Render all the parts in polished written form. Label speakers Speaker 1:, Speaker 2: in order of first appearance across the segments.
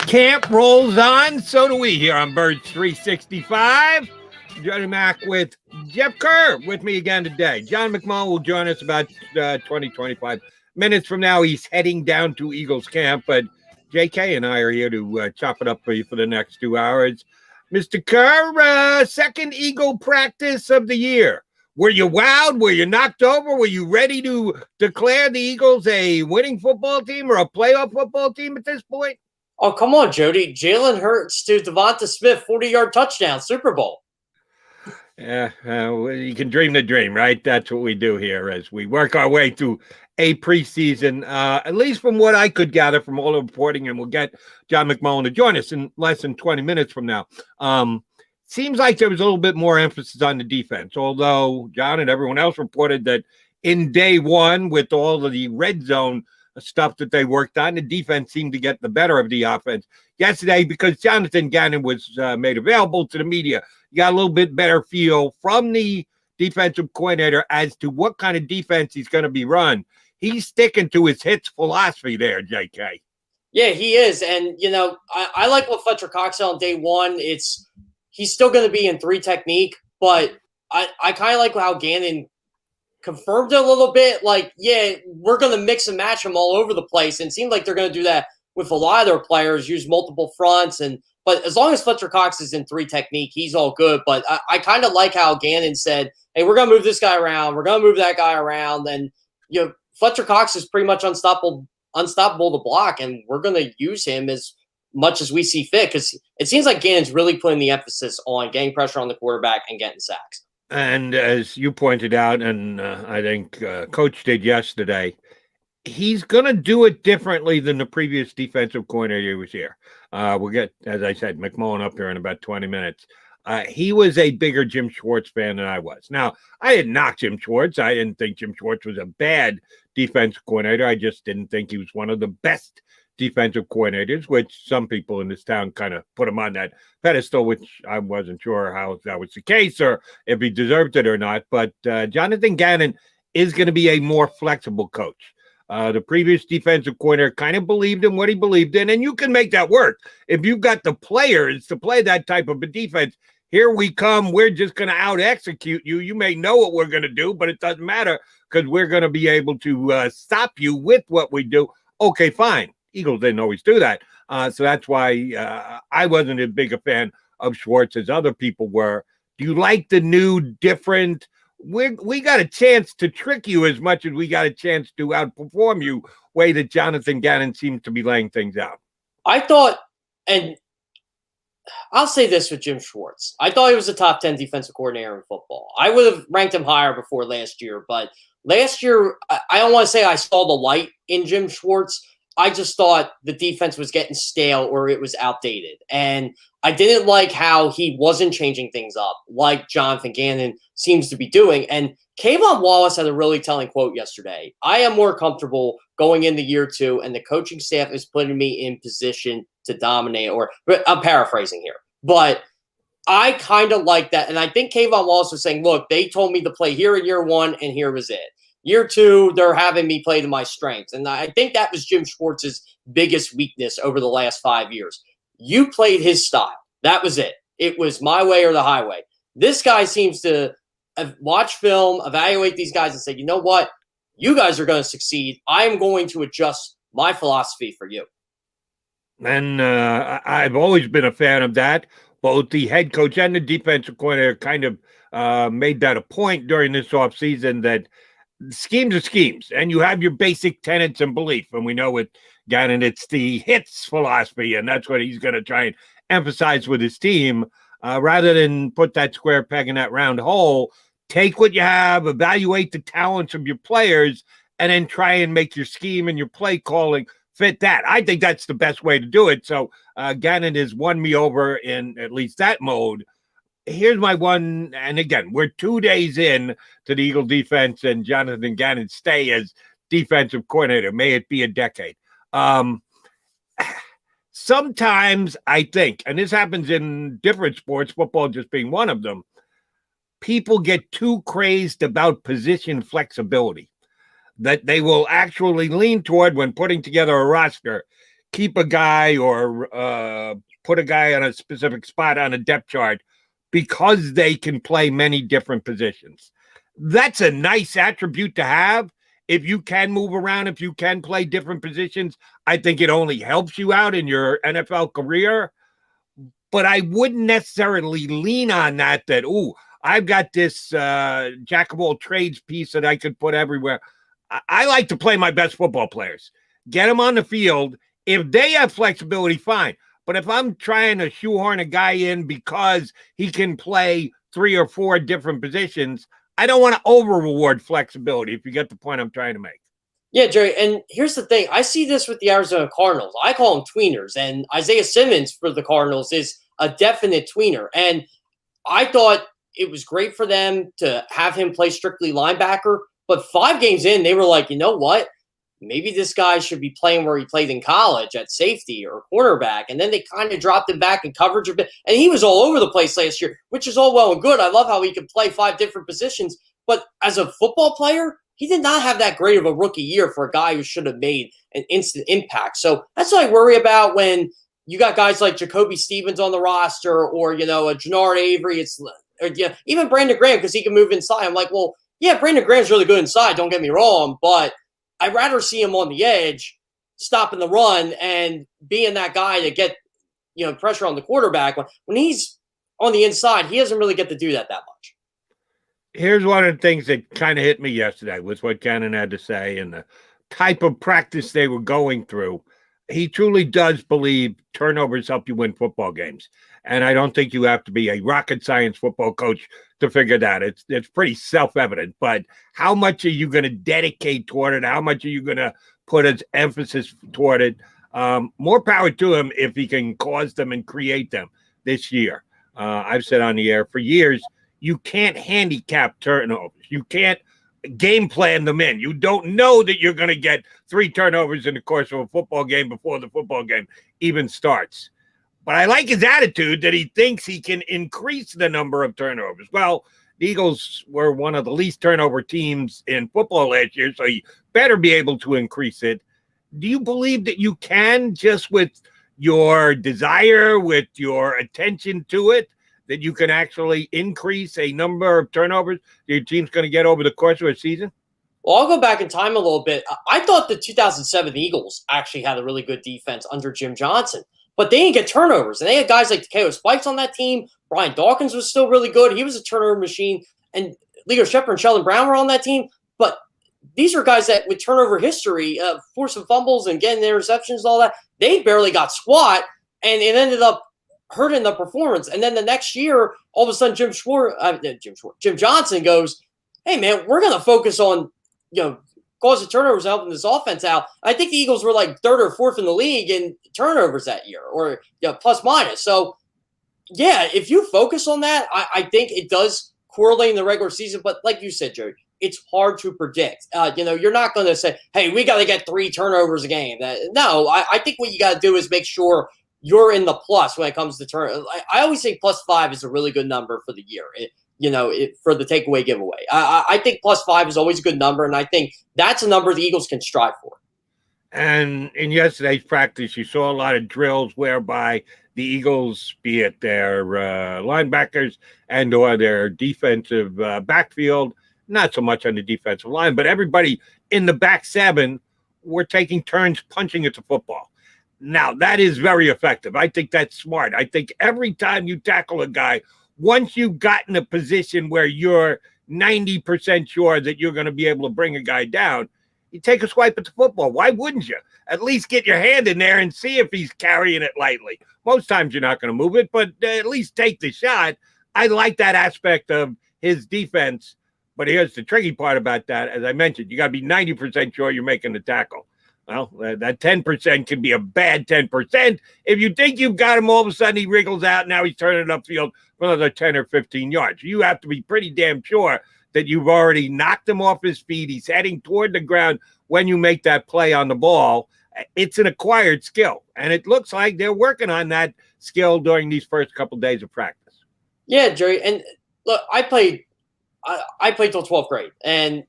Speaker 1: Camp rolls on. So do we here on Birds 365. Johnny Mac with Jeff Kerr with me again today. John McMullen will join us about 25 minutes from now. He's heading down to Eagles camp, but JK and I are here to chop it up for you for the next 2 hours. Mr. Kerr, second Eagle practice of the year. Were you wowed? Were you knocked over? Were you ready to declare the Eagles a winning football team or a playoff football team at this point?
Speaker 2: Oh, come on, Jody. Jalen Hurts to Devonta Smith, 40-yard touchdown, Super Bowl.
Speaker 1: Yeah, you can dream the dream, right? That's what we do here as we work our way through a preseason, at least from what I could gather from all the reporting, and we'll get John McMullen to join us in less than 20 minutes from now. Seems like there was a little bit more emphasis on the defense, although John and everyone else reported that in day one, with all of the red zone stuff that they worked on, the defense seemed to get the better of the offense yesterday because Jonathan Gannon was made available to the media. You got a little bit better feel from the defensive coordinator as to what kind of defense he's going to be run. He's sticking to his hits philosophy there, JK.
Speaker 2: Yeah, he is. And, you know, I like what Fletcher Cox said on day one. He's still going to be in 3 technique, but I kind of like how Gannon confirmed it a little bit. Like, yeah, we're going to mix and match them all over the place. And it seemed like they're going to do that with a lot of their players, use multiple fronts. But as long as Fletcher Cox is in 3 technique, he's all good. But I kind of like how Gannon said, hey, we're going to move this guy around. We're going to move that guy around. And, you know, Fletcher Cox is pretty much unstoppable to block. And we're going to use him as much as we see fit because it seems like Gannon's really putting the emphasis on getting pressure on the quarterback and getting sacks.
Speaker 1: And as you pointed out, and I think Coach did yesterday, he's going to do it differently than the previous defensive coordinator who was here. We'll get, as I said, McMullen up here in about 20 minutes. He was a bigger Jim Schwartz fan than I was. Now, I didn't knock Jim Schwartz. I didn't think Jim Schwartz was a bad defensive coordinator. I just didn't think he was one of the best defensive coordinators, which some people in this town kind of put him on that pedestal, which I wasn't sure how that was the case or if he deserved it or not. But Jonathan Gannon is going to be a more flexible coach. The previous defensive coordinator kind of believed in what he believed in, and you can make that work. If you've got the players to play that type of a defense, here we come, we're just going to out-execute you. You may know what we're going to do, but it doesn't matter because we're going to be able to stop you with what we do. Okay, fine. Eagles didn't always do that. So that's why I wasn't as big a fan of Schwartz as other people were. Do you like the new, different, we got a chance to trick you as much as we got a chance to outperform you way that Jonathan Gannon seems to be laying things out?
Speaker 2: I thought, and I'll say this with Jim Schwartz, I thought he was a top 10 defensive coordinator in football. I would have ranked him higher before last year, but last year, I don't want to say I saw the light in Jim Schwartz. I just thought the defense was getting stale or it was outdated. And I didn't like how he wasn't changing things up like Jonathan Gannon seems to be doing. And Kayvon Wallace had a really telling quote yesterday. I am more comfortable going into year 2 and the coaching staff is putting me in position to dominate, but I'm paraphrasing here. But I kind of like that. And I think Kayvon Wallace was saying, look, they told me to play here in year 1 and here was it. Year 2, they're having me play to my strengths. And I think that was Jim Schwartz's biggest weakness over the last 5 years. You played his style. That was it. It was my way or the highway. This guy seems to watch film, evaluate these guys and say, you know what? You guys are going to succeed. I am going to adjust my philosophy for you.
Speaker 1: And I've always been a fan of that. Both the head coach and the defensive coordinator kind of made that a point during this offseason that schemes are schemes, and you have your basic tenets and belief. And we know with Gannon, it's the hits philosophy, and that's what he's going to try and emphasize with his team. Rather than put that square peg in that round hole, take what you have, evaluate the talents of your players, and then try and make your scheme and your play calling fit that. I think that's the best way to do it. So Gannon has won me over in at least that mode. Here's my one, and again, we're 2 days in to the Eagle defense and Jonathan Gannon's stay as defensive coordinator. May it be a decade. Sometimes I think, and this happens in different sports, football just being one of them, people get too crazed about position flexibility that they will actually lean toward when putting together a roster keep a guy or put a guy on a specific spot on a depth chart because they can play many different positions. That's a nice attribute to have. If you can move around, if you can play different positions, I think it only helps you out in your NFL career. But I wouldn't necessarily lean on that, ooh, I've got this jack of all trades piece that I could put everywhere. I like to play my best football players. Get them on the field. If they have flexibility, fine. But if I'm trying to shoehorn a guy in because he can play 3 or 4 different positions, I don't want to over-reward flexibility, if you get the point I'm trying to make.
Speaker 2: Yeah, Jerry, and here's the thing. I see this with the Arizona Cardinals. I call them tweeners, and Isaiah Simmons for the Cardinals is a definite tweener. And I thought it was great for them to have him play strictly linebacker, but 5 games in, they were like, you know what? Maybe this guy should be playing where he played in college at safety or cornerback. And then they kind of dropped him back in coverage a bit. And he was all over the place last year, which is all well and good. I love how he could play 5 different positions. But as a football player, he did not have that great of a rookie year for a guy who should have made an instant impact. So that's what I worry about when you got guys like Jacoby Stevens on the roster or, a Jannard Avery. Even Brandon Graham, because he can move inside. I'm like, well, yeah, Brandon Graham's really good inside. Don't get me wrong. But I'd rather see him on the edge, stopping the run and being that guy to get, pressure on the quarterback. When he's on the inside, he doesn't really get to do that much.
Speaker 1: Here's one of the things that kind of hit me yesterday was what Cannon had to say and the type of practice they were going through. He truly does believe turnovers help you win football games. And I don't think you have to be a rocket science football coach to figure that. It's pretty self-evident. But how much are you going to dedicate toward it? How much are you going to put as emphasis toward it? More power to him if he can cause them and create them this year. I've said on the air for years, you can't handicap turnovers. You can't game plan them in. You don't know that you're going to get 3 turnovers in the course of a football game before the football game even starts. But I like his attitude that he thinks he can increase the number of turnovers. Well, the Eagles were one of the least turnover teams in football last year, so you better be able to increase it. Do you believe that you can, just with your desire, with your attention to it, that you can actually increase a number of turnovers your team's going to get over the course of a season?
Speaker 2: Well, I'll go back in time a little bit. I thought the 2007 Eagles actually had a really good defense under Jim Johnson, but they didn't get turnovers. And they had guys like Takeo Spikes on that team. Brian Dawkins was still really good. He was a turnover machine. And Leo Shepard and Sheldon Brown were on that team. But these are guys that, with turnover history, forcing fumbles and getting interceptions and all that, they barely got squat, and it ended up hurting the performance. And then the next year, all of a sudden, Jim Johnson goes, hey, man, we're going to focus on, causing turnovers, helping this offense out. I think the Eagles were like 3rd or 4th in the league in turnovers that year, or plus minus. So, yeah, if you focus on that, I think it does correlate in the regular season. But like you said, Joe, it's hard to predict. You're not going to say, hey, we got to get 3 turnovers a game. No, I think what you got to do is make sure you're in the plus when it comes to turn. I always think +5 is a really good number for the year. For the takeaway giveaway. I think +5 is always a good number, and I think that's a number the Eagles can strive for.
Speaker 1: And in yesterday's practice, you saw a lot of drills whereby the Eagles, be it their linebackers and or their defensive backfield, not so much on the defensive line, but everybody in the back 7 were taking turns punching at the football. Now, that is very effective. I think that's smart. I think every time you tackle a guy, once you've gotten a position where you're 90% sure that you're going to be able to bring a guy down, you take a swipe at the football. Why wouldn't you? At least get your hand in there and see if he's carrying it lightly. Most times you're not going to move it, but at least take the shot. I like that aspect of his defense. But here's the tricky part about that. As I mentioned, you got to be 90% sure you're making the tackle. Well, that 10% can be a bad 10%. If you think you've got him, all of a sudden he wriggles out. Now he's turning upfield for another 10 or 15 yards. You have to be pretty damn sure that you've already knocked him off his feet. He's heading toward the ground when you make that play on the ball. It's an acquired skill, and it looks like they're working on that skill during these first couple of days of practice.
Speaker 2: Yeah, Jerry. And look, I played till 12th grade, and,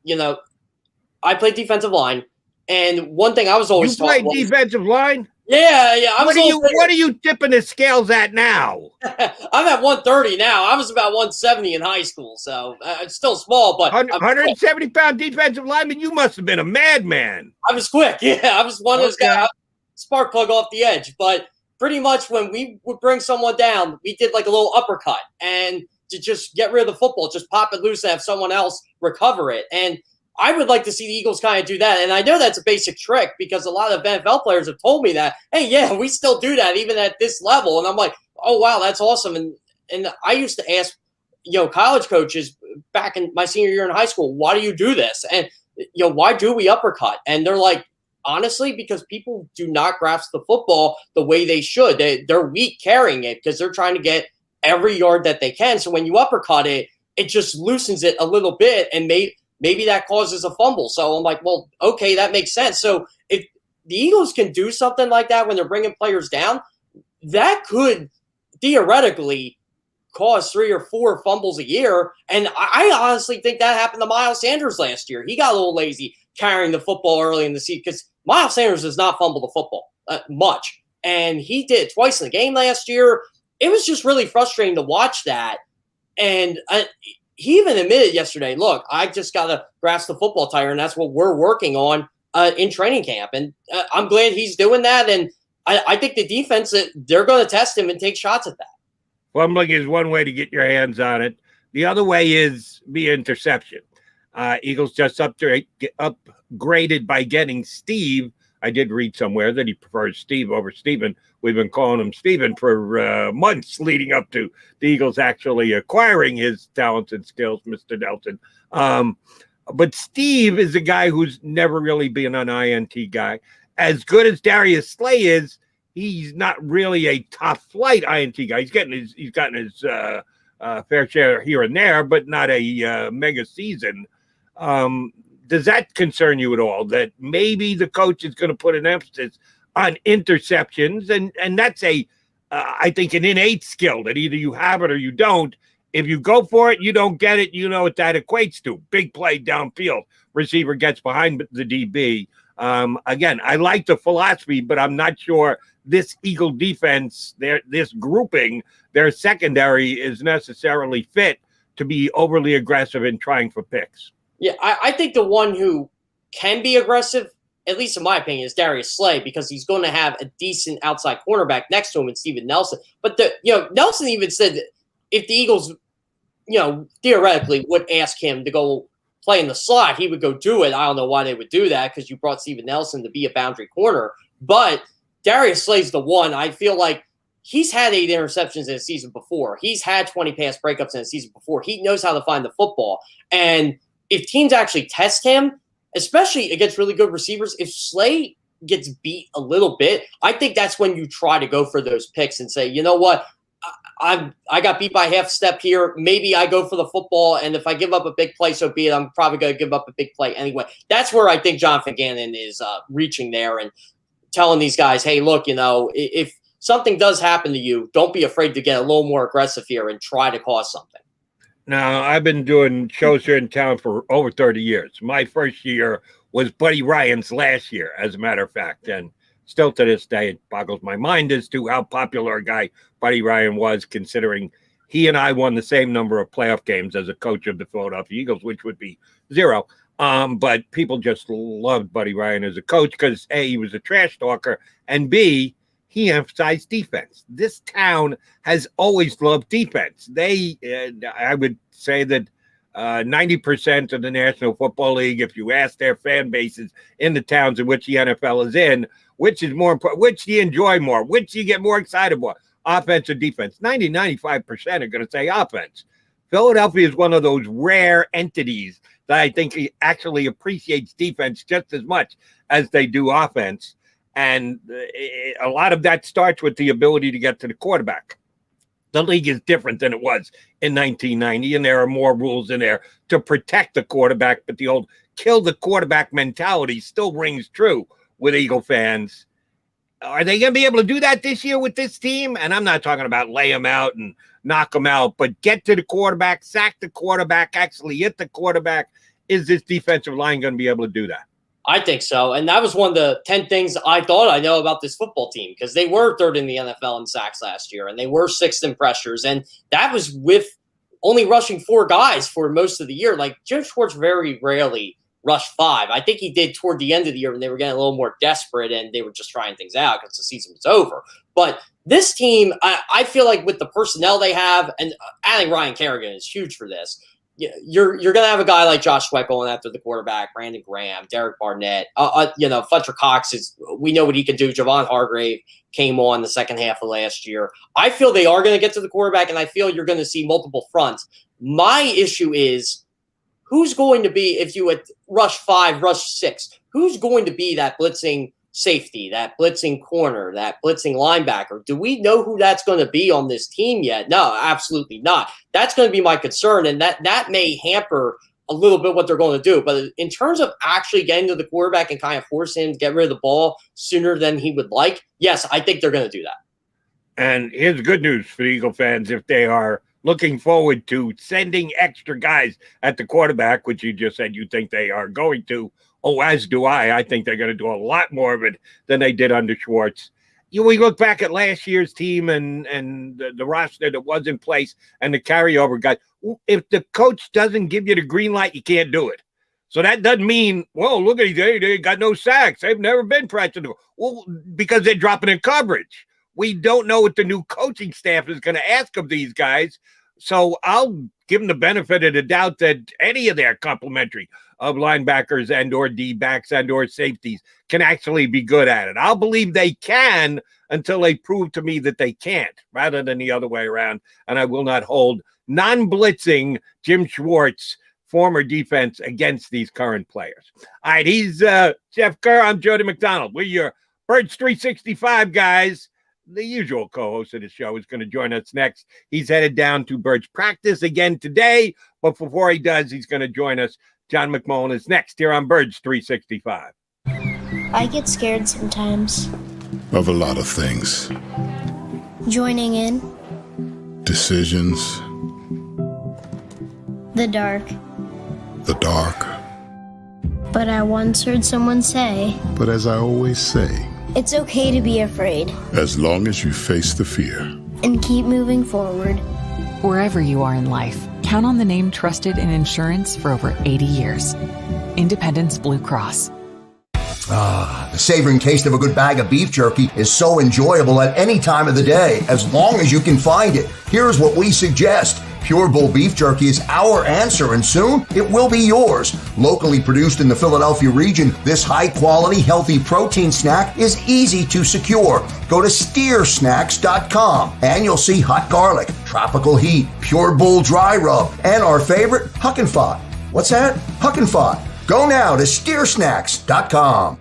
Speaker 2: I played defensive line. And one thing I was always
Speaker 1: taught was defensive line.
Speaker 2: Yeah.
Speaker 1: What are you tipping the scales at now?
Speaker 2: I'm at 130 now. I was about 170 in high school, so it's still small, but
Speaker 1: 170-pound defensive lineman. You must have been a madman.
Speaker 2: I was quick. Yeah, I was one of those guys, spark plug off the edge. But pretty much when we would bring someone down, we did like a little uppercut and to just get rid of the football, just pop it loose and have someone else recover it. And I would like to see the Eagles kind of do that. And I know that's a basic trick because a lot of NFL players have told me that, hey, yeah, we still do that even at this level. And I'm like, oh, wow, that's awesome. And I used to ask, college coaches back in my senior year in high school, why do you do this? And, why do we uppercut? And they're like, honestly, because people do not grasp the football the way they should. They're weak carrying it because they're trying to get every yard that they can. So when you uppercut it, it just loosens it a little bit and maybe that causes a fumble. So I'm like, well, okay, that makes sense. So if the Eagles can do something like that when they're bringing players down, that could theoretically cause 3 or 4 fumbles a year. And I honestly think that happened to Miles Sanders last year. He got a little lazy carrying the football early in the season because Miles Sanders does not fumble the football much. And he did twice in the game last year. It was just really frustrating to watch that. And he even admitted yesterday, look, I just got to grasp the football tire, and that's what we're working on in training camp. And I'm glad he's doing that. And I think the defense, they're going to test him and take shots at that.
Speaker 1: Fumbling is one way to get your hands on it. The other way is via interception. Eagles just upgraded by getting Steve. I did read somewhere that he prefers Steve over Steven. We've been calling him Steven for months leading up to the Eagles actually acquiring his talents and skills, Mr. Nelson. But Steve is a guy who's never really been an INT guy. As good as Darius Slay is, he's not really a top flight INT guy. He's gotten his fair share here and there, but not a mega season. Does that concern you at all? That maybe the coach is going to put an emphasis on interceptions, and that's I think an innate skill that either you have it or you don't. If you go for it, you don't get it. You know what that equates to: big play downfield. Receiver gets behind the DB. Again, I like the philosophy, but I'm not sure this Eagle defense, this grouping, their secondary is necessarily fit to be overly aggressive in trying for picks.
Speaker 2: Yeah, I think the one who can be aggressive, at least in my opinion, is Darius Slay because he's going to have a decent outside cornerback next to him in Steven Nelson. But Nelson even said that if the Eagles, theoretically would ask him to go play in the slot, he would go do it. I don't know why they would do that because you brought Steven Nelson to be a boundary corner. But Darius Slay's the one. I feel like he's had 8 interceptions in a season before. He's had 20 pass breakups in a season before. He knows how to find the football. And if teams actually test him, especially against really good receivers, if Slay gets beat a little bit, I think that's when you try to go for those picks and say, you know what, I got beat by half step here. Maybe I go for the football, and if I give up a big play, so be it. I'm probably going to give up a big play anyway. That's where I think Jonathan Gannon is reaching there and telling these guys, hey, look, if something does happen to you, don't be afraid to get a little more aggressive here and try to cause something.
Speaker 1: Now, I've been doing shows here in town for over 30 years. My first year was Buddy Ryan's last year, as a matter of fact. And still to this day, it boggles my mind as to how popular a guy Buddy Ryan was, considering he and I won the same number of playoff games as a coach of the Philadelphia Eagles, which would be 0. But people just loved Buddy Ryan as a coach because, A, he was a trash talker, and B, he emphasized defense. This town has always loved defense. I would say that 90% of the National Football League, if you ask their fan bases in the towns in which the NFL is in, which is more important, which do you enjoy more, which do you get more excited about, offense or defense? 95% are going to say offense. Philadelphia is one of those rare entities that I think actually appreciates defense just as much as they do offense. And a lot of that starts with the ability to get to the quarterback. The league is different than it was in 1990, and there are more rules in there to protect the quarterback, but the old kill the quarterback mentality still rings true with Eagle fans. Are they going to be able to do that this year with this team? And I'm not talking about lay them out and knock them out, but get to the quarterback, sack the quarterback, actually hit the quarterback. Is this defensive line going to be able to do that?
Speaker 2: I think so. And that was one of the 10 things I thought I know about this football team, because they were third in the NFL in sacks last year, and they were sixth in pressures. And that was with only rushing 4 guys for most of the year. Like, Jim Schwartz very rarely rushed 5. I think he did toward the end of the year when they were getting a little more desperate and they were just trying things out because the season was over. But this team, I feel like with the personnel they have, and adding Ryan Kerrigan is huge for this. You're going to have a guy like Josh Sweat going after the quarterback, Brandon Graham, Derek Barnett, Fletcher Cox we know what he can do. Javon Hargrave came on the second half of last year. I feel they are going to get to the quarterback, and I feel you're going to see multiple fronts. My issue is, who's going to be, if you had rush 5, rush 6, who's going to be that blitzing safety, that blitzing corner, that blitzing linebacker? Do we know who that's going to be on this team yet? No, absolutely not. That's going to be my concern, and that may hamper a little bit what they're going to do. But in terms of actually getting to the quarterback and kind of forcing him to get rid of the ball sooner than he would like, yes, I think they're going to do that.
Speaker 1: And here's good news for the Eagle fans if they are looking forward to sending extra guys at the quarterback, which you just said you think they are going to. Oh, as do I. I think they're going to do a lot more of it than they did under Schwartz. We look back at last year's team and the roster that was in place and the carryover guys. If the coach doesn't give you the green light, you can't do it. So that doesn't mean, well, look at they got no sacks. They've never been pressured. Well, because they're dropping in coverage. We don't know what the new coaching staff is going to ask of these guys. So I'll give them the benefit of the doubt that any of their complementary of linebackers and or D-backs and or safeties can actually be good at it. I'll believe they can until they prove to me that they can't, rather than the other way around. And I will not hold non-blitzing Jim Schwartz former defense against these current players. All right, he's Jeff Kerr. I'm Jody McDonald. We're your Birds 365 guys. The usual co-host of the show is going to join us next. He's headed down to Birds practice again today, but before he does, he's going to join us. John McMullen is next here on Birds 365.
Speaker 3: I get scared sometimes.
Speaker 4: Of a lot of things.
Speaker 3: Joining in.
Speaker 4: Decisions.
Speaker 3: The dark.
Speaker 4: The dark.
Speaker 3: But I once heard someone say,
Speaker 4: But as I always say,
Speaker 3: it's okay to be afraid.
Speaker 4: as long as you face the fear.
Speaker 3: And keep moving forward.
Speaker 5: Wherever you are in life, count on the name trusted in insurance for over 80 years. Independence Blue Cross.
Speaker 6: The savoring taste of a good bag of beef jerky is so enjoyable at any time of the day, as long as you can find it. Here's what we suggest. Pure Bull Beef Jerky is our answer, and soon it will be yours. Locally produced in the Philadelphia region, this high-quality, healthy protein snack is easy to secure. Go to steersnacks.com, and you'll see hot garlic, tropical heat, Pure Bull dry rub, and our favorite, Huck and Fod. What's that? Huck and Fod. Go now to steersnacks.com.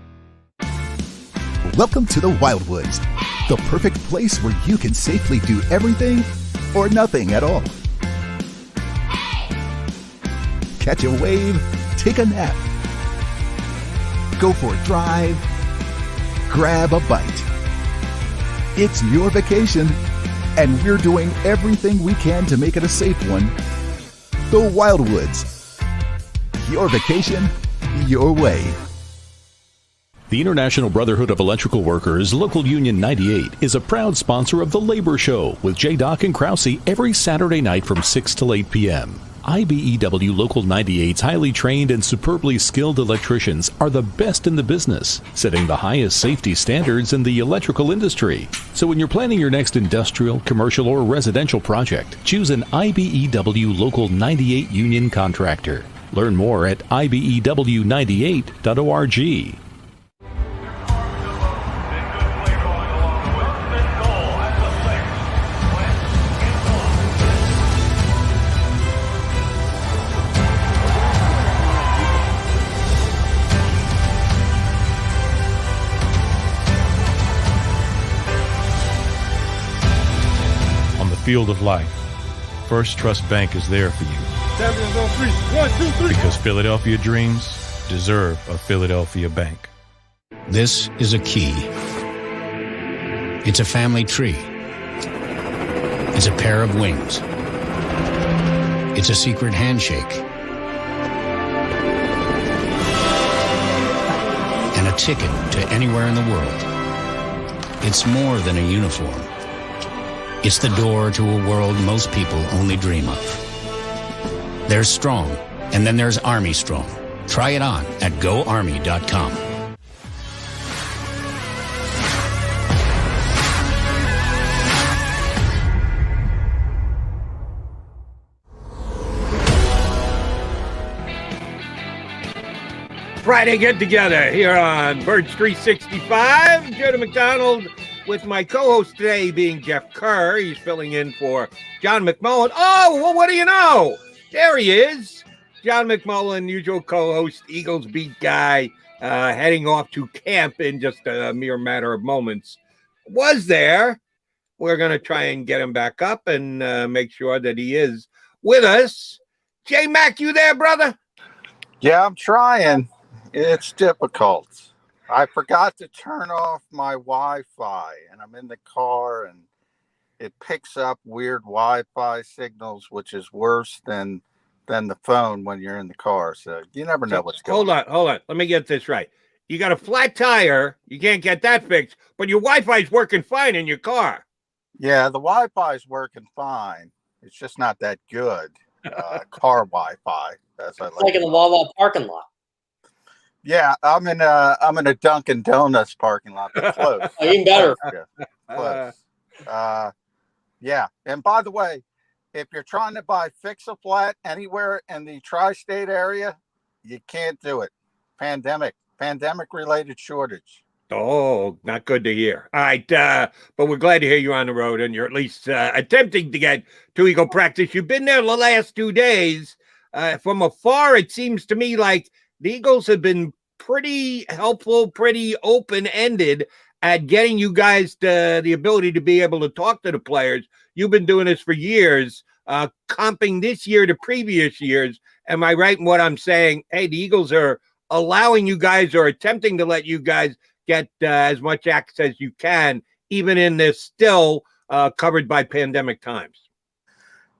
Speaker 7: Welcome to the Wildwoods, the perfect place where you can safely do everything or nothing at all. Catch a wave, take a nap, go for a drive, grab a bite. It's your vacation, and we're doing everything we can to make it a safe one. The Wildwoods. Your vacation, your way.
Speaker 8: The International Brotherhood of Electrical Workers, Local Union 98, is a proud sponsor of The Labor Show with J. Doc and Krause every Saturday night from 6 to 8 p.m. IBEW Local 98's highly trained and superbly skilled electricians are the best in the business, setting the highest safety standards in the electrical industry. So when you're planning your next industrial, commercial, or residential project, choose an IBEW Local 98 union contractor. Learn more at ibew98.org.
Speaker 9: Field of life, First Trust Bank is there for you.
Speaker 10: 7 on 3. 1, 2, 3.
Speaker 9: Because Philadelphia dreams deserve a Philadelphia bank.
Speaker 11: This is a key. It's a family tree. It's a pair of wings. It's a secret handshake. a ticket to anywhere in the world. It's more than a uniform. It's the door to a world most people only dream of. There's Strong, and then there's Army Strong. Try it on at GoArmy.com.
Speaker 1: Friday get together here on Birds 365. Jody McDonald with my co-host today being Jeff Kerr. He's filling in for John McMullen. Oh, well, what do you know? There he is. John McMullen, usual co-host, Eagles beat guy, heading off to camp in just a mere matter of moments. Was there. We're going to try and get him back up and make sure that he is with us. J-Mac, you there, brother?
Speaker 12: Yeah, I'm trying. It's difficult. I forgot to turn off my Wi-Fi, and I'm in the car, and it picks up weird Wi-Fi signals, which is worse than the phone when you're in the car. So you never know what's going on.
Speaker 1: Hold on. Let me get this right. You got a flat tire. You can't get that fixed, but your Wi-Fi is working fine in your car.
Speaker 12: Yeah, the Wi-Fi is working fine. It's just not that good. Car Wi-Fi. That's
Speaker 2: like in the Wawa parking lot.
Speaker 12: Yeah, I'm in a Dunkin' Donuts parking lot. But close.
Speaker 2: Even better.
Speaker 12: Close. Yeah. And by the way, if you're trying to buy Fix-A-Flat anywhere in the tri-state area, you can't do it. Pandemic-related shortage.
Speaker 1: Oh, not good to hear. All right, but we're glad to hear you're on the road and you're at least attempting to get to Eagle practice. You've been there the last 2 days. From afar, it seems to me like the Eagles have been pretty helpful, pretty open-ended at getting you guys the ability to be able to talk to the players. You've been doing this for years, comping this year to previous years. Am I right in what I'm saying? Hey, the Eagles are allowing you guys or attempting to let you guys get as much access as you can, even in this still covered by pandemic times.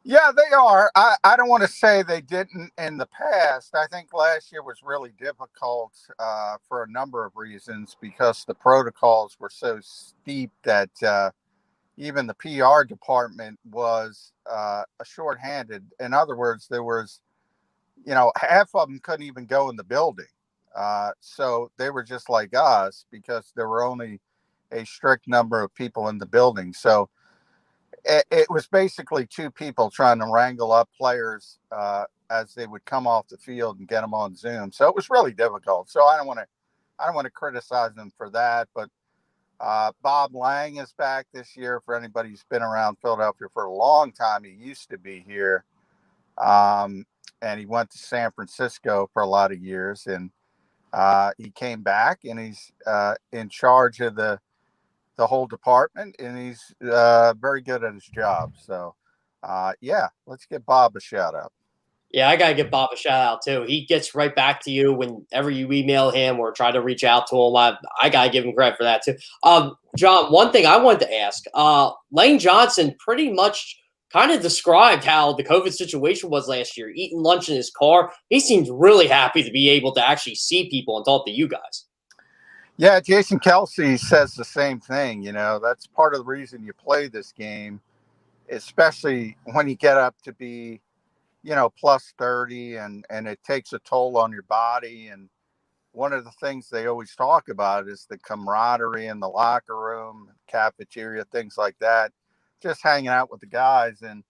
Speaker 12: Yeah, they are. I don't want to say they didn't in the past. I think last year was really difficult for a number of reasons because the protocols were so steep that even the PR department was shorthanded. In other words, there was, half of them couldn't even go in the building. So they were just like us because there were only a strict number of people in the building. So it was basically two people trying to wrangle up players as they would come off the field and get them on Zoom. So it was really difficult. So I don't want to criticize them for that. But Bob Lang is back this year. For anybody who's been around Philadelphia for a long time, he used to be here, and he went to San Francisco for a lot of years. And he came back, and he's in charge of the whole department, and he's very good at his job. So, yeah, let's give Bob a shout out.
Speaker 2: Yeah, I got to give Bob a shout out too. He gets right back to you whenever you email him or try to reach out to him. I got to give him credit for that too. John, one thing I wanted to ask, Lane Johnson pretty much kind of described how the COVID situation was last year, eating lunch in his car. He seems really happy to be able to actually see people and talk to you guys.
Speaker 12: Yeah, Jason Kelsey says the same thing. That's part of the reason you play this game, especially when you get up to be, plus 30 and it takes a toll on your body. And one of the things they always talk about is the camaraderie in the locker room, cafeteria, things like that, just hanging out with the guys. And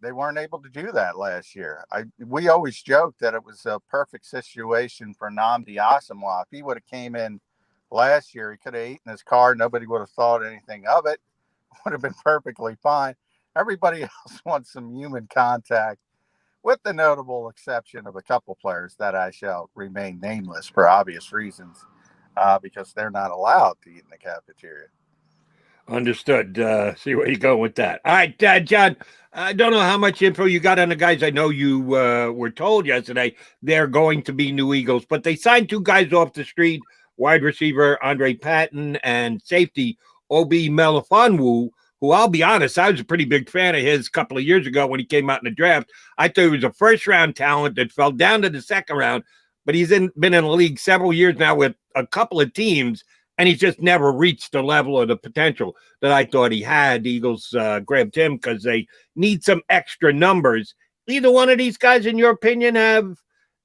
Speaker 12: they weren't able to do that last year. We always joked that it was a perfect situation for Nnamdi Asomugha. If he would have came in last year, he could have eaten his car. Nobody would have thought anything of it. Would have been perfectly fine. Everybody else wants some human contact, with the notable exception of a couple players that I shall remain nameless for obvious reasons, because they're not allowed to eat in the cafeteria.
Speaker 1: Understood. See where you go with that. All right, John, I don't know how much info you got on the guys. I know you were told yesterday they're going to be new Eagles, but they signed two guys off the street, wide receiver Andre Patton and safety Obi Melifonwu, who I'll be honest, I was a pretty big fan of his a couple of years ago when he came out in the draft. I thought he was a first-round talent that fell down to the second round, but he's been in the league several years now with a couple of teams, and he's just never reached the level of the potential that I thought he had. The Eagles grabbed him because they need some extra numbers. Either one of these guys, in your opinion, have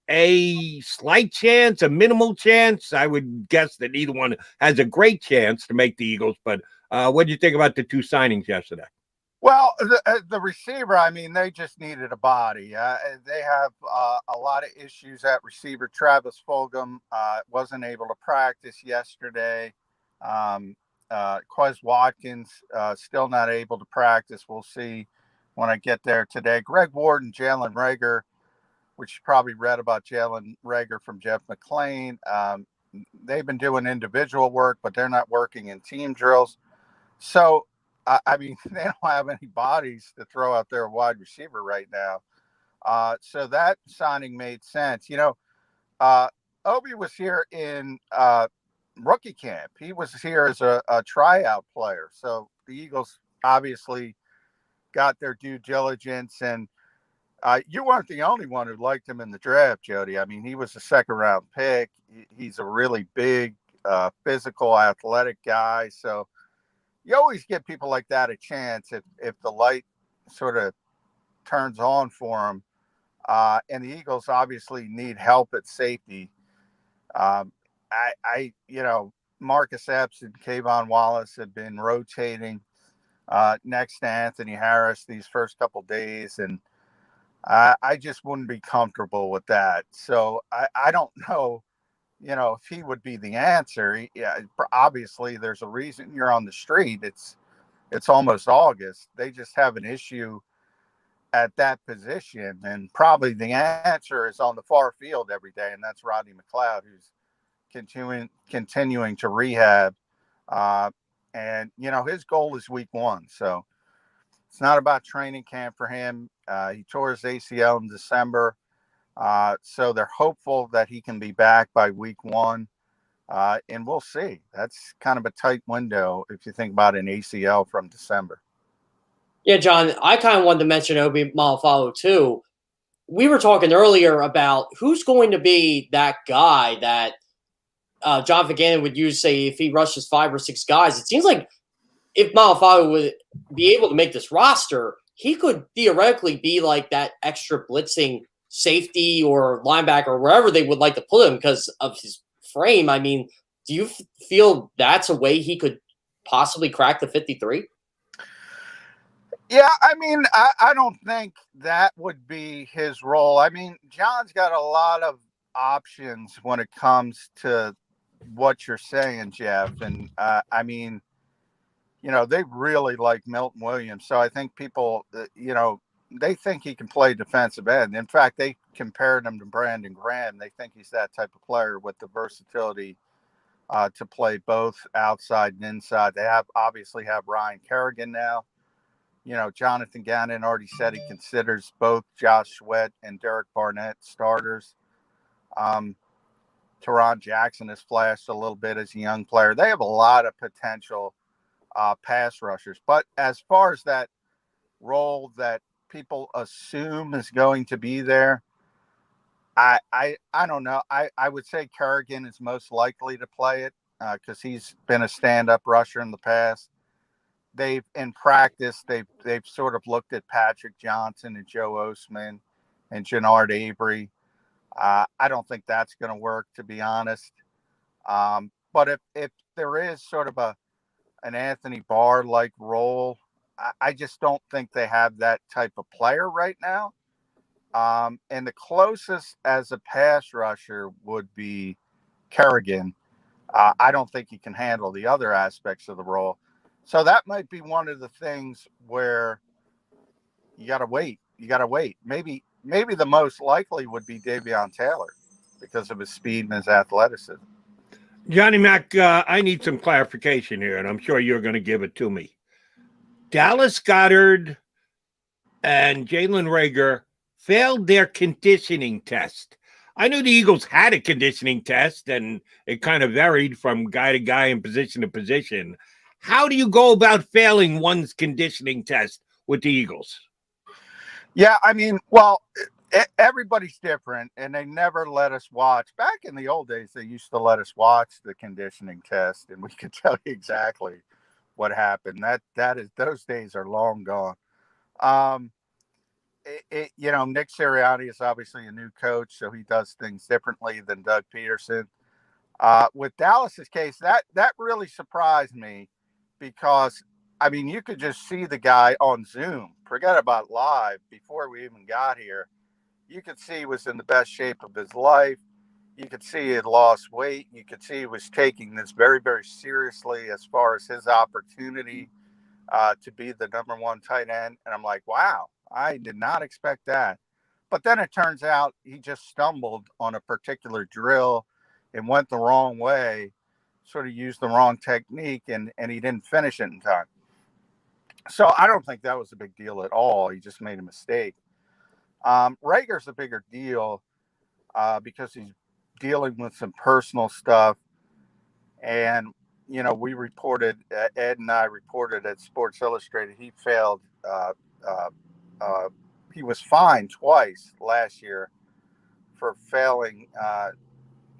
Speaker 1: a slight chance, a minimal chance? I would guess that either one has a great chance to make the Eagles, but what do you think about the two signings yesterday?
Speaker 12: Well, the receiver, I mean, they just needed a body. They have a lot of issues at receiver. Travis Fulgham wasn't able to practice yesterday. Quez Watkins still not able to practice. We'll see when I get there today. Greg Ward and Jalen Rager, which you probably read about Jalen Rager from Jeff McClain. They've been doing individual work, but they're not working in team drills. So, I mean, they don't have any bodies to throw out there a wide receiver right now. So that signing made sense. You know, Obi was here in rookie camp. He was here as a tryout player. So the Eagles obviously got their due diligence. And you weren't the only one who liked him in the draft, Jody. I mean, he was a second-round pick. He's a really big, physical, athletic guy. So you always give people like that a chance if the light sort of turns on for them. And the Eagles obviously need help at safety. You know, Marcus Epps and Kayvon Wallace have been rotating next to Anthony Harris these first couple days, and I just wouldn't be comfortable with that. So I don't know, you know, if he would be the answer. Yeah, obviously there's a reason you're on the street. It's almost August. They just have an issue at that position, and probably the answer is on the far field every day, and that's Rodney McCloud, who's continuing to rehab. And you know, his goal is week 1, so it's not about training camp for him. He tore his ACL in December. So they're hopeful that he can be back by week 1. And we'll see. That's kind of a tight window if you think about an ACL from December.
Speaker 2: Yeah, John, I kind of wanted to mention Obi Malafalo too. We were talking earlier about who's going to be that guy that John Gannon would use, say, if he rushes 5 or 6 guys. It seems like if Malafalo would be able to make this roster, he could theoretically be like that extra blitzing safety or linebacker or wherever they would like to put him because of his frame. I mean, do you feel that's a way he could possibly crack the 53?
Speaker 12: Yeah, I mean, I don't think that would be his role. I mean, John's got a lot of options when it comes to what you're saying, Jeff. And I mean, you know, they really like Milton Williams. So I think people, you know, they think he can play defensive end. In fact, they compared him to Brandon Graham. They think he's that type of player with the versatility to play both outside and inside. They obviously have Ryan Kerrigan now. You know, Jonathan Gannon already said he considers both Josh Sweat and Derek Barnett starters. Teron Jackson has flashed a little bit as a young player. They have a lot of potential pass rushers. But as far as that role that people assume is going to be there, I don't know. I would say Kerrigan is most likely to play it because he's been a stand-up rusher in the past. In practice, they've sort of looked at Patrick Johnson and Joe Osman and Jannard Avery. I don't think that's going to work, to be honest. But if there is sort of an Anthony Barr-like role, I just don't think they have that type of player right now. And the closest as a pass rusher would be Kerrigan. I don't think he can handle the other aspects of the role. So that might be one of the things where you got to wait. Maybe the most likely would be Davion Taylor because of his speed and his athleticism.
Speaker 1: Johnny Mac, I need some clarification here, and I'm sure you're going to give it to me. Dallas Goedert and Jalen Rager failed their conditioning test. I knew the Eagles had a conditioning test, and it kind of varied from guy to guy and position to position. How do you go about failing one's conditioning test with the Eagles?
Speaker 12: Yeah, I mean, well, everybody's different, and they never let us watch. Back in the old days, they used to let us watch the conditioning test, and we could tell you exactly what happened. Those days are long gone. Nick Sirianni is obviously a new coach, so he does things differently than Doug Peterson. With Dallas's case, that really surprised me because, I mean, you could just see the guy on Zoom. Forget about live. Before we even got here, you could see he was in the best shape of his life. You could see he had lost weight. You could see he was taking this very, very seriously as far as his opportunity to be the number one tight end. And I'm like, wow, I did not expect that. But then it turns out he just stumbled on a particular drill and went the wrong way, sort of used the wrong technique, and he didn't finish it in time. So I don't think that was a big deal at all. He just made a mistake. Rager's a bigger deal because he's dealing with some personal stuff. And, we reported, Ed and I reported at Sports Illustrated, he failed. He was fined twice last year for failing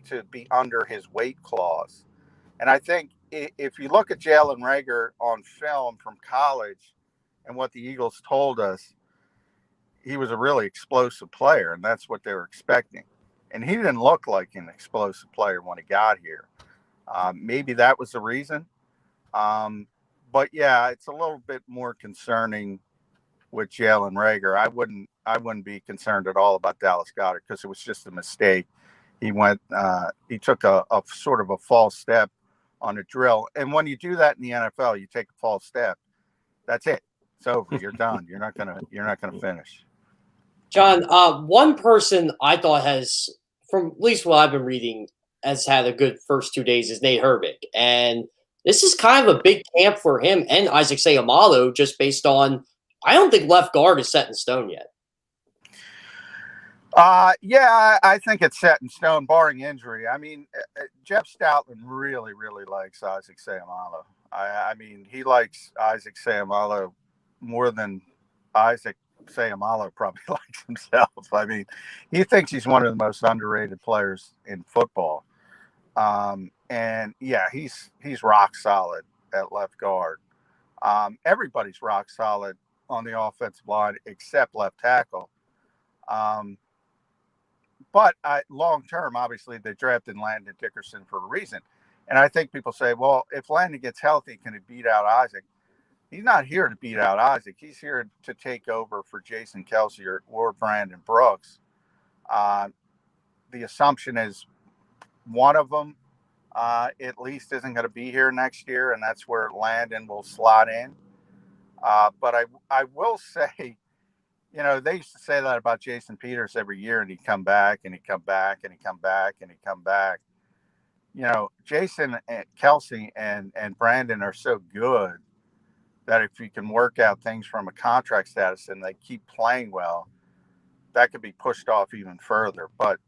Speaker 12: to be under his weight clause. And I think if you look at Jalen Reagor on film from college and what the Eagles told us, he was a really explosive player, and that's what they were expecting. And he didn't look like an explosive player when he got here. Maybe that was the reason. But yeah, it's a little bit more concerning with Jalen Reagor. I wouldn't be concerned at all about Dallas Goedert because it was just a mistake. He took a sort of a false step on a drill. And when you do that in the NFL, you take a false step. That's it. It's over. You're done. You're not gonna finish.
Speaker 2: John, one person I thought has, from at least what I've been reading, has had a good first 2 days is Nate Herbeck. And this is kind of a big camp for him and Isaac Seumalo, just based on, I don't think left guard is set in stone yet.
Speaker 12: Yeah, I think it's set in stone, barring injury. I mean, Jeff Stoutland really, really likes Isaac Seumalo. I mean, he likes Isaac Seumalo more than Isaac Seumalo probably likes himself. I mean, he thinks he's one of the most underrated players in football. And yeah, he's rock solid at left guard. Everybody's rock solid on the offensive line except left tackle. But long term, obviously, they drafted Landon Dickerson for a reason. And I think people say, well, if Landon gets healthy, can he beat out Isaac? He's not here to beat out Isaac. He's here to take over for Jason Kelsey or Brandon Brooks. The assumption is one of them at least isn't going to be here next year, and that's where Landon will slot in. But I will say, they used to say that about Jason Peters every year, and he'd come back, and he'd come back, and he'd come back, and he'd come back. Jason and Kelsey and Brandon are so good that if you can work out things from a contract status and they keep playing well, that could be pushed off even further. But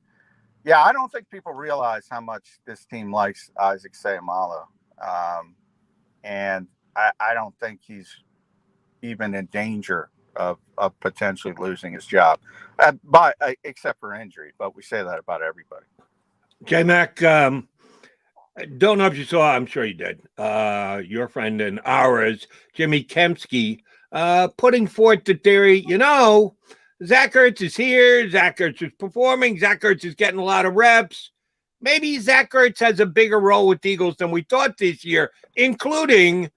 Speaker 12: yeah, I don't think people realize how much this team likes Isaac Seumalo. And I don't think he's even in danger of potentially losing his job, except for injury. But we say that about everybody.
Speaker 1: J-Mac, don't know if you saw, I'm sure you did, your friend and ours, Jimmy Kempski, putting forth the theory, Zach Ertz is here, Zach Ertz is performing, Zach Ertz is getting a lot of reps. Maybe Zach Ertz has a bigger role with the Eagles than we thought this year, including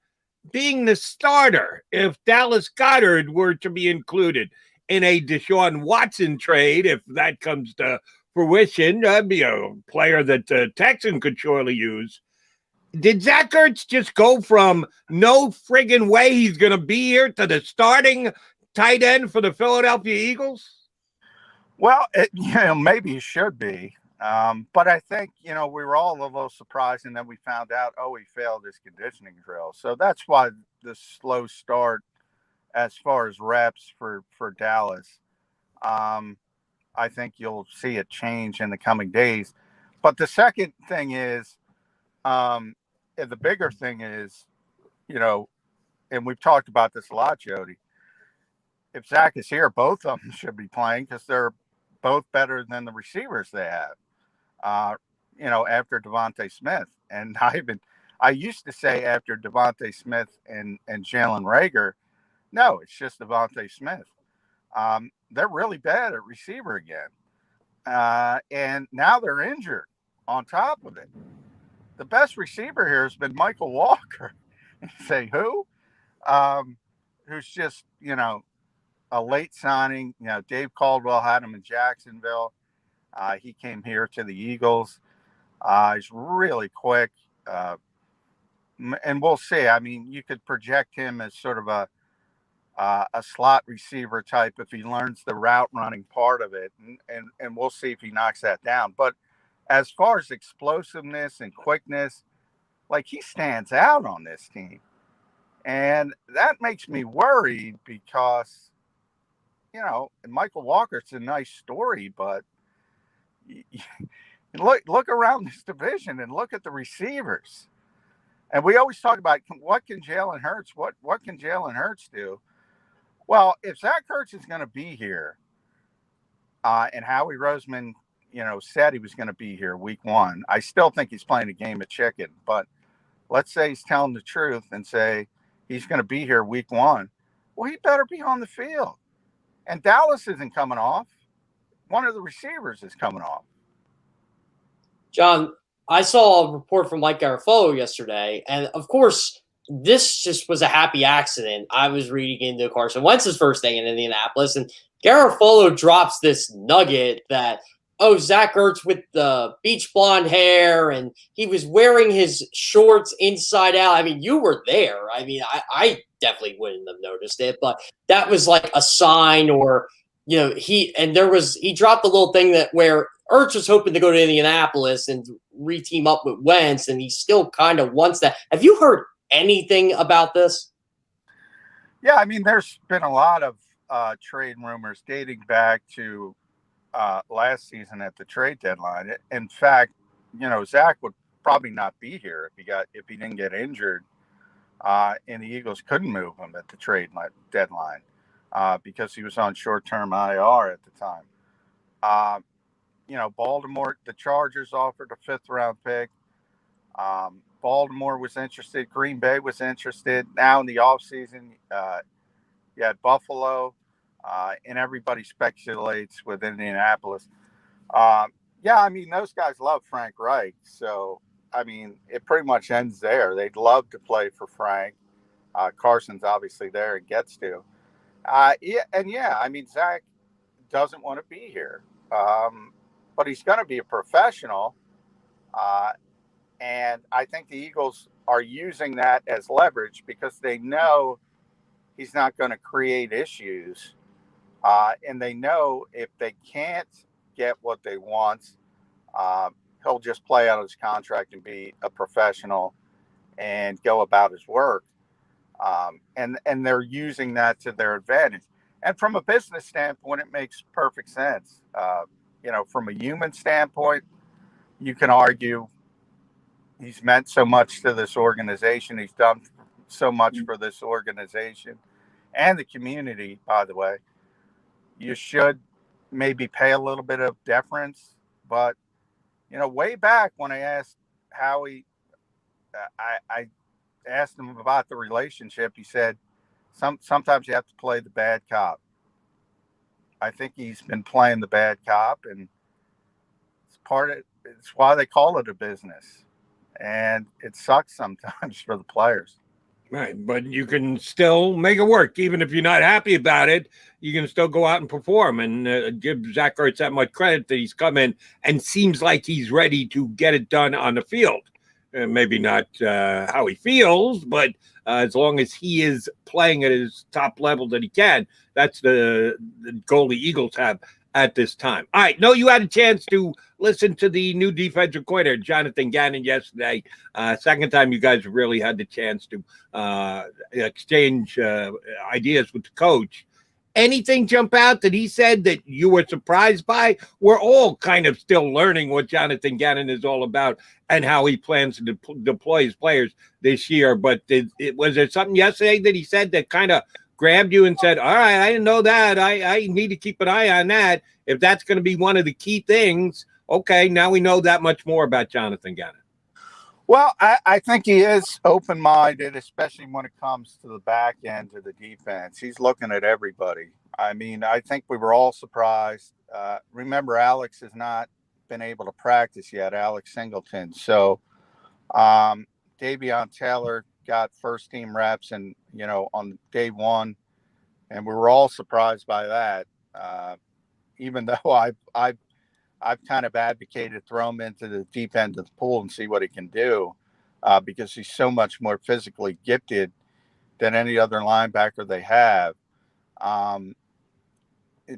Speaker 1: being the starter if Dallas Goedert were to be included in a Desean Watson trade, if that comes to fruition. That'd be a player that the Texan could surely use. Did Zach Ertz just go from no friggin' way he's going to be here to the starting tight end for the Philadelphia Eagles?
Speaker 12: Well, maybe he should be. But I think, we were all a little surprised, and then we found out, he failed his conditioning drill. So that's why the slow start as far as reps for Dallas. I think you'll see it change in the coming days. But the second thing is, the bigger thing is, and we've talked about this a lot, Jody. If Zach is here, both of them should be playing because they're both better than the receivers they have, after Devontae Smith. And I used to say after Devontae Smith and Jalen Reagor, no, it's just Devontae Smith. They're really bad at receiver again. And now they're injured on top of it. The best receiver here has been Michael Walker. Say who? Who's just, a late signing. Dave Caldwell had him in Jacksonville. He came here to the Eagles. He's really quick. And we'll see. I mean, you could project him as sort of a slot receiver type if he learns the route running part of it. And we'll see if he knocks that down. But as far as explosiveness and quickness, like, he stands out on this team. And that makes me worried because, Michael Walker's a nice story, but look around this division and look at the receivers. And we always talk about what can Jalen Hurts do? Well, if Zach Ertz is going to be here, and Howie Roseman, said he was going to be here week 1, I still think he's playing a game of chicken. But let's say he's telling the truth and say he's going to be here week 1. Well, he better be on the field. And Dallas isn't coming off. One of the receivers is coming off.
Speaker 2: John, I saw a report from Mike Garafolo yesterday, and of course, this just was a happy accident. I was reading into Carson Wentz's first day in Indianapolis, and Garafolo drops this nugget that, Zach Ertz with the beach blonde hair, and he was wearing his shorts inside out. I mean, you were there. I mean, I definitely wouldn't have noticed it, but that was like a sign, or, he dropped a little thing that where Ertz was hoping to go to Indianapolis and re-team up with Wentz, and he still kind of wants that. Have you heard anything about this?
Speaker 12: Yeah, I mean, there's been a lot of trade rumors dating back to last season at the trade deadline. In fact, Zach would probably not be here if he didn't get injured, and the Eagles couldn't move him at the trade deadline because he was on short-term IR at the time. Baltimore, the Chargers offered a 5th-round pick. Baltimore was interested. Green Bay was interested. Now in the offseason, you had Buffalo, and everybody speculates with Indianapolis. I mean, those guys love Frank Reich. So, I mean, it pretty much ends there. They'd love to play for Frank. Carson's obviously there and gets to. I mean, Zach doesn't want to be here. But he's going to be a professional. And I think the Eagles are using that as leverage because they know he's not going to create issues. And they know if they can't get what they want, he'll just play out his contract and be a professional and go about his work. And they're using that to their advantage. And from a business standpoint, it makes perfect sense. From a human standpoint, you can argue he's meant so much to this organization. He's done so much for this organization and the community, by the way. You should maybe pay a little bit of deference. But, way back when I asked Howie, I asked him about the relationship. He said, sometimes you have to play the bad cop. I think he's been playing the bad cop, and it's why they call it a business. And it sucks sometimes for the players.
Speaker 1: Right, but you can still make it work. Even if you're not happy about it, you can still go out and perform, and give Zach Ertz that much credit that he's come in and seems like he's ready to get it done on the field. Maybe not how he feels, but as long as he is playing at his top level that he can, that's the goal the Eagles have at this time. All right, no, you had a chance to listen to the new defensive coordinator, Jonathan Gannon, yesterday. Second time you guys really had the chance to exchange ideas with the coach. Anything jump out that he said that you were surprised by? We're all kind of still learning what Jonathan Gannon is all about and how he plans to deploy his players this year. But was there something yesterday that he said that kind of grabbed you and said, all right, I didn't know that. I need to keep an eye on that. If that's going to be one of the key things, okay, now we know that much more about Jonathan Gannon.
Speaker 12: Well, I think he is open-minded, especially when it comes to the back end of the defense. He's looking at everybody. I mean, I think we were all surprised. Remember, Alex has not been able to practice yet, Alex Singleton. So Davion Taylor got first-team reps and, on day one, and we were all surprised by that. Even though I've kind of advocated throw him into the deep end of the pool and see what he can do because he's so much more physically gifted than any other linebacker they have.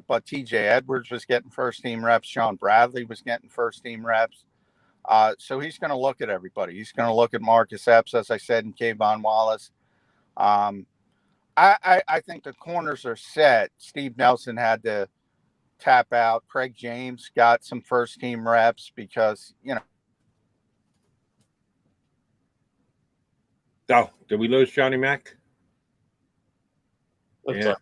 Speaker 12: But TJ Edwards was getting first-team reps. Sean Bradley was getting first-team reps. So he's going to look at everybody. He's going to look at Marcus Epps, as I said, and Kayvon Wallace. I think the corners are set. Steve Nelson had to tap out. Craig James got some first-team reps because,
Speaker 1: Oh, did we lose Johnny Mac? Yeah.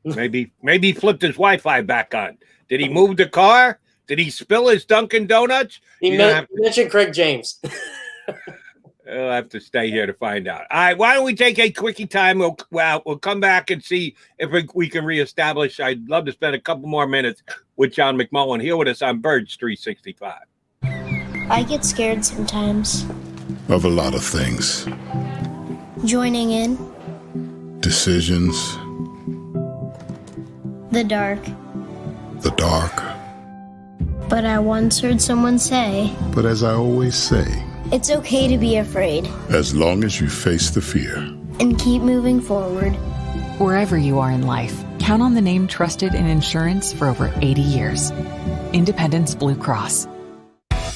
Speaker 1: Maybe he flipped his Wi-Fi back on. Did he move the car? Did he spill his Dunkin' Donuts?
Speaker 2: He mentioned Craig James.
Speaker 1: I'll have to stay here to find out. All right, why don't we take a quickie time? We'll come back and see if we can reestablish. I'd love to spend a couple more minutes with John McMullen here with us on Birds 365.
Speaker 3: I get scared sometimes.
Speaker 4: Of a lot of things.
Speaker 3: Joining in.
Speaker 4: Decisions.
Speaker 3: The dark.
Speaker 4: The dark.
Speaker 3: But I once heard someone say,
Speaker 4: But as I always say,
Speaker 3: it's okay to be afraid.
Speaker 4: As long as you face the fear.
Speaker 3: And keep moving forward.
Speaker 5: Wherever you are in life, count on the name trusted in insurance for over 80 years. Independence Blue Cross.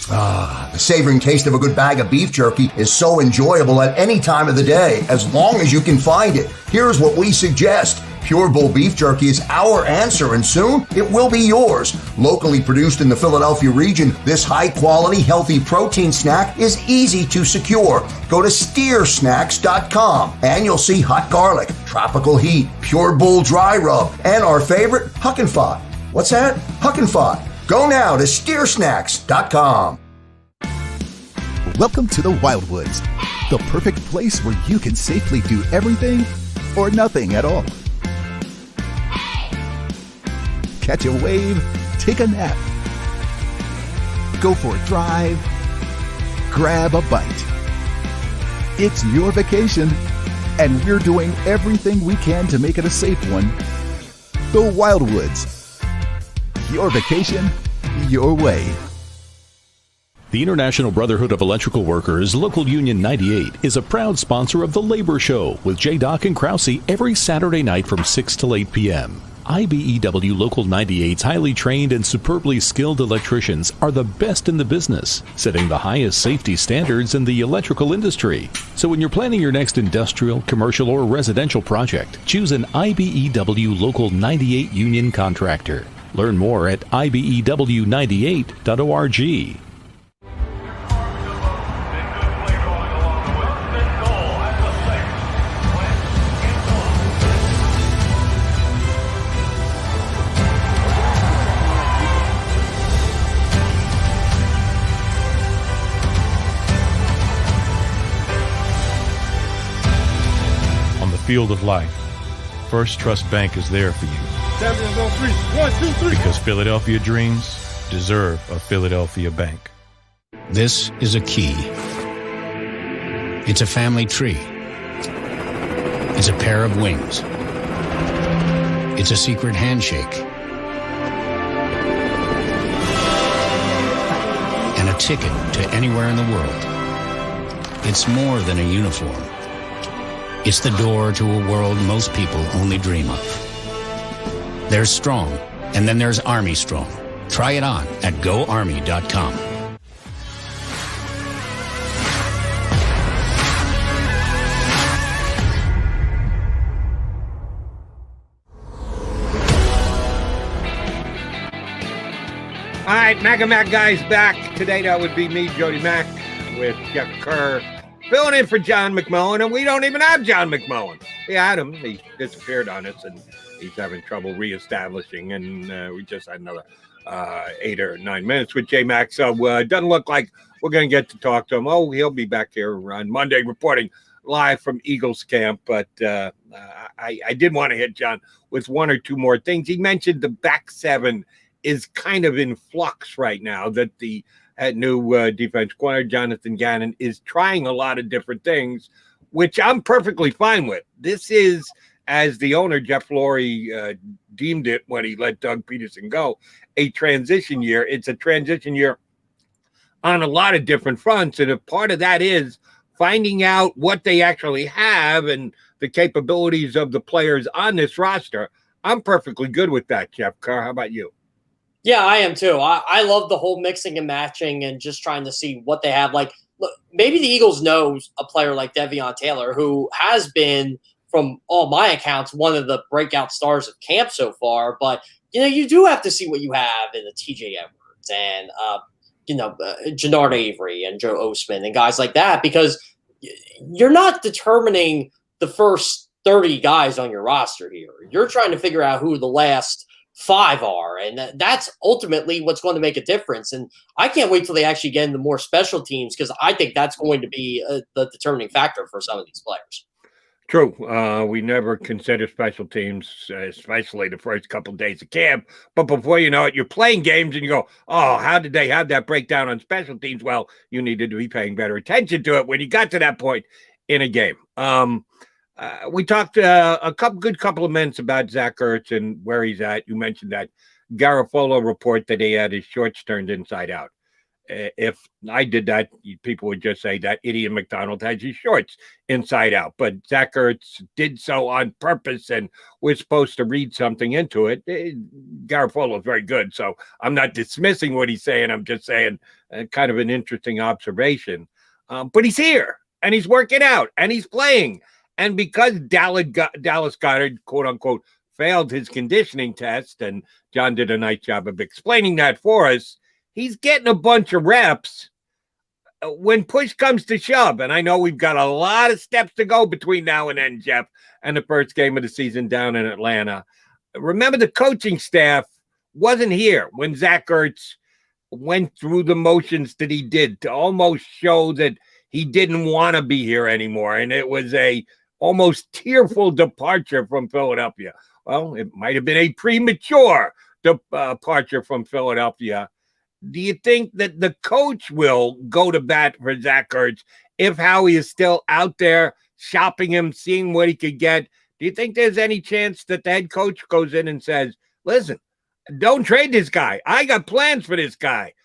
Speaker 6: The savoring taste of a good bag of beef jerky is so enjoyable at any time of the day, as long as you can find it. Here's what we suggest. Pure Bull beef jerky is our answer, and soon it will be yours. Locally produced in the Philadelphia region, this high-quality, healthy protein snack is easy to secure. Go to steersnacks.com, and you'll see hot garlic, tropical heat, Pure Bull dry rub, and our favorite, Huck and Fod. What's that? Huck and Fod. Go now to steersnacks.com.
Speaker 7: Welcome to the Wildwoods, the perfect place where you can safely do everything or nothing at all. Catch a wave, take a nap, go for a drive, grab a bite. It's your vacation, and we're doing everything we can to make it a safe one. The Wildwoods. Your vacation, your way.
Speaker 8: The International Brotherhood of Electrical Workers, Local Union 98, is a proud sponsor of The Labor Show with J. and Krause every Saturday night from 6 till 8 p.m. IBEW Local 98's highly trained and superbly skilled electricians are the best in the business, setting the highest safety standards in the electrical industry. So when you're planning your next industrial, commercial, or residential project, choose an IBEW Local 98 union contractor. Learn more at ibew98.org.
Speaker 9: Field of life, First Trust Bank is there for you.
Speaker 10: Champions on three. 1, 2, 3.
Speaker 9: Because Philadelphia dreams deserve a Philadelphia bank.
Speaker 11: This is a key. It's a family tree. It's a pair of wings. It's a secret handshake. And a ticket to anywhere in the world. It's more than a uniform. It's the door to a world most people only dream of. There's Strong, and then there's Army Strong. Try it on at GoArmy.com.
Speaker 1: All right, Mac guys back. Today that would be me, Jody Mack, with Jeff Kerr, filling in for John McMullen, and we don't even have John McMullen. he had him. He disappeared on us, and he's having trouble reestablishing. And we just had another 8 or 9 minutes with J-Mac. So it doesn't look like we're going to get to talk to him. Oh, he'll be back here on Monday reporting live from Eagles camp. But I did want to hit John with one or two more things. He mentioned the back seven is kind of in flux right now, that the new defense corner, Jonathan Gannon, is trying a lot of different things, which I'm perfectly fine with. This is, as the owner, Jeff Lurie, deemed it when he let Doug Peterson go, a transition year. It's a transition year on a lot of different fronts. And if part of that is finding out what they actually have and the capabilities of the players on this roster, I'm perfectly good with that, Jeff Kerr. How about you?
Speaker 2: Yeah, I am too. I love the whole mixing and matching and just trying to see what they have. Like, look, maybe the Eagles knows a player like De'Veon Taylor, who has been, from all my accounts, one of the breakout stars of camp so far. But, you do have to see what you have in the TJ Edwards and, Jannard Avery and Joe Osman and guys like that, because you're not determining the first 30 guys on your roster here. You're trying to figure out who the last 5 are, and that's ultimately what's going to make a difference. And I can't wait till they actually get into more special teams, because I think that's going to be the determining factor for some of these players.
Speaker 1: True. We never consider special teams, especially the first couple of days of camp. But before you know it, you're playing games and you go, oh, how did they have that breakdown on special teams? Well, you needed to be paying better attention to it when you got to that point in a game. We talked a good couple of minutes about Zach Ertz and where he's at. You mentioned that Garofalo report that he had his shorts turned inside out. If I did that, people would just say that idiot McDonald has his shorts inside out. But Zach Ertz did so on purpose, and we're supposed to read something into it. Garofalo is very good, so I'm not dismissing what he's saying. I'm just saying kind of an interesting observation. But he's here, and he's working out, and he's playing. And because Dallas Goedert, quote unquote, failed his conditioning test, and John did a nice job of explaining that for us, he's getting a bunch of reps when push comes to shove. And I know we've got a lot of steps to go between now and then, Jeff, and the first game of the season down in Atlanta. Remember, the coaching staff wasn't here when Zach Ertz went through the motions that he did to almost show that he didn't want to be here anymore. And it was a almost tearful departure from Philadelphia. Well, it might have been a premature departure from Philadelphia. Do you think that the coach will go to bat for Zach Ertz if Howie is still out there shopping him, seeing what he could get? Do you think there's any chance that the head coach goes in and says, listen, don't trade this guy. I got plans for this guy.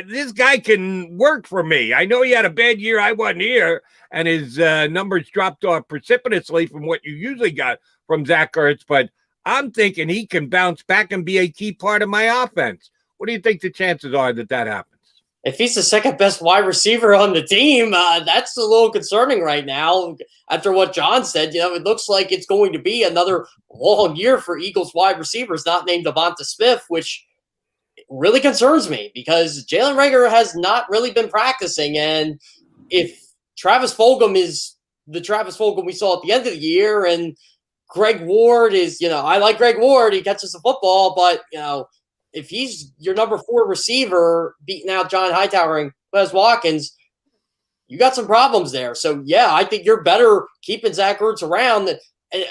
Speaker 1: This guy can work for me. I know he had a bad year. I wasn't here, and his numbers dropped off precipitously from what you usually got from Zach Ertz, but I'm thinking he can bounce back and be a key part of my offense. What do you think the chances are that happens?
Speaker 2: If he's the second best wide receiver on the team, that's a little concerning right now. After what John said, it looks like it's going to be another long year for Eagles wide receivers not named Devonta Smith, which really concerns me because Jalen Reagor has not really been practicing. And if Travis Fulgham is the Travis Fulgham we saw at the end of the year, and Greg Ward is, I like Greg Ward, he catches the football, but, if he's your number 4 receiver beating out John Hightower and Wes Watkins, you got some problems there. So, yeah, I think you're better keeping Zach Ertz around. And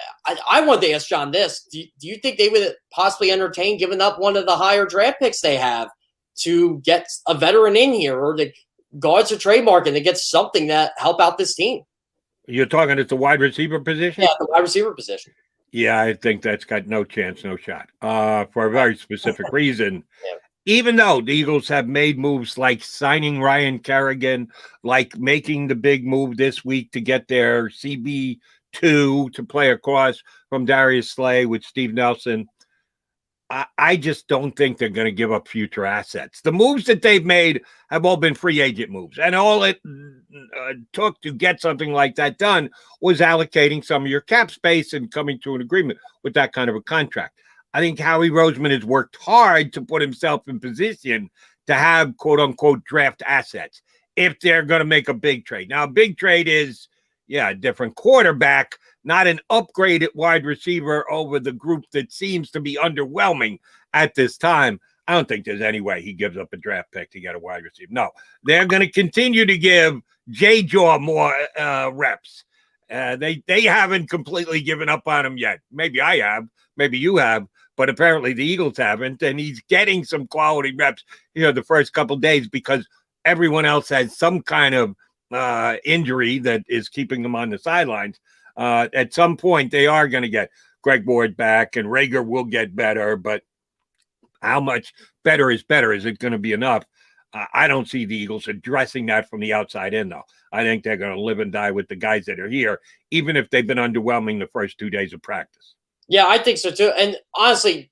Speaker 2: I wanted to ask John this. Do you think they would possibly entertain giving up one of the higher draft picks they have to get a veteran in here, or to guards a trademark and to get something that help out this team?
Speaker 1: You're talking at the wide receiver position?
Speaker 2: Yeah, the wide receiver position.
Speaker 1: Yeah, I think that's got no chance, no shot, for a very specific reason. Yeah. Even though the Eagles have made moves like signing Ryan Kerrigan, like making the big move this week to get their CB2 to play across from Darius Slay with Steve Nelson, I just don't think they're going to give up future assets. The moves that they've made have all been free agent moves, and all it took to get something like that done was allocating some of your cap space and coming to an agreement with that kind of a contract. I think Howie Roseman has worked hard to put himself in position to have quote-unquote draft assets if they're going to make a big trade. Now, a big trade is yeah, a different quarterback, not an upgraded wide receiver over the group that seems to be underwhelming at this time. I don't think there's any way he gives up a draft pick to get a wide receiver. No, they're going to continue to give J-Jaw more reps. They haven't completely given up on him yet. Maybe I have, maybe you have, but apparently the Eagles haven't. And he's getting some quality reps, the first couple days because everyone else has some kind of injury that is keeping them on the sidelines. At some point, they are going to get Greg Ward back, and Rager will get better, but how much better is better? Is it going to be enough? I don't see the Eagles addressing that from the outside in, though. I think they're going to live and die with the guys that are here, even if they've been underwhelming the first 2 days of practice.
Speaker 2: Yeah, I think so, too. And honestly,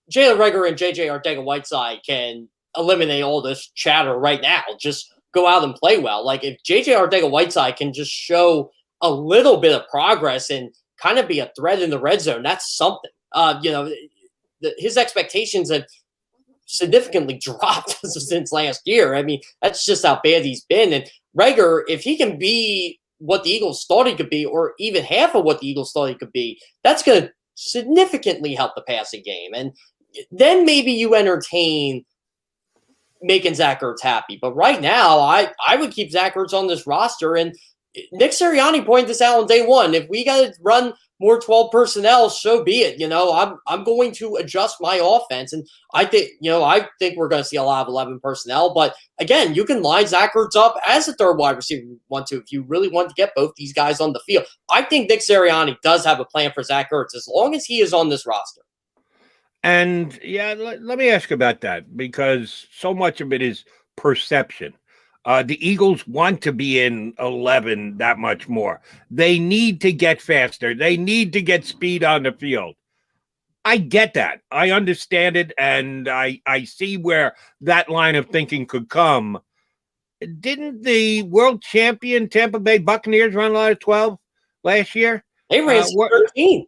Speaker 2: Jalen Rager and J.J. Arcega-Whiteside can eliminate all this chatter right now. Just go out and play well. Like, if J.J. Arcega-Whiteside can just show a little bit of progress and kind of be a threat in the red zone, that's something. His expectations have significantly dropped since last year. I mean, that's just how bad he's been. And Rager, if he can be what the Eagles thought he could be, or even half of what the Eagles thought he could be, that's going to significantly help the passing game. And then maybe you entertain making Zach Ertz happy. But right now, I would keep Zach Ertz on this roster. And Nick Sirianni pointed this out on day one. If we got to run more 12 personnel, so be it. I'm going to adjust my offense. And I think we're going to see a lot of 11 personnel. But again, you can line Zach Ertz up as a third wide receiver if you really want to get both these guys on the field. I think Nick Sirianni does have a plan for Zach Ertz as long as he is on this roster.
Speaker 1: And yeah, let me ask about that, because so much of it is perception. The Eagles want to be in 11 that much more. They need to get faster. They need to get speed on the field. I get that. I understand it, and I see where that line of thinking could come. Didn't the world champion Tampa Bay Buccaneers run a lot of 12 last year?
Speaker 2: They ran 13.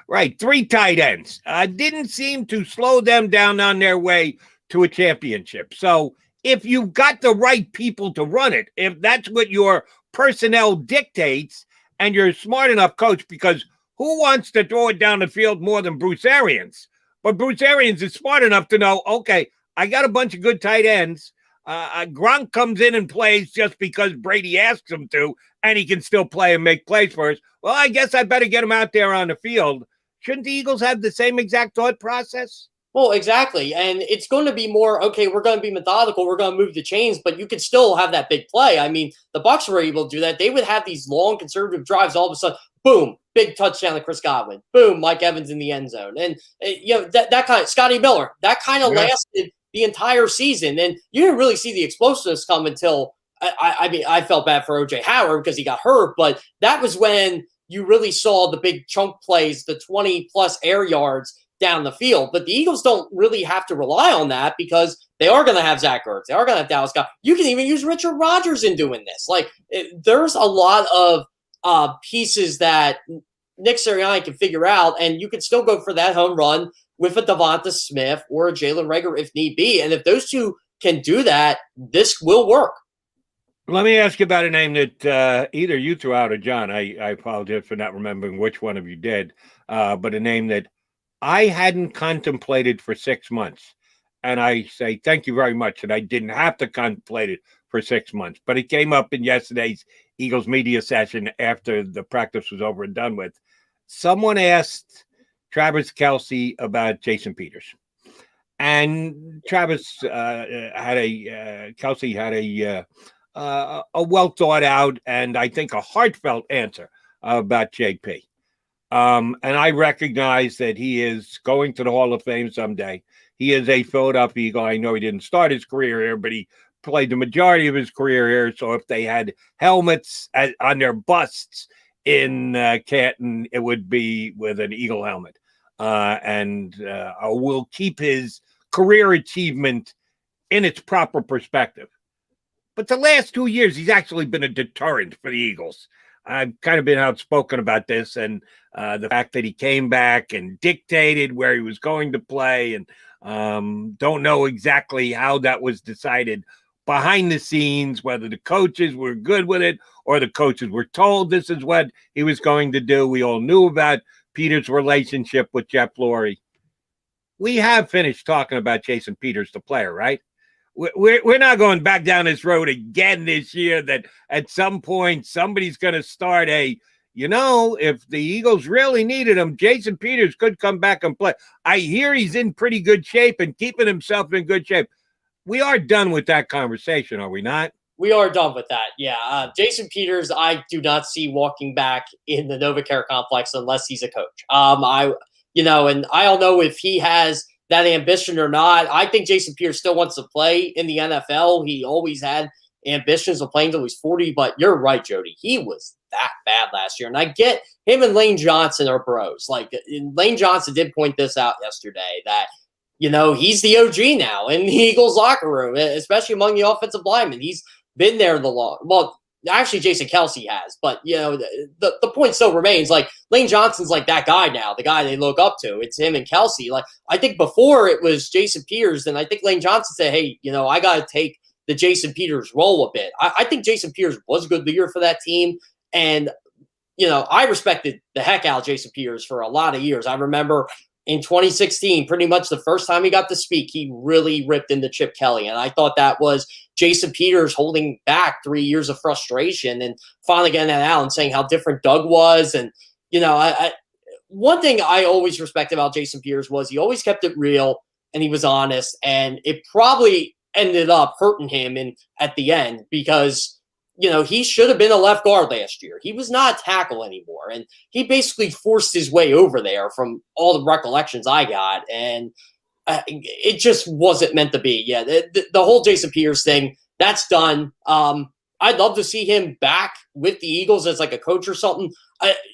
Speaker 1: Right, 3 tight ends. Didn't seem to slow them down on their way to a championship. So if you've got the right people to run it, if that's what your personnel dictates, and you're a smart enough coach, because who wants to throw it down the field more than Bruce Arians? But Bruce Arians is smart enough to know, okay, I got a bunch of good tight ends. Gronk comes in and plays just because Brady asks him to, and he can still play and make plays for us. Well, I guess I better get him out there on the field. Shouldn't the Eagles have the same exact thought process?
Speaker 2: Well, exactly. And it's going to be more, okay, we're going to be methodical. We're going to move the chains, but you could still have that big play. I mean, the Bucs were able to do that. They would have these long conservative drives. All of a sudden, boom, big touchdown to Chris Godwin. Boom, Mike Evans in the end zone. And, that kind of Scotty Miller, that kind of lasted the entire season. And you didn't really see the explosiveness come until, I felt bad for O.J. Howard because he got hurt, but that was when you really saw the big chunk plays, the 20-plus air yards down the field. But the Eagles don't really have to rely on that because they are going to have Zach Ertz. They are going to have Dallas Goedert. You can even use Richard Rodgers in doing this. There's a lot of pieces that Nick Sirianni can figure out, and you can still go for that home run with a Devonta Smith or a Jalen Rager if need be. And if those two can do that, this will work.
Speaker 1: Let me ask you about a name that either you threw out or John. I apologize for not remembering which one of you did, but a name that I hadn't contemplated for 6 months. And I say thank you very much. And I didn't have to contemplate it for 6 months. But it came up in yesterday's Eagles media session after the practice was over and done with. Someone asked Travis Kelce about Jason Peters. And Kelce had a well thought out and I think a heartfelt answer about JP. And I recognize that he is going to the Hall of Fame someday. He is a Philadelphia Eagle. I know he didn't start his career here, but he played the majority of his career here. So if they had helmets on their busts in Canton, it would be with an Eagle helmet. And will keep his career achievement in its proper perspective. But the last 2 years, he's actually been a deterrent for the Eagles. I've kind of been outspoken about this and the fact that he came back and dictated where he was going to play and don't know exactly how that was decided behind the scenes, whether the coaches were good with it or the coaches were told this is what he was going to do. We all knew about Peters' relationship with Jeff Lurie. We have finished talking about Jason Peters, the player, right? We're not going back down this road again this year that at some point somebody's going to start if the Eagles really needed him, Jason Peters could come back and play. I hear he's in pretty good shape and keeping himself in good shape. We are done with that conversation, are we not?
Speaker 2: We are done with that. Yeah. Jason Peters, I do not see walking back in the NovaCare complex unless he's a coach. And I don't know if he has that ambition or not. I think Jason Peters still wants to play in the NFL. He always had ambitions of playing until he's 40, but you're right, Jody. He was that bad last year. And I get him and Lane Johnson are bros. Like, Lane Johnson did point this out yesterday that, he's the OG now in the Eagles locker room, especially among the offensive linemen. He's been there well, actually Jason Kelce has, but the point still remains. Like, Lane Johnson's like that guy now, the guy they look up to. It's him and Kelce. Like, I think before it was Jason Peters, and I think Lane Johnson said, hey, I got to take the Jason Peters role a bit. I think Jason Peters was a good leader for that team. And, I respected the heck out of Jason Peters for a lot of years. I remember in 2016, pretty much the first time he got to speak, he really ripped into Chip Kelly. And I thought that was Jason Peters holding back 3 years of frustration and finally getting that out and saying how different Doug was. And, one thing I always respected about Jason Peters was he always kept it real and he was honest. And it probably ended up hurting him at the end because, he should have been a left guard last year. He was not a tackle anymore. And he basically forced his way over there from all the recollections I got. And it just wasn't meant to be. Yeah, the whole Jason Peters thing, that's done. I'd love to see him back with the Eagles as like a coach or something.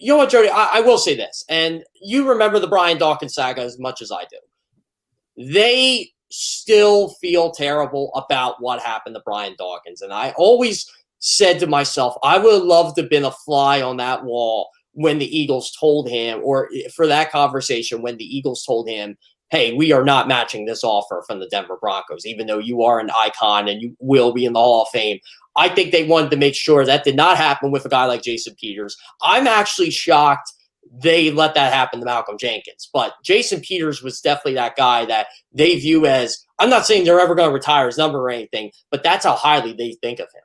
Speaker 2: You know what, Jody? I will say this. And you remember the Brian Dawkins saga as much as I do. They still feel terrible about what happened to Brian Dawkins. And I always said to myself, I would love to have been a fly on that wall when the Eagles told him, or for that conversation when the Eagles told him, hey, we are not matching this offer from the Denver Broncos, even though you are an icon and you will be in the Hall of Fame. I think they wanted to make sure that did not happen with a guy like Jason Peters. I'm actually shocked they let that happen to Malcolm Jenkins. But Jason Peters was definitely that guy that they view as, I'm not saying they're ever going to retire his number or anything, but that's how highly they think of him.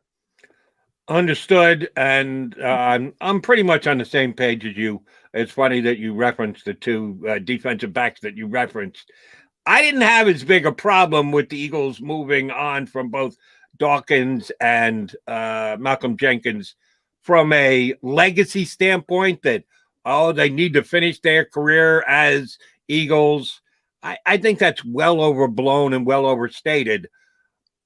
Speaker 1: Understood, and I'm pretty much on the same page as you. It's funny that you referenced the two defensive backs that you referenced. I didn't have as big a problem with the Eagles moving on from both Dawkins and Malcolm Jenkins from a legacy standpoint that, they need to finish their career as Eagles. I think that's well overblown and well overstated.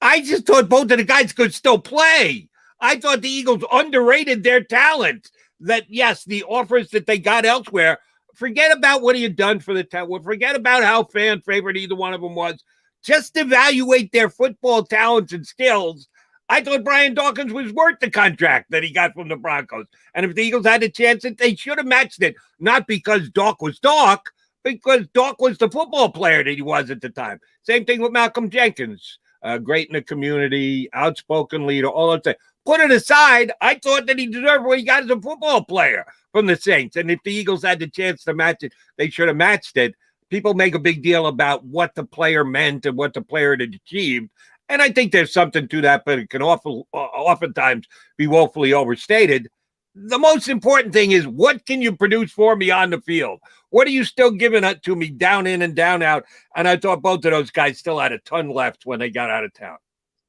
Speaker 1: I just thought both of the guys could still play. I thought the Eagles underrated their talent. That, yes, the offers that they got elsewhere, forget about what he had done for the talent. Forget about how fan favorite either one of them was. Just evaluate their football talents and skills. I thought Brian Dawkins was worth the contract that he got from the Broncos. And if the Eagles had a chance, they should have matched it. Not because Doc was Doc, because Doc was the football player that he was at the time. Same thing with Malcolm Jenkins. Great in the community, outspoken leader, all that thing. Put it aside, I thought that he deserved what he got as a football player from the Saints. And if the Eagles had the chance to match it, they should have matched it. People make a big deal about what the player meant and what the player had achieved. And I think there's something to that, but it can oftentimes be woefully overstated. The most important thing is, what can you produce for me on the field? What are you still giving it to me down in and down out? And I thought both of those guys still had a ton left when they got out of town.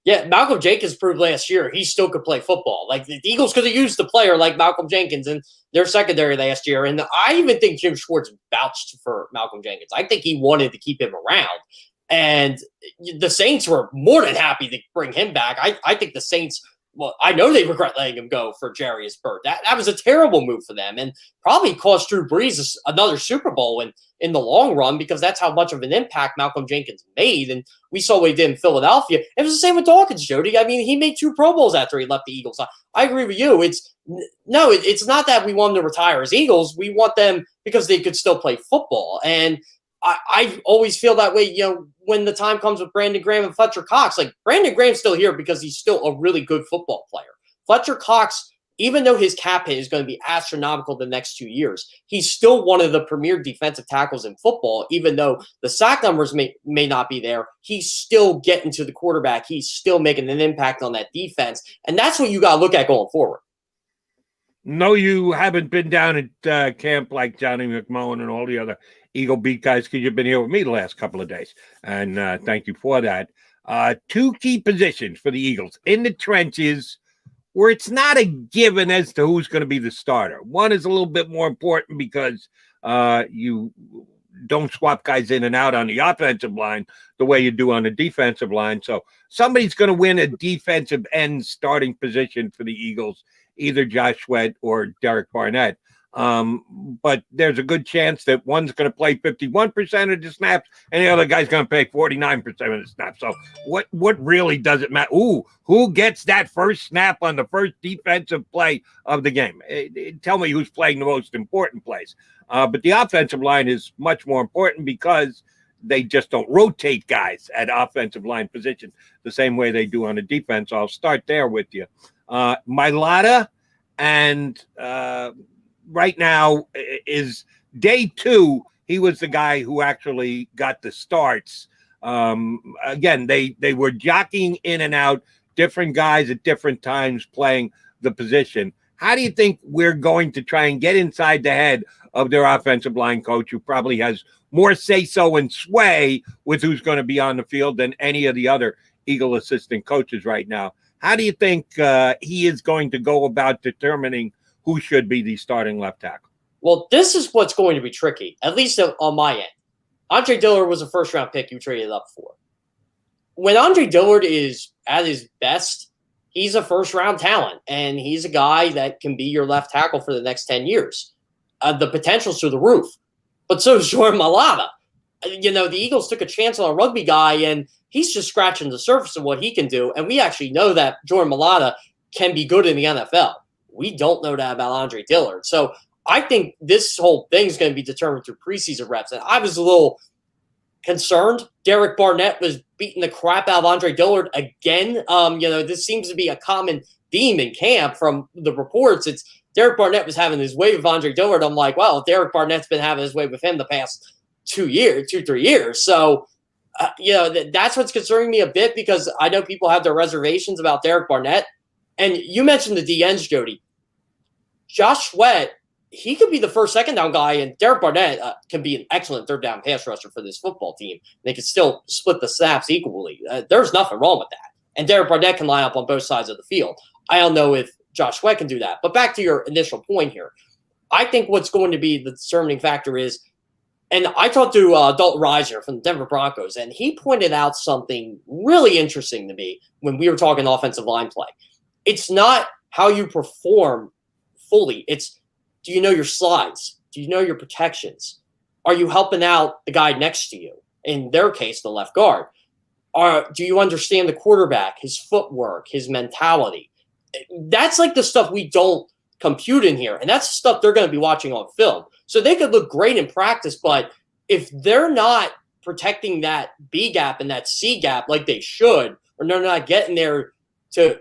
Speaker 2: Yeah, Malcolm Jenkins proved last year he still could play football. Like, the Eagles could have used a player like Malcolm Jenkins in their secondary last year. And I even think Jim Schwartz vouched for Malcolm Jenkins. I think he wanted to keep him around. And the Saints were more than happy to bring him back. I think the Saints, well, I know they regret letting him go for Jarius Byrd. That was a terrible move for them and probably cost Drew Brees another Super Bowl in the long run, because that's how much of an impact Malcolm Jenkins made. And we saw what he did in Philadelphia. It was the same with Dawkins, Jody. I mean, he made 2 Pro Bowls after he left the Eagles. I agree with you. It's not that we want them to retire as Eagles. We want them because they could still play football. And I always feel that way, when the time comes with Brandon Graham and Fletcher Cox. Like, Brandon Graham's still here because he's still a really good football player. Fletcher Cox, even though his cap hit is going to be astronomical the next 2 years, he's still one of the premier defensive tackles in football. Even though the sack numbers may not be there, he's still getting to the quarterback. He's still making an impact on that defense. And that's what you got to look at going forward.
Speaker 1: No, you haven't been down at camp like Johnny McMullen and all the other Eagle beat guys, because you've been here with me the last couple of days. And thank you for that. 2 key positions for the Eagles in the trenches where it's not a given as to who's going to be the starter. One is a little bit more important because you don't swap guys in and out on the offensive line the way you do on the defensive line. So somebody's going to win a defensive end starting position for the Eagles, either Josh Sweat or Derek Barnett. But there's a good chance that one's going to play 51% of the snaps and the other guy's going to play 49% of the snaps. So what really does it matter? Who gets that first snap on the first defensive play of the game? Tell me who's playing the most important plays. But the offensive line is much more important because they just don't rotate guys at offensive line position the same way they do on the defense. I'll start there with you. Mailata and right now is day 2. He was the guy who actually got the starts. Again, they were jockeying in and out, different guys at different times playing the position. How do you think we're going to try and get inside the head of their offensive line coach, who probably has more say-so and sway with who's going to be on the field than any of the other Eagle assistant coaches right now? How do you think he is going to go about determining who should be the starting left tackle?
Speaker 2: Well, this is what's going to be tricky, at least on my end. Andre Dillard was a first-round pick you traded up for. When Andre Dillard is at his best, he's a first-round talent, and he's a guy that can be your left tackle for the next 10 years. The potential's through the roof. But so is Jordan Mailata. The Eagles took a chance on a rugby guy, and he's just scratching the surface of what he can do. And we actually know that Jordan Mailata can be good in the NFL. We don't know that about Andre Dillard. So I think this whole thing is going to be determined through preseason reps. And I was a little concerned. Derek Barnett was beating the crap out of Andre Dillard again. This seems to be a common theme in camp from the reports. It's Derek Barnett was having his way with Andre Dillard. I'm like, well, Derek Barnett's been having his way with him the past 3 years. So, that's what's concerning me a bit, because I know people have their reservations about Derek Barnett. And you mentioned the DNs, Jody. Josh Sweat, he could be the first, second down guy, and Derek Barnett can be an excellent third down pass rusher for this football team. They could still split the snaps equally. There's nothing wrong with that. And Derek Barnett can line up on both sides of the field. I don't know if Josh Sweat can do that. But back to your initial point here. I think what's going to be the determining factor is, and I talked to Dalton Risner from the Denver Broncos, and he pointed out something really interesting to me when we were talking offensive line play. It's not how you perform fully. It's, do you know your slides? Do you know your protections? Are you helping out the guy next to you? In their case, the left guard. Do you understand the quarterback, his footwork, his mentality? That's like the stuff we don't compute in here. And that's the stuff they're going to be watching on film. So they could look great in practice, but if they're not protecting that B gap and that C gap like they should, or they're not getting there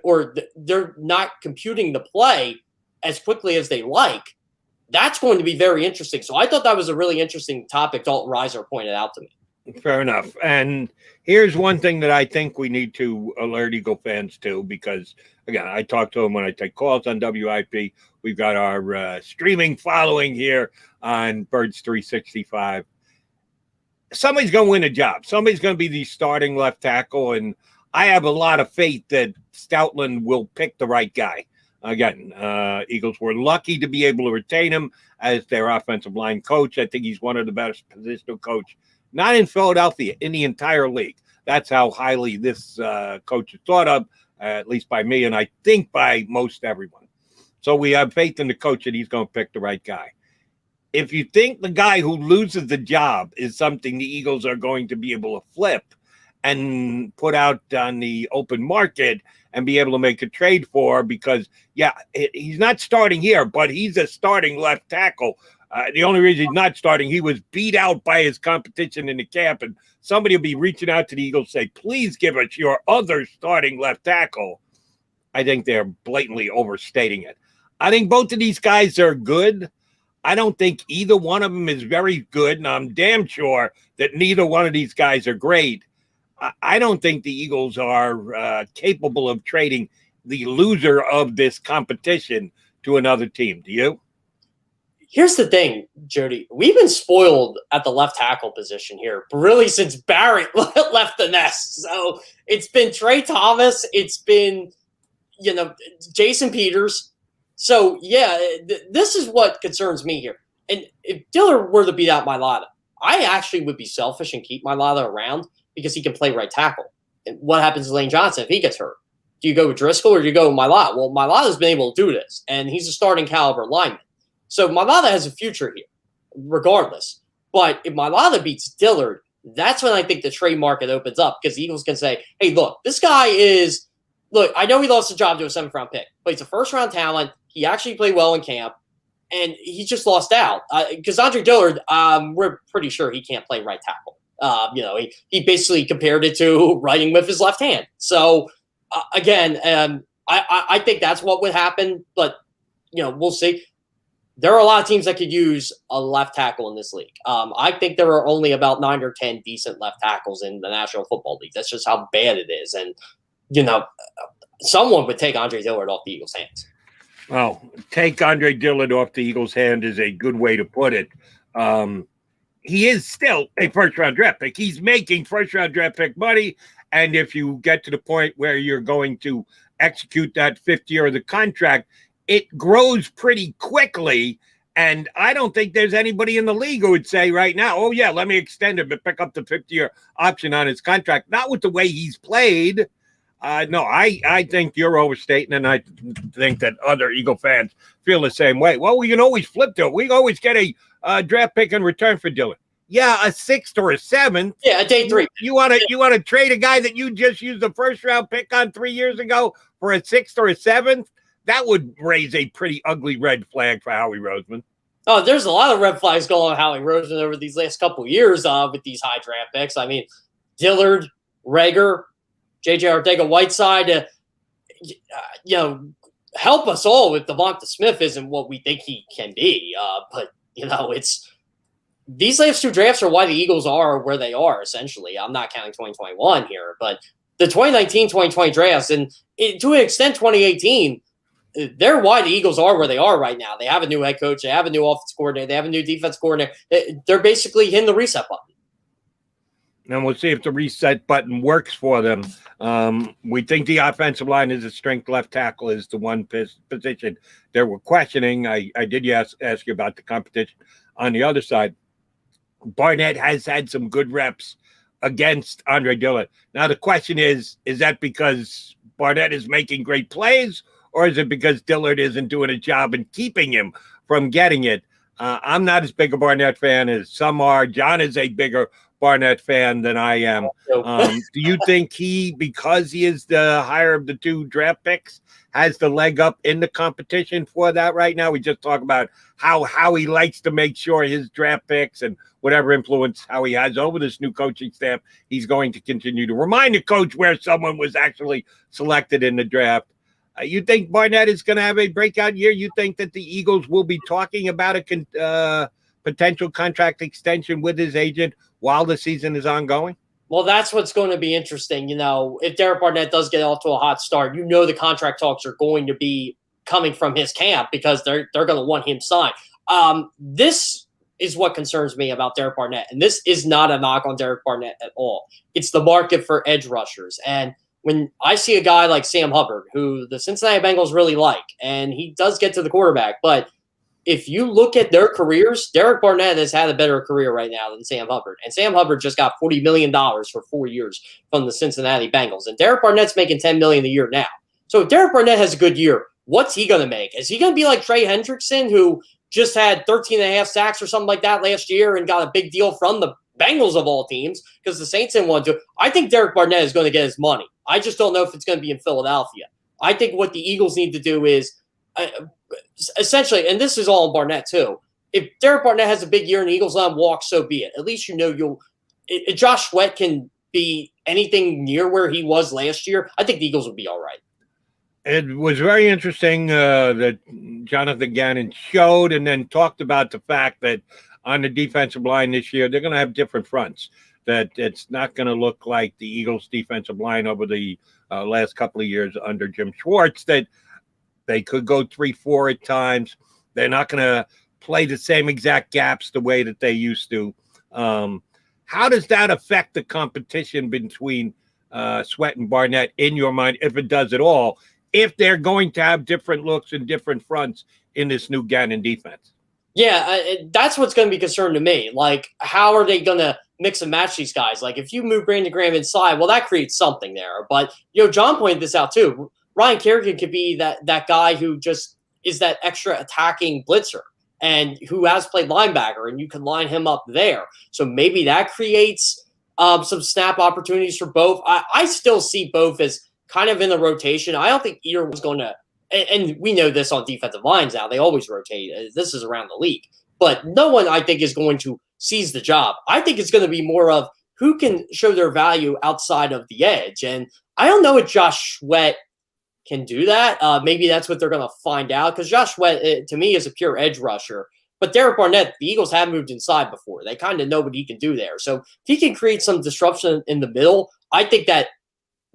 Speaker 2: or they're not computing the play as quickly as they like, that's going to be very interesting. So I thought that was a really interesting topic Dalton Risner pointed out to me.
Speaker 1: Fair enough. And here's one thing that I think we need to alert Eagle fans to, because, again, I talk to them when I take calls on WIP. We've got our streaming following here on Birds 365. Somebody's going to win a job. Somebody's going to be the starting left tackle, and I have a lot of faith that Stoutland will pick the right guy. Again, Eagles were lucky to be able to retain him as their offensive line coach. I think he's one of the best positional coach, not in Philadelphia, in the entire league. That's how highly this coach is thought of, at least by me, and I think by most everyone. So we have faith in the coach that he's going to pick the right guy. If you think the guy who loses the job is something the Eagles are going to be able to flip and put out on the open market and be able to make a trade for, because, yeah, he's not starting here, but he's a starting left tackle. The only reason he's not starting, he was beat out by his competition in the camp, and somebody will be reaching out to the Eagles, say, please give us your other starting left tackle. I think they're blatantly overstating it. I think both of these guys are good. I don't think either one of them is very good, and I'm damn sure that neither one of these guys are great. I don't think the Eagles are capable of trading the loser of this competition to another team. Do you?
Speaker 2: Here's the thing, Jody. We've been spoiled at the left tackle position here, really since Barrett left the nest. So it's been Trey Thomas. It's been, Jason Peters. So, yeah, this is what concerns me here. And if Dillard were to beat out Mailata, I actually would be selfish and keep Mailata around because he can play right tackle. And what happens to Lane Johnson if he gets hurt? Do you go with Driscoll or do you go with Mailata? Well, Mailata's been able to do this, and he's a starting caliber lineman. So Mailata has a future here, regardless. But if Mailata beats Dillard, that's when I think the trade market opens up because the Eagles can say, hey, look, this guy is – look, I know he lost the job to a 7th-round pick, but he's a first-round talent. He actually played well in camp, and he just lost out. Because Andre Dillard, we're pretty sure he can't play right tackle. He basically compared it to writing with his left hand. So, again, I think that's what would happen, but, we'll see. There are a lot of teams that could use a left tackle in this league. I think there are only about 9 or 10 decent left tackles in the National Football League. That's just how bad it is. And, someone would take Andre Dillard off the Eagles' hands.
Speaker 1: Well, take Andre Dillard off the Eagles' hand is a good way to put it. He is still a first-round draft pick. He's making first-round draft pick money, and if you get to the point where you're going to execute that 5th year of the contract, it grows pretty quickly, and I don't think there's anybody in the league who would say right now, oh, yeah, let me extend him and pick up the 5th-year option on his contract. Not with the way he's played. No, I think you're overstating, and I think that other Eagle fans feel the same way. Well, we can always flip to it. We can always get a draft pick in return for Dillard. Yeah, a 6th or a 7th.
Speaker 2: Yeah, a day 3.
Speaker 1: You want to trade a guy that you just used the 1st-round pick on 3 years ago for a 6th or a 7th? That would raise a pretty ugly red flag for Howie Roseman.
Speaker 2: Oh, there's a lot of red flags going on Howie Roseman over these last couple of years with these high draft picks. I mean, Dillard, Rager, J.J. Arcega-Whiteside, help us all if Devonta Smith isn't what we think he can be. But it's these last 2 drafts are why the Eagles are where they are, essentially. I'm not counting 2021 here, but the 2019-2020 drafts, and to an extent 2018, they're why the Eagles are where they are right now. They have a new head coach. They have a new offense coordinator. They have a new defense coordinator. They're basically hitting the reset button.
Speaker 1: And we'll see if the reset button works for them. We think the offensive line is a strength. Left tackle is the one position they were questioning. I did ask you about the competition on the other side. Barnett has had some good reps against Andre Dillard. Now, the question is that because Barnett is making great plays, or is it because Dillard isn't doing a job in keeping him from getting it? I'm not as big a Barnett fan as some are. John is a bigger Barnett fan than I am. Do you think because he is the higher of the 2 draft picks, has the leg up in the competition for that right now? We just talk about how he likes to make sure his draft picks and whatever influence how he has over this new coaching staff, he's going to continue to remind the coach where someone was actually selected in the draft. You think Barnett is going to have a breakout year? You think that the Eagles will be talking about a potential contract extension with his agent while the season is ongoing?
Speaker 2: Well, that's what's going to be interesting. If Derek Barnett does get off to a hot start, the contract talks are going to be coming from his camp because they're going to want him signed. This is what concerns me about Derek Barnett, and this is not a knock on Derek Barnett at all. It's the market for edge rushers. And when I see a guy like Sam Hubbard, who the Cincinnati Bengals really like, and he does get to the quarterback, but if you look at their careers, Derek Barnett has had a better career right now than Sam Hubbard. And Sam Hubbard just got $40 million for 4 years from the Cincinnati Bengals. And Derek Barnett's making $10 million a year now. So if Derek Barnett has a good year, what's he going to make? Is he going to be like Trey Hendrickson, who just had 13.5 sacks or something like that last year and got a big deal from the Bengals of all teams because the Saints didn't want to? I think Derek Barnett is going to get his money. I just don't know if it's going to be in Philadelphia. I think what the Eagles need to do is essentially, and this is all in Barnett too, if Derek Barnett has a big year and the Eagles let him walk, so be it. At least if Josh Sweat can be anything near where he was last year, I think the Eagles will be all right.
Speaker 1: It was very interesting that Jonathan Gannon showed and then talked about the fact that on the defensive line this year, they're going to have different fronts, that it's not going to look like the Eagles defensive line over the last couple of years under Jim Schwartz, that they could go 3-4 at times. They're not going to play the same exact gaps the way that they used to. How does that affect the competition between Sweat and Barnett in your mind, if it does at all, if they're going to have different looks and different fronts in this new Gannon defense?
Speaker 2: Yeah, that's what's going to be concerned to me. Like, how are they going to mix and match these guys? Like, if you move Brandon Graham inside, well, that creates something there. But, John pointed this out too. Ryan Kerrigan could be that guy who just is that extra attacking blitzer and who has played linebacker, and you can line him up there. So maybe that creates some snap opportunities for both. I still see both as kind of in the rotation. I don't think either was going to, and we know this on defensive lines now, they always rotate. This is around the league. But no one, I think, is going to seize the job. I think it's going to be more of who can show their value outside of the edge. And I don't know if Josh Sweat can do that. Maybe that's what they're going to find out, because Josh Sweat, to me, is a pure edge rusher. But Derek Barnett, the Eagles have moved inside before. They kind of know what he can do there. So if he can create some disruption in the middle, I think that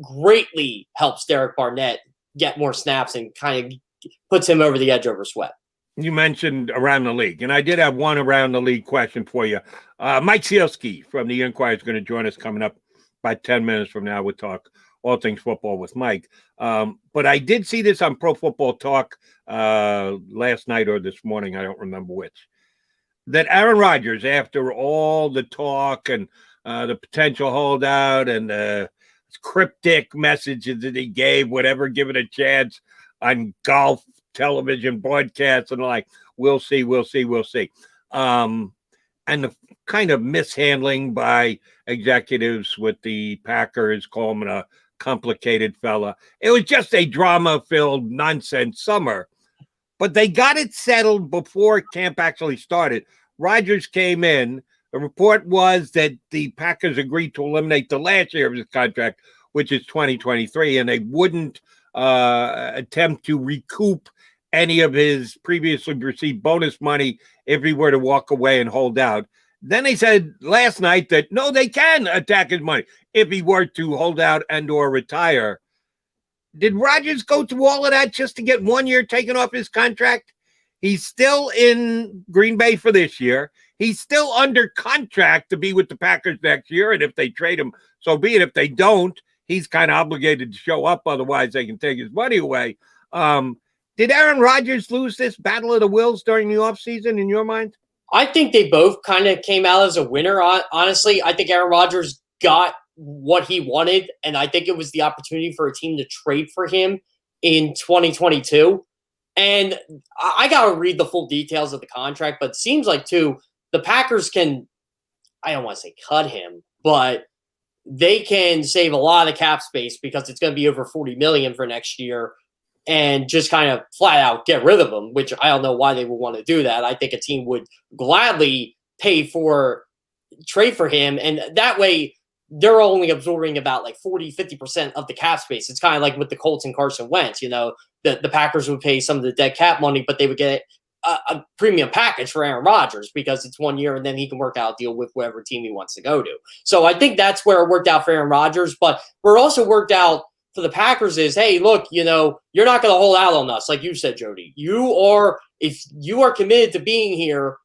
Speaker 2: greatly helps Derek Barnett get more snaps and kind of puts him over the edge over Sweat.
Speaker 1: You mentioned around the league, and I did have one around the league question for you. Mike Sielski from the Inquirer is going to join us coming up about 10 minutes from now. We'll talk all things football with Mike. But I did see this on Pro Football Talk last night or this morning, I don't remember which, that Aaron Rodgers, after all the talk and the potential holdout and the cryptic messages that he gave, whatever, give it a chance on golf television broadcasts and like, we'll see. And the kind of mishandling by executives with the Packers, call him a complicated fella. It was just a drama-filled nonsense summer, but they got it settled before camp actually started. Rodgers came in. The report was that the Packers agreed to eliminate the last year of his contract, which is 2023, and they wouldn't attempt to recoup any of his previously received bonus money if he were to walk away and hold out. Then they said last night that, no, they can attack his money if he were to hold out and or retire. Did Rodgers go through all of that just to get 1 year taken off his contract? He's still in Green Bay for this year. He's still under contract to be with the Packers next year, and if they trade him, so be it. If they don't, he's kind of obligated to show up. Otherwise, they can take his money away. Did Aaron Rodgers lose this battle of the wills during the offseason in your mind?
Speaker 2: I think they both kind of came out as a winner, honestly. I think Aaron Rodgers got what he wanted, and I think it was the opportunity for a team to trade for him in 2022. And I got to read the full details of the contract, but it seems like, too, the Packers can, I don't want to say cut him, but they can save a lot of cap space because it's going to be over $40 million for next year, and just kind of flat out get rid of him, which I don't know why they would want to do that. I think a team would gladly pay for trade for him, and that way they're only absorbing about like 40-50% of the cap space. It's kind of like with the Colts and Carson Wentz. The Packers would pay some of the dead cap money, but they would get a premium package for Aaron Rodgers because it's 1 year and then he can work out a deal with whatever team he wants to go to. So I think that's where it worked out for Aaron Rodgers, but where it also worked out for the Packers is, hey, look, you're not going to hold out on us. Like you said, Jody, if you are committed to being here,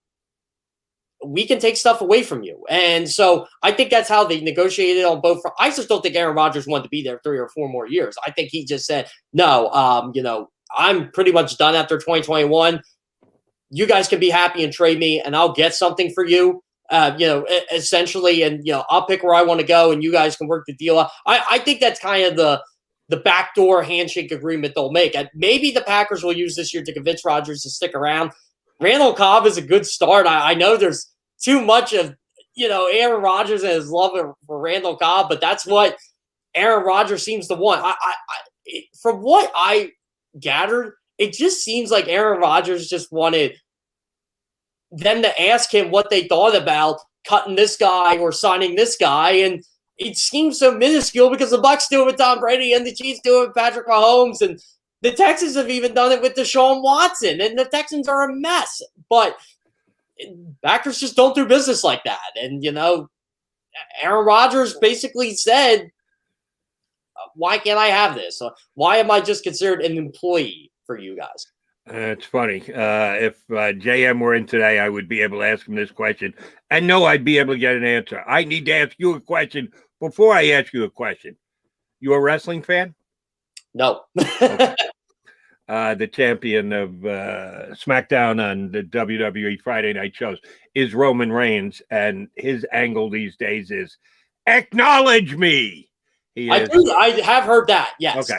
Speaker 2: we can take stuff away from you. And so I think that's how they negotiated on both. I just don't think Aaron Rodgers wanted to be there 3 or 4 more years. I think he just said, no, I'm pretty much done after 2021. You guys can be happy and trade me, and I'll get something for you, essentially. And, I'll pick where I want to go, and you guys can work the deal out. I think that's kind of the backdoor handshake agreement they'll make. And maybe the Packers will use this year to convince Rodgers to stick around. Randall Cobb is a good start. I know there's too much of, Aaron Rodgers and his love for Randall Cobb, but that's what Aaron Rodgers seems to want. From what I gathered, it just seems like Aaron Rodgers just wanted them to ask him what they thought about cutting this guy or signing this guy, and it seems so minuscule because the Bucs do it with Tom Brady and the Chiefs do it with Patrick Mahomes, and the Texans have even done it with Desean Watson, and the Texans are a mess. But backers just don't do business like that. And, Aaron Rodgers basically said, why can't I have this? Why am I just considered an employee for you guys?
Speaker 1: It's funny. If JM were in today, I would be able to ask him this question. And no, I'd be able to get an answer. I need to ask you a question before I ask you a question. You a wrestling fan?
Speaker 2: No.
Speaker 1: Okay. The champion of SmackDown on the WWE Friday night shows is Roman Reigns, and his angle these days is acknowledge me.
Speaker 2: I have heard that. Yes.
Speaker 1: Okay.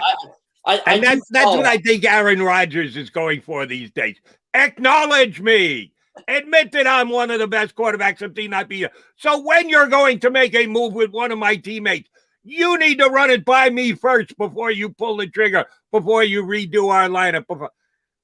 Speaker 1: That's what I think Aaron Rodgers is going for these days. Acknowledge me. Admit that I'm one of the best quarterbacks of the not be. So when you're going to make a move with one of my teammates, you need to run it by me first before you pull the trigger, before you redo our lineup.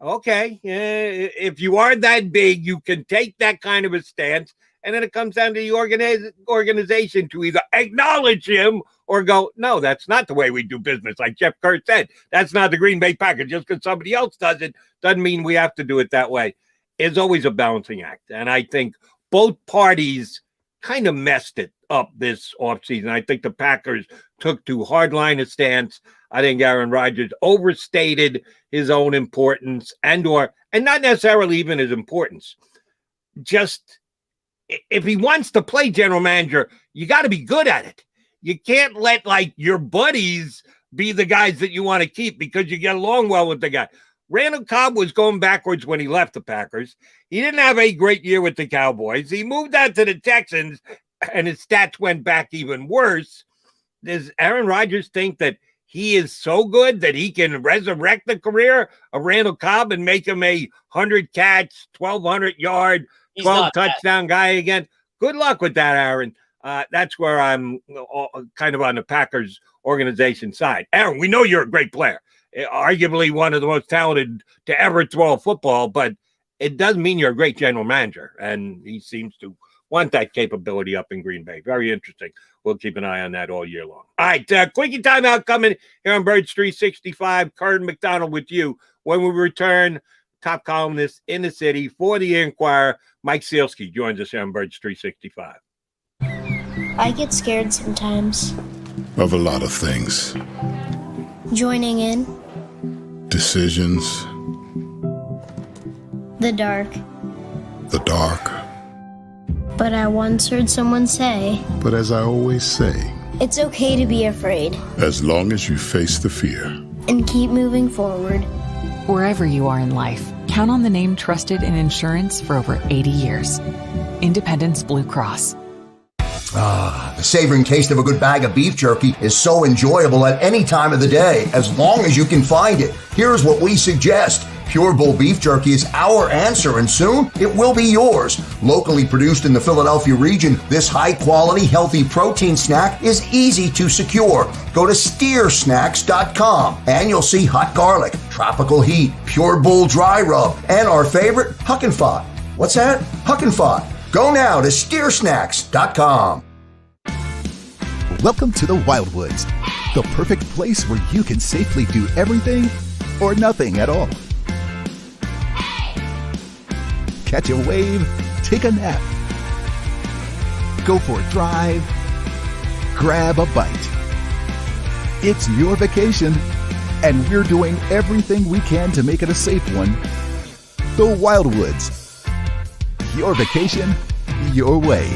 Speaker 1: Okay, if you are that big, you can take that kind of a stance, and then it comes down to the organization to either acknowledge him or go, no, that's not the way we do business. Like Jeff Kurt said, that's not the Green Bay Packers. Just because somebody else does it doesn't mean we have to do it that way. It's always a balancing act, and I think both parties kind of messed it up this offseason. I think the Packers took too hardline a stance. I think Aaron Rodgers overstated his own importance and not necessarily even his importance. Just if he wants to play general manager, you got to be good at it. You can't let your buddies be the guys that you want to keep because you get along well with the guy. Randall Cobb was going backwards when he left the Packers. He didn't have a great year with the Cowboys. He moved out to the Texans, and his stats went back even worse. Does Aaron Rodgers think that he is so good that he can resurrect the career of Randall Cobb and make him a 100-catch, 1,200-yard, 12-touchdown guy again? Good luck with that, Aaron. That's where I'm kind of on the Packers organization side. Aaron, we know you're a great player, arguably one of the most talented to ever throw a football, but it doesn't mean you're a great general manager, and he seems to want that capability up in Green Bay. Very interesting. We'll keep an eye on that all year long. All right, quickie timeout coming here on Birds 365. Curtin McDonald with you. When we return, top columnist in the city for the Inquirer, Mike Sielski joins us here on Birds 365.
Speaker 3: I get scared sometimes.
Speaker 4: Of a lot of things.
Speaker 3: Joining in.
Speaker 4: Decisions.
Speaker 3: The dark.
Speaker 4: The dark.
Speaker 3: But I once heard someone say,
Speaker 4: But as I always say,
Speaker 3: it's okay to be afraid.
Speaker 4: As long as you face the fear.
Speaker 3: And keep moving forward.
Speaker 5: Wherever you are in life, count on the name trusted in insurance for over 80 years. Independence Blue Cross.
Speaker 6: The savoring taste of a good bag of beef jerky is so enjoyable at any time of the day, as long as you can find it. Here's what we suggest. Pure Bull Beef Jerky is our answer, and soon it will be yours. Locally produced in the Philadelphia region, this high-quality, healthy protein snack is easy to secure. Go to steersnacks.com, and you'll see hot garlic, tropical heat, Pure Bull dry rub, and our favorite, Huck and Fod. What's that? Huck and Fod. Go now to steersnacks.com.
Speaker 7: Welcome to the Wildwoods, the perfect place where you can safely do everything or nothing at all. Catch a wave, take a nap, go for a drive, grab a bite. It's your vacation, and we're doing everything we can to make it a safe one. The Wildwoods. Your vacation, your way.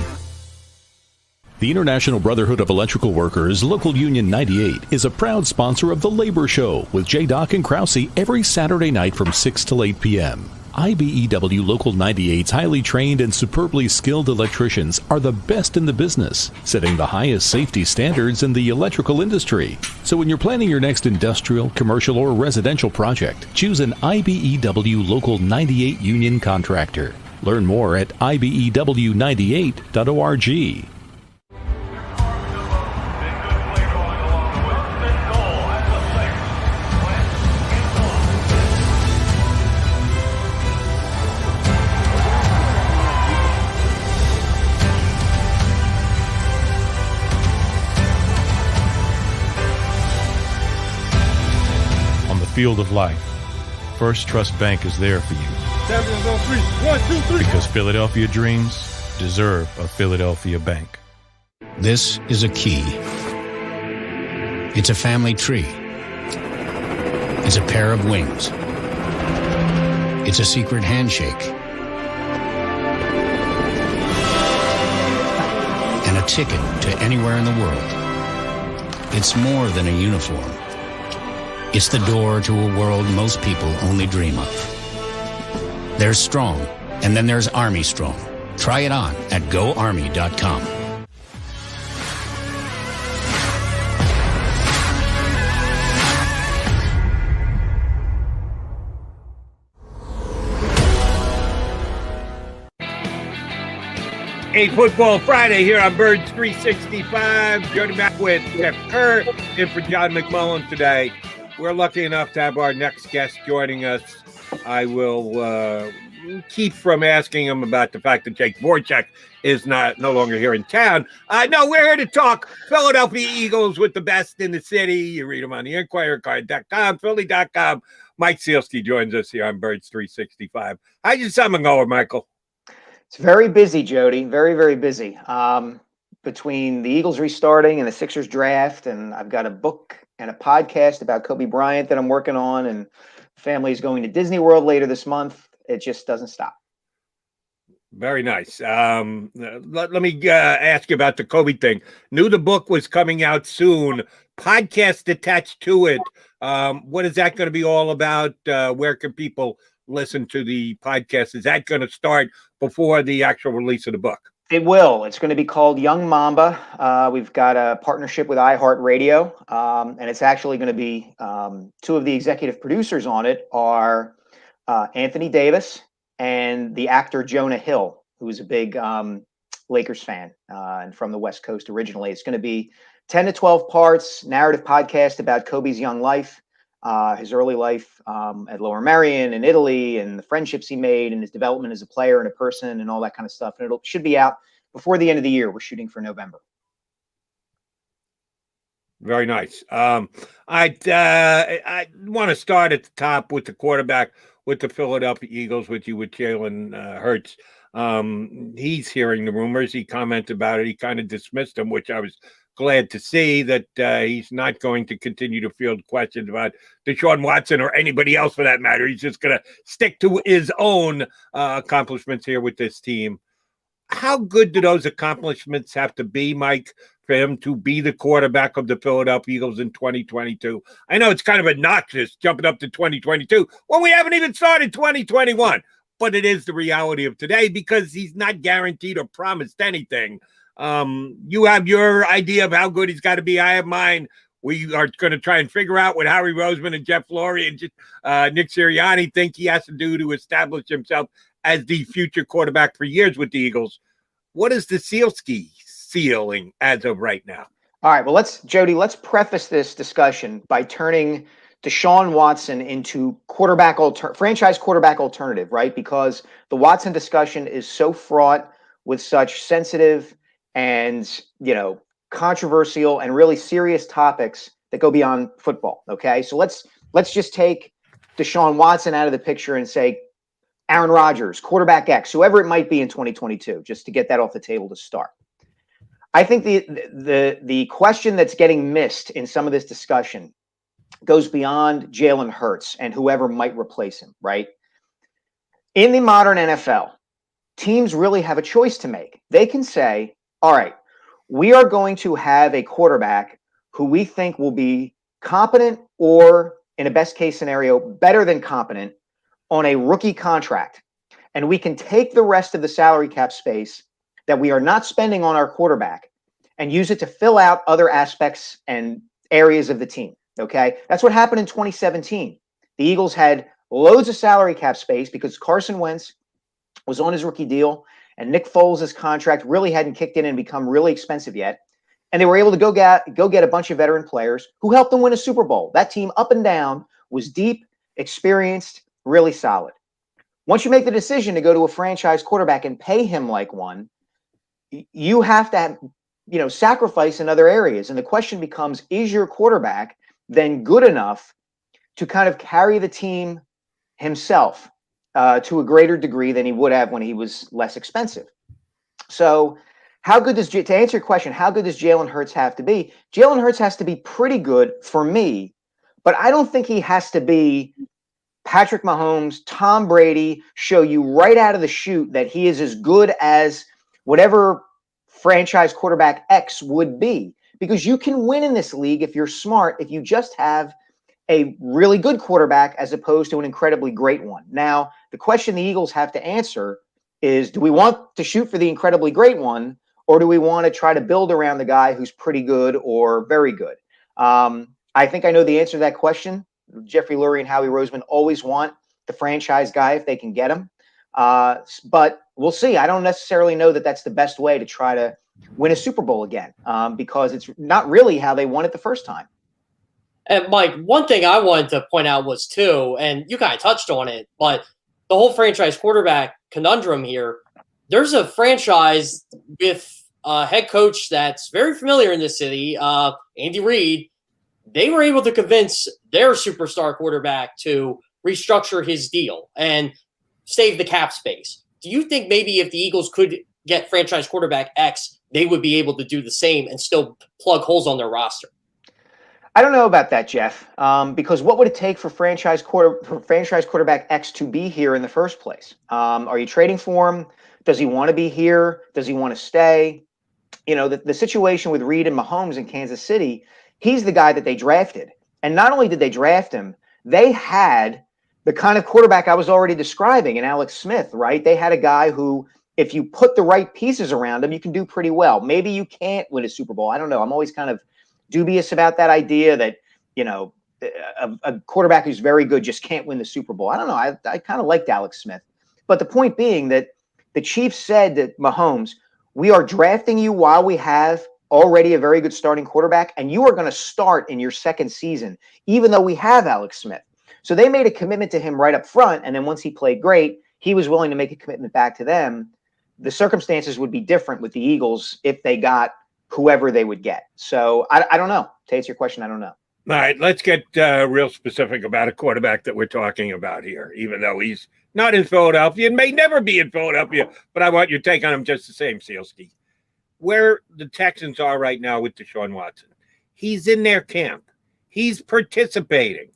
Speaker 8: The International Brotherhood of Electrical Workers, Local Union 98, is a proud sponsor of The Labor Show with J. Doc and Krause every Saturday night from 6 till 8 p.m. IBEW Local 98's highly trained and superbly skilled electricians are the best in the business, setting the highest safety standards in the electrical industry. So when you're planning your next industrial, commercial, or residential project, choose an IBEW Local 98 union contractor. Learn more at ibew98.org.
Speaker 9: field of life, First Trust Bank is there for you.
Speaker 10: Champions on three. 1, 2, 3.
Speaker 9: Because Philadelphia dreams deserve a Philadelphia bank.
Speaker 11: This is a key. It's a family tree. It's a pair of wings. It's a secret handshake. And a ticket to anywhere in the world. It's more than a uniform. It's the door to a world most people only dream of. There's Strong, and then there's Army Strong. Try it on at GoArmy.com.
Speaker 1: A Football Friday here on Birds 365. Joining back with Jeff Kerr in for John McMullen today. We're lucky enough to have our next guest joining us. I will keep from asking him about the fact that Jake Voracek is no longer here in town. No, we're here to talk Philadelphia Eagles with the best in the city. You read them on the InquirerCard.com, Philly.com. Mike Sielski joins us here on Birds 365. How's your summer going, Michael?
Speaker 13: It's very busy, Jody. Very, very busy. Between the Eagles restarting and the Sixers draft, and I've got a book and a podcast about Kobe Bryant that I'm working on, and family is going to Disney World later this month. It just doesn't stop.
Speaker 1: Very nice. Let me ask you about the Kobe thing. Knew the book was coming out soon. Podcast attached to it. What is that going to be all about? Where can people listen to the podcast? Is that going to start before the actual release of the book?
Speaker 13: It will. It's going to be called Young Mamba. We've got a partnership with iHeartRadio, and it's actually going to be two of the executive producers on it are Anthony Davis and the actor Jonah Hill, who's a big Lakers fan and from the West Coast originally. It's going to be 10 to 12 parts, narrative podcast about Kobe's young life, his early life at Lower Merion in Italy, and the friendships he made and his development as a player and a person and all that kind of stuff. And it should be out before the end of the year. We're shooting for November.
Speaker 1: Very nice. I want to start at the top with the quarterback with the Philadelphia Eagles with Jalen Hurts. He's hearing the rumors. He commented about it. He kind of dismissed them, which I was glad to see, that he's not going to continue to field questions about Desean Watson or anybody else for that matter. He's just going to stick to his own accomplishments here with this team. How good do those accomplishments have to be, Mike, for him to be the quarterback of the Philadelphia Eagles in 2022? I know it's kind of obnoxious jumping up to 2022 when we haven't even started 2021, but it is the reality of today because he's not guaranteed or promised anything. You have your idea of how good he's got to be. I have mine. We are going to try and figure out what Howie Roseman and Jeff Lurie and Nick Sirianni think he has to do to establish himself as the future quarterback for years with the Eagles. What is the Sielski ceiling as of right now?
Speaker 13: All right. Well, let's preface this discussion by turning Desean Watson into franchise quarterback alternative, right? Because the Watson discussion is so fraught with such sensitive and, controversial and really serious topics that go beyond football. Okay. So let's just take Desean Watson out of the picture and say Aaron Rodgers, quarterback X, whoever it might be in 2022, just to get that off the table to start. I think the question that's getting missed in some of this discussion goes beyond Jalen Hurts and whoever might replace him, right? In the modern NFL, teams really have a choice to make. They can say, all right, we are going to have a quarterback who we think will be competent or, in a best case scenario, better than competent on a rookie contract. And we can take the rest of the salary cap space that we are not spending on our quarterback and use it to fill out other aspects and areas of the team. Okay. That's what happened in 2017. The Eagles had loads of salary cap space because Carson Wentz was on his rookie deal and Nick Foles' contract really hadn't kicked in and become really expensive yet. And they were able to go get a bunch of veteran players who helped them win a Super Bowl. That team up and down was deep, experienced, really solid. Once you make the decision to go to a franchise quarterback and pay him like one, you have to sacrifice in other areas. And the question becomes, is your quarterback then good enough to kind of carry the team himself to a greater degree than he would have when he was less expensive. So how good does, to answer your question, how good does Jalen Hurts have to be? Jalen Hurts has to be pretty good for me, but I don't think he has to be Patrick Mahomes, Tom Brady, show you right out of the chute that he is as good as whatever franchise quarterback X would be. Because you can win in this league if you're smart, if you just have a really good quarterback as opposed to an incredibly great one. Now, the question the Eagles have to answer is, do we want to shoot for the incredibly great one, or do we want to try to build around the guy who's pretty good or very good? I think I know the answer to that question. Jeffrey Lurie and Howie Roseman always want the franchise guy if they can get him. But we'll see. I don't necessarily know that that's the best way to try to win a Super Bowl again, because it's not really how they won it the first time.
Speaker 2: And Mike, one thing I wanted to point out was too, and you kind of touched on it, but the whole franchise quarterback conundrum here. There's a franchise with a head coach that's very familiar in this city, Andy Reid. They were able to convince their superstar quarterback to restructure his deal and save the cap space. Do you think maybe if the Eagles could get franchise quarterback X, they would be able to do the same and still plug holes on their roster?
Speaker 13: I don't know about that, Jeff, because what would it take for franchise quarterback X to be here in the first place? Are you trading for him? Does he want to be here? Does he want to stay? You know, the situation with Reid and Mahomes in Kansas City, he's the guy that they drafted. And not only did they draft him, they had the kind of quarterback I was already describing in Alex Smith, right? They had a guy who, if you put the right pieces around him, you can do pretty well. Maybe you can't win a Super Bowl. I don't know. I'm always kind of dubious about that idea that, you know, a quarterback who's very good just can't win the Super Bowl. I don't know. I kind of liked Alex Smith. But the point being that the Chiefs said to Mahomes, we are drafting you while we have already a very good starting quarterback, and you are going to start in your second season, even though we have Alex Smith. So they made a commitment to him right up front, and then once he played great, he was willing to make a commitment back to them. The circumstances would be different with the Eagles if they got whoever they would get. So I don't know. To answer your question, I don't know.
Speaker 1: All right, let's get real specific about a quarterback that we're talking about here, even though he's not in Philadelphia and may never be in Philadelphia, but I want your take on him just the same, Sielski. Where the Texans are right now with Desean Watson, he's in their camp. He's participating.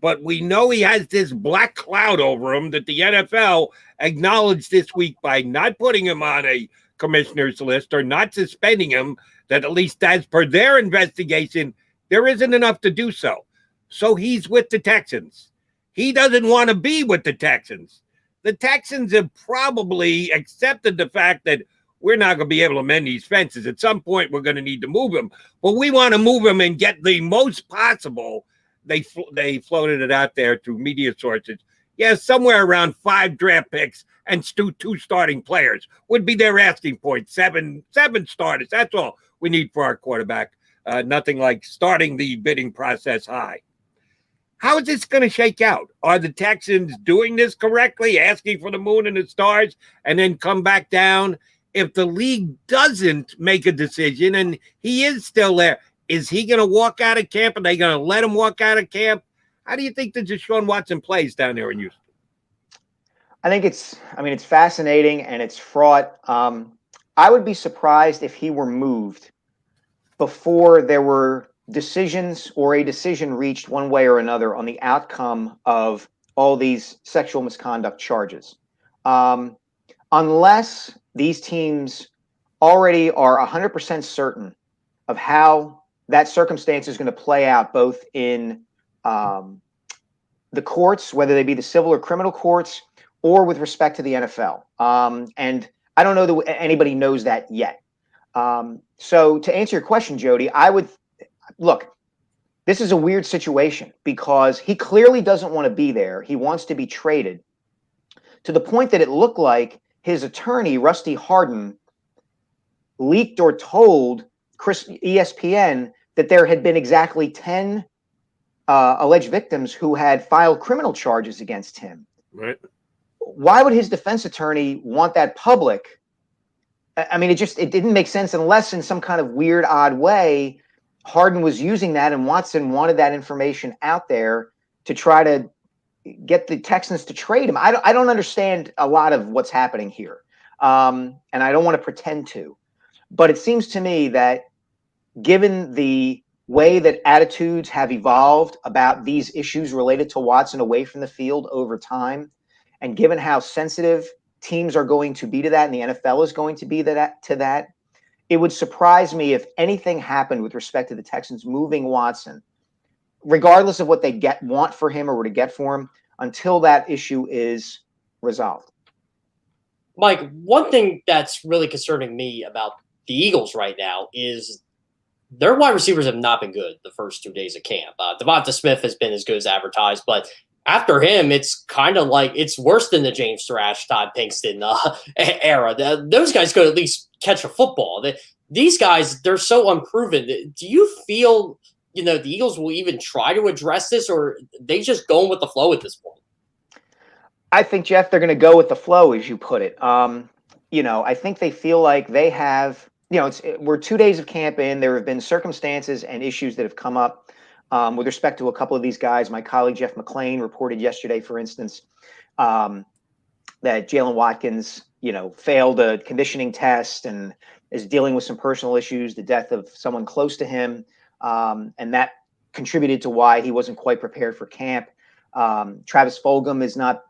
Speaker 1: But we know he has this black cloud over him that the NFL acknowledged this week by not putting him on a commissioner's list or not suspending him, that at least as per their investigation, there isn't enough to do so. So he's with the Texans. He doesn't want to be with the Texans. The Texans have probably accepted the fact that we're not going to be able to mend these fences. At some point, we're going to need to move him. But we want to move him and get the most possible. They floated it out there through media sources. Yeah, somewhere around 5 draft picks and 2 starting players would be their asking point. Seven starters. That's all we need for our quarterback. Nothing like starting the bidding process high. How is this going to shake out? Are the Texans doing this correctly, asking for the moon and the stars, and then come back down? If the league doesn't make a decision and he is still there, is he going to walk out of camp? Are they going to let him walk out of camp? How do you think that Desean Watson plays down there in Houston?
Speaker 13: I think it's fascinating and it's fraught. I would be surprised if he were moved before there were decisions or a decision reached one way or another on the outcome of all these sexual misconduct charges. Unless these teams already are 100% certain of how that circumstance is going to play out, both in the courts, whether they be the civil or criminal courts, or with respect to the NFL. And I don't know that anybody knows that yet. So to answer your question, Jody, I would look, this is a weird situation because he clearly doesn't want to be there. He wants to be traded, to the point that it looked like his attorney, Rusty Hardin, leaked or told ESPN that there had been exactly 10 alleged victims who had filed criminal charges against him.
Speaker 1: Right.
Speaker 13: Why would his defense attorney want that public? I mean, it didn't make sense unless in some kind of weird, odd way, Hardin was using that and Watson wanted that information out there to try to get the Texans to trade him. I don't understand a lot of what's happening here. And I don't want to pretend to. But it seems to me that given the way that attitudes have evolved about these issues related to Watson away from the field over time, and given how sensitive teams are going to be to that, and the NFL is going to be to that, it would surprise me if anything happened with respect to the Texans moving Watson, regardless of what they want for him or what to get for him, until that issue is resolved.
Speaker 2: Mike, one thing that's really concerning me about the Eagles right now is their wide receivers have not been good the first 2 days of camp. Devonta Smith has been as good as advertised, but after him, it's kind of like it's worse than the James Thrash, Todd Pinkston era. Those guys could at least catch a football. These guys, they're so unproven. Do you feel, the Eagles will even try to address this, or they just going with the flow at this point?
Speaker 13: I think, Jeff, they're going to go with the flow, as you put it. I think they feel like they have, we're 2 days of camp in. There have been circumstances and issues that have come up with respect to a couple of these guys. My colleague, Jeff McClain, reported yesterday, for instance, that Jalen Watkins, failed a conditioning test and is dealing with some personal issues, the death of someone close to him. And that contributed to why he wasn't quite prepared for camp. Travis Fulgham is not,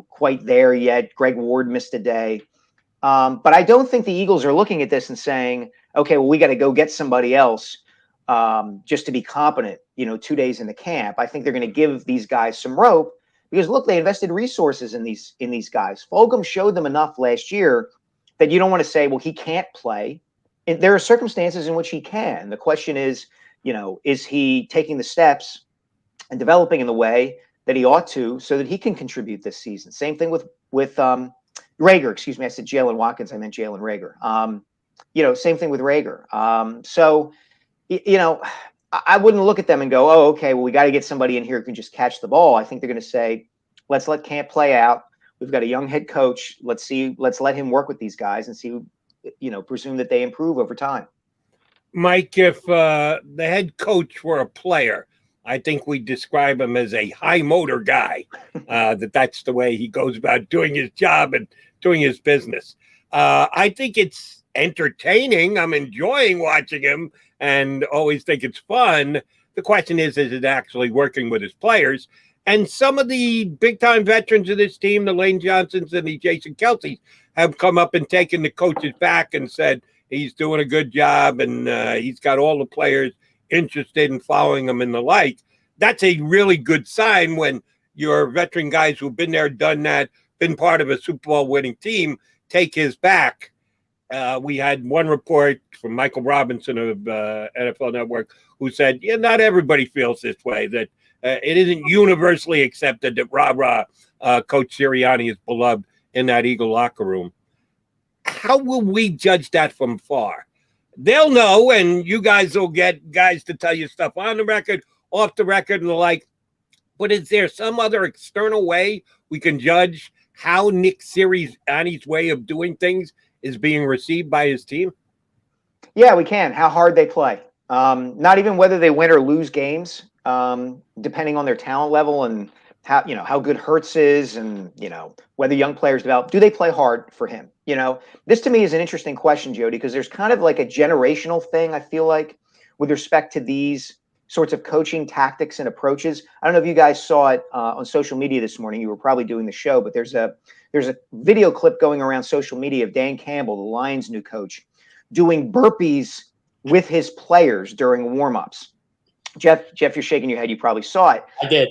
Speaker 13: quite there yet. Greg Ward missed a day. But I don't think the Eagles are looking at this and saying, okay, well, we got to go get somebody else just to be competent, 2 days in the camp. I think they're going to give these guys some rope because, look, they invested resources in these guys. Fulgham showed them enough last year that you don't want to say, well, he can't play. There are circumstances in which he can. The question is, is he taking the steps and developing in the way that he ought to so that he can contribute this season? Same thing with Rager. Excuse me. I said Jalen Watkins. I meant Jalen Rager. Same thing with Rager. So, I wouldn't look at them and go, oh, okay, well, we got to get somebody in here who can just catch the ball. I think they're going to say, let's let camp play out. We've got a young head coach. Let's let him work with these guys and see, presume that they improve over time.
Speaker 1: Mike, if the head coach were a player, I think we describe him as a high motor guy, that's the way he goes about doing his job and doing his business. I think it's entertaining. I'm enjoying watching him and always think it's fun. The question is it actually working with his players? And some of the big-time veterans of this team, the Lane Johnsons and the Jason Kelce's, have come up and taken the coaches back and said he's doing a good job and he's got all the players interested in following him and the like. That's a really good sign when your veteran guys who've been there, done that, been part of a Super Bowl winning team, take his back. We had one report from Michael Robinson of NFL Network who said, not everybody feels this way, that it isn't universally accepted that Coach Sirianni is beloved in that Eagle locker room. How will we judge that from far? They'll know, and you guys will get guys to tell you stuff on the record, off the record, and the like. But is there some other external way we can judge how Nick Sirianni's way of doing things is being received by his team?
Speaker 13: Yeah, we can. How hard they play. Not even whether they win or lose games, depending on their talent level and how good Hurts is and, whether young players develop. Do they play hard for him? This to me is an interesting question, Jody, because there's kind of like a generational thing, I feel like, with respect to these sorts of coaching tactics and approaches. I don't know if you guys saw it on social media this morning. You were probably doing the show, but there's a video clip going around social media of Dan Campbell, the Lions' new coach, doing burpees with his players during warmups. Jeff, you're shaking your head. You probably saw it.
Speaker 2: I did.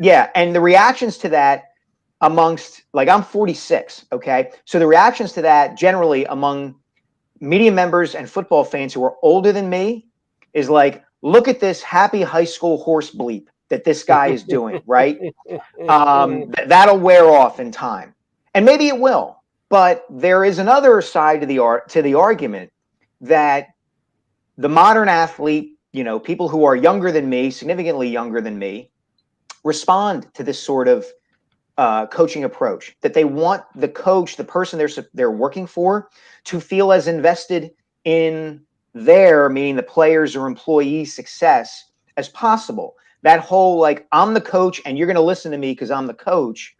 Speaker 2: Yes.
Speaker 13: And the reactions to that amongst, like, I'm 46. Okay. So the reactions to that generally among media members and football fans who are older than me is like, look at this happy high school horse bleep that this guy is doing, right? That'll wear off in time. And maybe it will. But there is another side to the argument that the modern athlete, people who are younger than me, significantly younger than me, respond to this sort of coaching approach, that they want the coach, the person they're working for, to feel as invested in their, meaning the players or employees' success as possible. that whole, like, I'm the coach and you're going to listen to me because I'm the coach,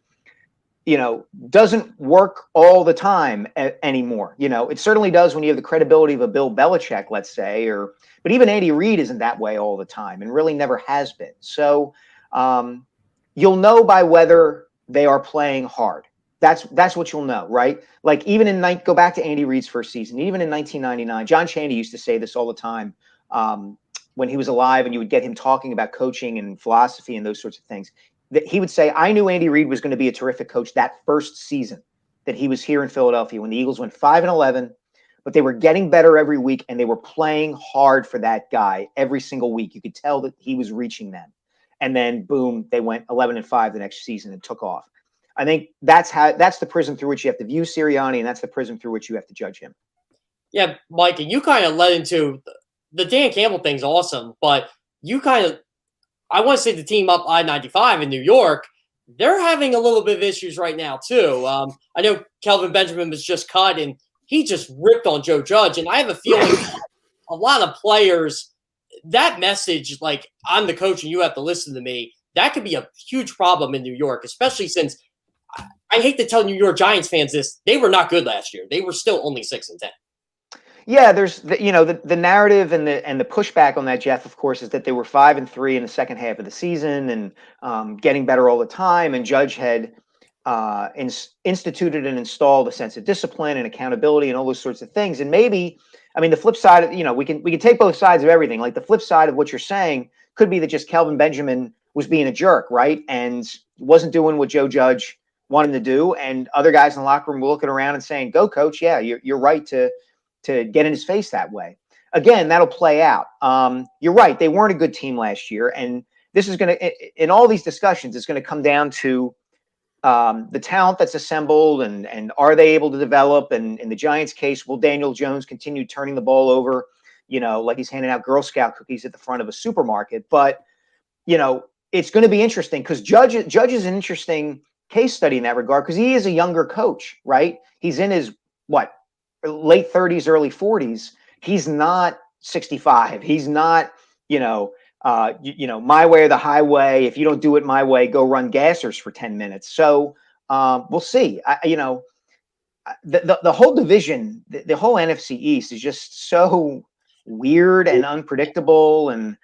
Speaker 13: doesn't work all the time anymore. It certainly does when you have the credibility of a Bill Belichick, let's say, but even Andy Reid isn't that way all the time and really never has been. So you'll know by whether they are playing hard. That's what you'll know, right? Like, even go back to Andy Reid's first season, even in 1999, John Chaney used to say this all the time when he was alive, and you would get him talking about coaching and philosophy and those sorts of things. That he would say, I knew Andy Reid was going to be a terrific coach that first season that he was here in Philadelphia when the Eagles went 5-11, but they were getting better every week and they were playing hard for that guy every single week. You could tell that he was reaching them. And then boom, they went 11-5 the next season and took off. I think that's the prism through which you have to view Sirianni, and that's the prism through which you have to judge him.
Speaker 2: Yeah, Mike, and you kind of led into the Dan Campbell thing's awesome, but I want to say the team up I-95 in New York, they're having a little bit of issues right now too. I know Kelvin Benjamin was just cut, and he just ripped on Joe Judge, and I have a feeling a lot of players, that message, like, I'm the coach and you have to listen to me, that could be a huge problem in New York, especially since I hate to tell New York Giants fans this, they were not good last year. They were still only 6-10.
Speaker 13: Yeah, there's the narrative and the pushback on that, Jeff, of course, is that they were 5-3 in the second half of the season and getting better all the time. And Judge had instituted and installed a sense of discipline and accountability and all those sorts of things. And maybe, the flip side, we can take both sides of everything. Like, the flip side of what you're saying could be that just Kelvin Benjamin was being a jerk, right, and wasn't doing what Joe Judge wanted him to do. And other guys in the locker room were looking around and saying, "Go, coach! Yeah, you're right to get in his face that way." Again, that'll play out. You're right. They weren't a good team last year. And this is going to, in all these discussions, it's going to come down to the talent that's assembled and are they able to develop? And in the Giants case, will Daniel Jones continue turning the ball over, like he's handing out Girl Scout cookies at the front of a supermarket? But, it's going to be interesting because Judge is an interesting case study in that regard because he is a younger coach, right? He's in his, late 30s, early 40s. He's not 65. He's not, my way or the highway. If you don't do it my way, go run gassers for 10 minutes. So we'll see. The whole division, the whole NFC East is just so weird and unpredictable. And,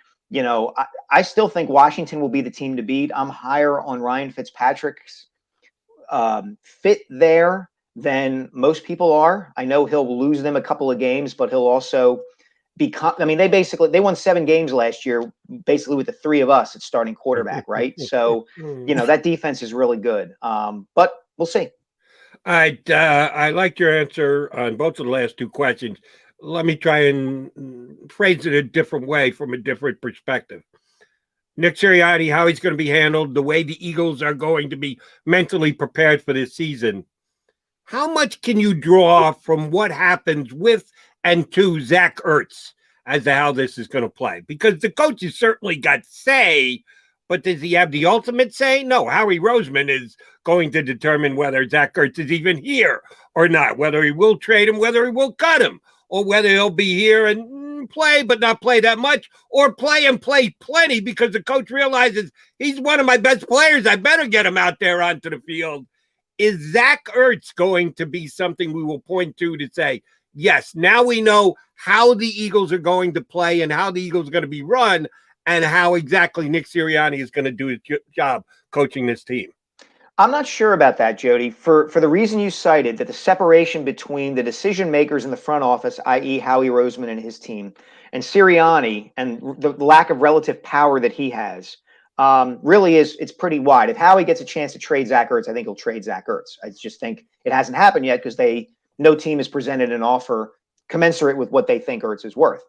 Speaker 13: I still think Washington will be the team to beat. I'm higher on Ryan Fitzpatrick's fit there than most people are. I know he'll lose them a couple of games, but he'll also become, they won 7 games last year, basically with the 3 of us at starting quarterback, right? So, that defense is really good. But we'll see.
Speaker 1: I like your answer on both of the last 2 questions. Let me try and phrase it a different way from a different perspective. Nick Sirianni, how he's going to be handled, the way the Eagles are going to be mentally prepared for this season. How much can you draw from what happens with and to Zach Ertz as to how this is going to play? Because the coaches certainly got say, but does he have the ultimate say? No, Howie Roseman is going to determine whether Zach Ertz is even here or not, whether he will trade him, whether he will cut him, or whether he'll be here and play but not play that much, or play and play plenty because the coach realizes he's one of my best players. I better get him out there onto the field. Is Zach Ertz going to be something we will point to say, yes, now we know how the Eagles are going to play and how the Eagles are going to be run and how exactly Nick Sirianni is going to do his job coaching this team?
Speaker 13: I'm not sure about that, Jody, for the reason you cited, that the separation between the decision makers in the front office, i.e. Howie Roseman and his team, and Sirianni and the lack of relative power that he has, really it's pretty wide. If Howie gets a chance to trade Zach Ertz, I think he'll trade Zach Ertz. I just think it hasn't happened yet because no team has presented an offer commensurate with what they think Ertz is worth.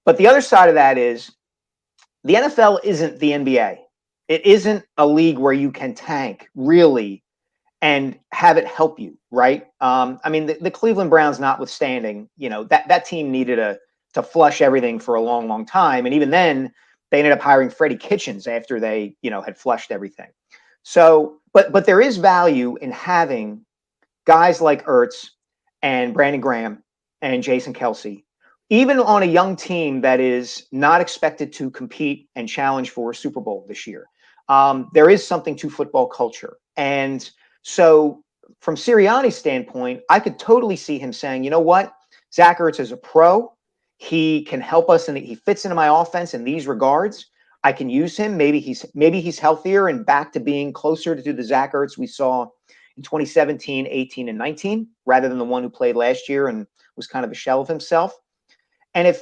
Speaker 13: But the other side of that is the NFL isn't the NBA. It isn't a league where you can tank really and have it help you, right? The Cleveland Browns notwithstanding, that team needed to flush everything for a long, long time. And even then, they ended up hiring Freddie Kitchens after they, had flushed everything. So, but there is value in having guys like Ertz and Brandon Graham and Jason Kelsey even on a young team that is not expected to compete and challenge for a Super Bowl this year, there is something to football culture. And so from Sirianni's standpoint, I could totally see him saying, you know what, Zach Ertz is a pro. He can help us, and he fits into my offense in these regards. I can use him. Maybe he's healthier and back to being closer to the Zach Ertz we saw in 2017, 18, and 19, rather than the one who played last year and was kind of a shell of himself. And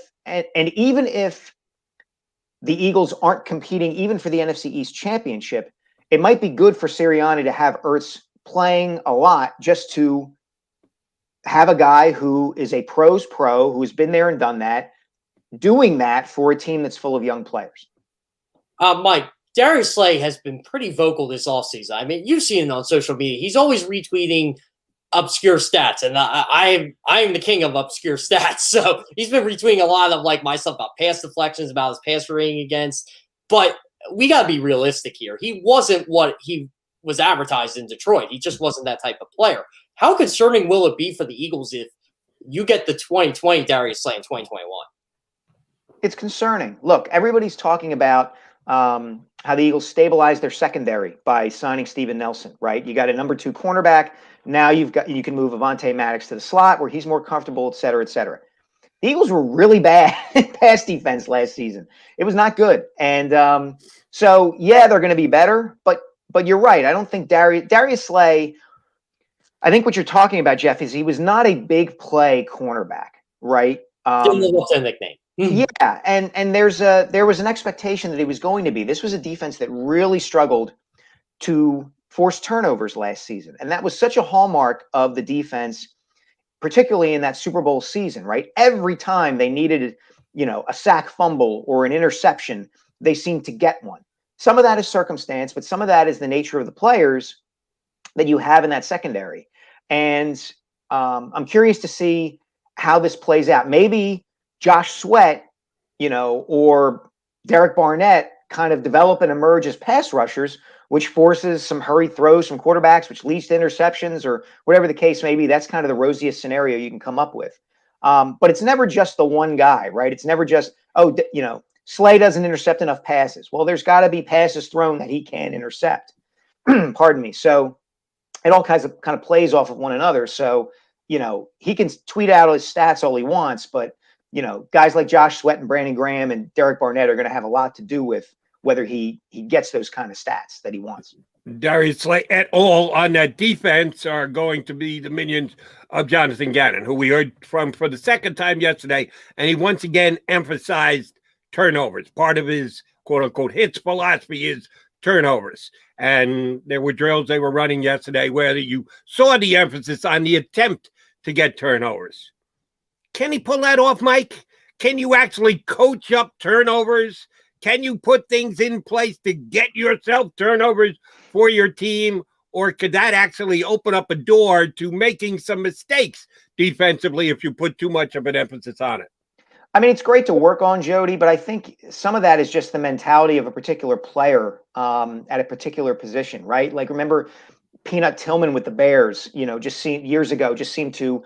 Speaker 13: even if the Eagles aren't competing even for the NFC East Championship, it might be good for Sirianni to have Ertz playing a lot, just to have a guy who is a pro's pro, who's been there and done that, doing that for a team that's full of young players.
Speaker 2: Mike, Darius Slay has been pretty vocal this offseason. I mean, you've seen it on social media. He's always retweeting obscure stats, and I am the king of obscure stats. So he's been retweeting a lot of like my stuff about pass deflections, about his pass rating against. But we got to be realistic here. He wasn't what he was advertised in Detroit. He just wasn't that type of player. How concerning will it be for the Eagles if you get the 2020 Darius Slay in 2021?
Speaker 13: It's concerning. Look, everybody's talking about how the Eagles stabilized their secondary by signing Steven Nelson, right? You got a number 2 cornerback. Now you can move Avonte Maddox to the slot where he's more comfortable, et cetera, et cetera. The Eagles were really bad in pass defense last season. It was not good. And so, yeah, they're going to be better. But you're right. I don't think Darius Slay, I think what you're talking about, Jeff, is he was not a big play cornerback, right?
Speaker 2: Didn't live up to the nickname.
Speaker 13: Yeah, and there was an expectation that he was going to be. This was a defense that really struggled to force turnovers last season, and that was such a hallmark of the defense, particularly in that Super Bowl season, right? Every time they needed, a sack fumble or an interception, they seemed to get one. Some of that is circumstance, but some of that is the nature of the players that you have in that secondary. And I'm curious to see how this plays out. Maybe Josh Sweat, or Derek Barnett kind of develop and emerge as pass rushers, which forces some hurried throws from quarterbacks, which leads to interceptions or whatever the case may be. That's kind of the rosiest scenario you can come up with. But it's never just the one guy, right? It's never just, Slay doesn't intercept enough passes. Well, there's got to be passes thrown that he can intercept. Pardon me. So it all kind of plays off of one another. So, he can tweet out his stats all he wants, but guys like Josh Sweat and Brandon Graham and Derek Barnett are going to have a lot to do with whether he gets those kind of stats that he wants.
Speaker 1: Darius Slay et al. On that defense are going to be the minions of Jonathan Gannon, who we heard from for the second time yesterday, and he once again emphasized turnovers. Part of his quote-unquote hits philosophy is turnovers. And there were drills they were running yesterday where you saw the emphasis on the attempt to get turnovers. Can he pull that off, Mike? Can you actually coach up turnovers? Can you put things in place to get yourself turnovers for your team? Or could that actually open up a door to making some mistakes defensively if you put too much of an emphasis on it?
Speaker 13: I mean, it's great to work on, Jody, but I think some of that is just the mentality of a particular player at a particular position, right? Like, remember Peanut Tillman with the Bears, years ago, just seemed to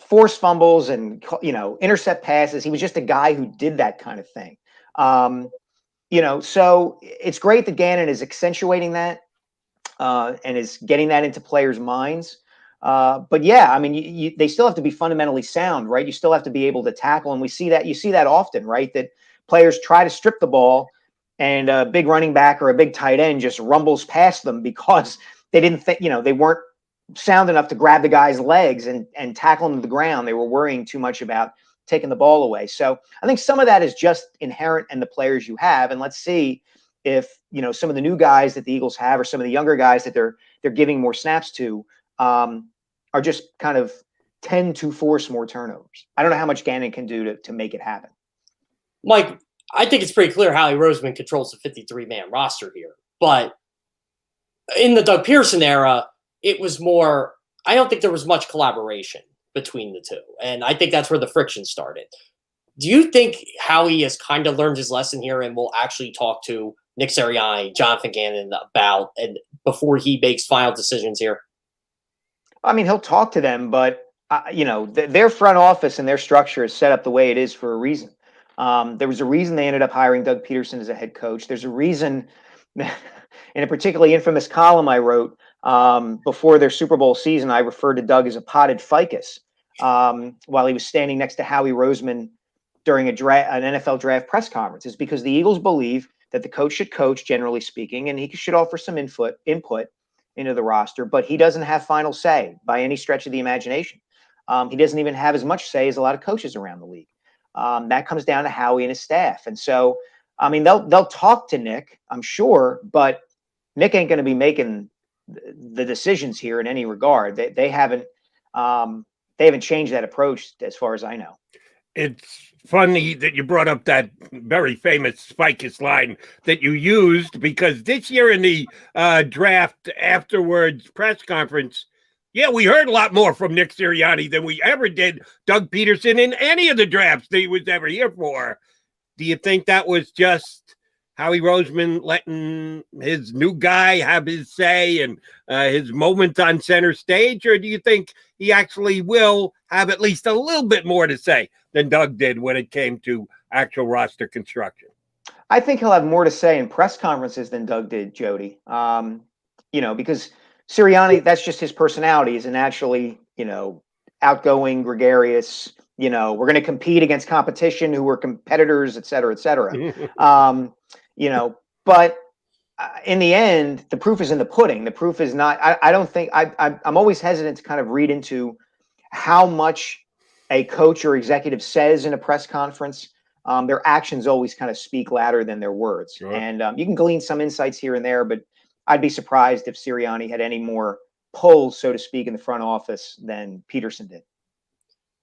Speaker 13: force fumbles and, intercept passes. He was just a guy who did that kind of thing. So it's great that Gannon is accentuating that and is getting that into players' minds. But yeah, I mean, they still have to be fundamentally sound, right? You still have to be able to tackle. And you see that often, right? That players try to strip the ball and a big running back or a big tight end just rumbles past them because they didn't think, they weren't sound enough to grab the guy's legs and tackle him to the ground. They were worrying too much about taking the ball away. So I think some of that is just inherent in the players you have. And let's see if, some of the new guys that the Eagles have or some of the younger guys that they're giving more snaps to are just kind of tend to force more turnovers. I don't know how much Gannon can do to make it happen.
Speaker 2: Mike, I think it's pretty clear Howie Roseman controls the 53-man roster here. But in the Doug Pearson era, it was more, I don't think there was much collaboration between the two. And I think that's where the friction started. Do you think Howie has kind of learned his lesson here and will actually talk to Nick Sirianni, Jonathan Gannon before he makes final decisions here?
Speaker 13: I mean, he'll talk to them, but their front office and their structure is set up the way it is for a reason. There was a reason they ended up hiring Doug Peterson as a head coach. There's a reason, in a particularly infamous column I wrote before their Super Bowl season, I referred to Doug as a potted ficus while he was standing next to Howie Roseman during an NFL draft press conference. Is because the Eagles believe that the coach should coach, generally speaking, and he should offer some input into the roster, but he doesn't have final say by any stretch of the imagination. He doesn't even have as much say as a lot of coaches around the league. That comes down to Howie and his staff. And so, I mean, they'll talk to Nick, I'm sure, but Nick ain't going to be making the decisions here in any regard. They haven't changed that approach as far as I know.
Speaker 1: It's funny that you brought up that very famous ficus line that you used, because this year in the draft afterwards press conference, yeah, we heard a lot more from Nick Sirianni than we ever did Doug Peterson in any of the drafts that he was ever here for. Do you think that was just Howie Roseman letting his new guy have his say and his moment on center stage, or do you think he actually will have at least a little bit more to say than Doug did when it came to actual roster construction?
Speaker 13: I think he'll have more to say in press conferences than Doug did, Jody. Because Sirianni, that's just his personality, is a naturally, outgoing, gregarious, we're going to compete against competition who are competitors, et cetera, et cetera. But in the end, the proof is in the pudding. The proof is not, I don't think, I'm always hesitant to kind of read into how much a coach or executive says in a press conference. Their actions always kind of speak louder than their words. Sure. And you can glean some insights here and there, but I'd be surprised if Sirianni had any more polls, so to speak, in the front office than Peterson did.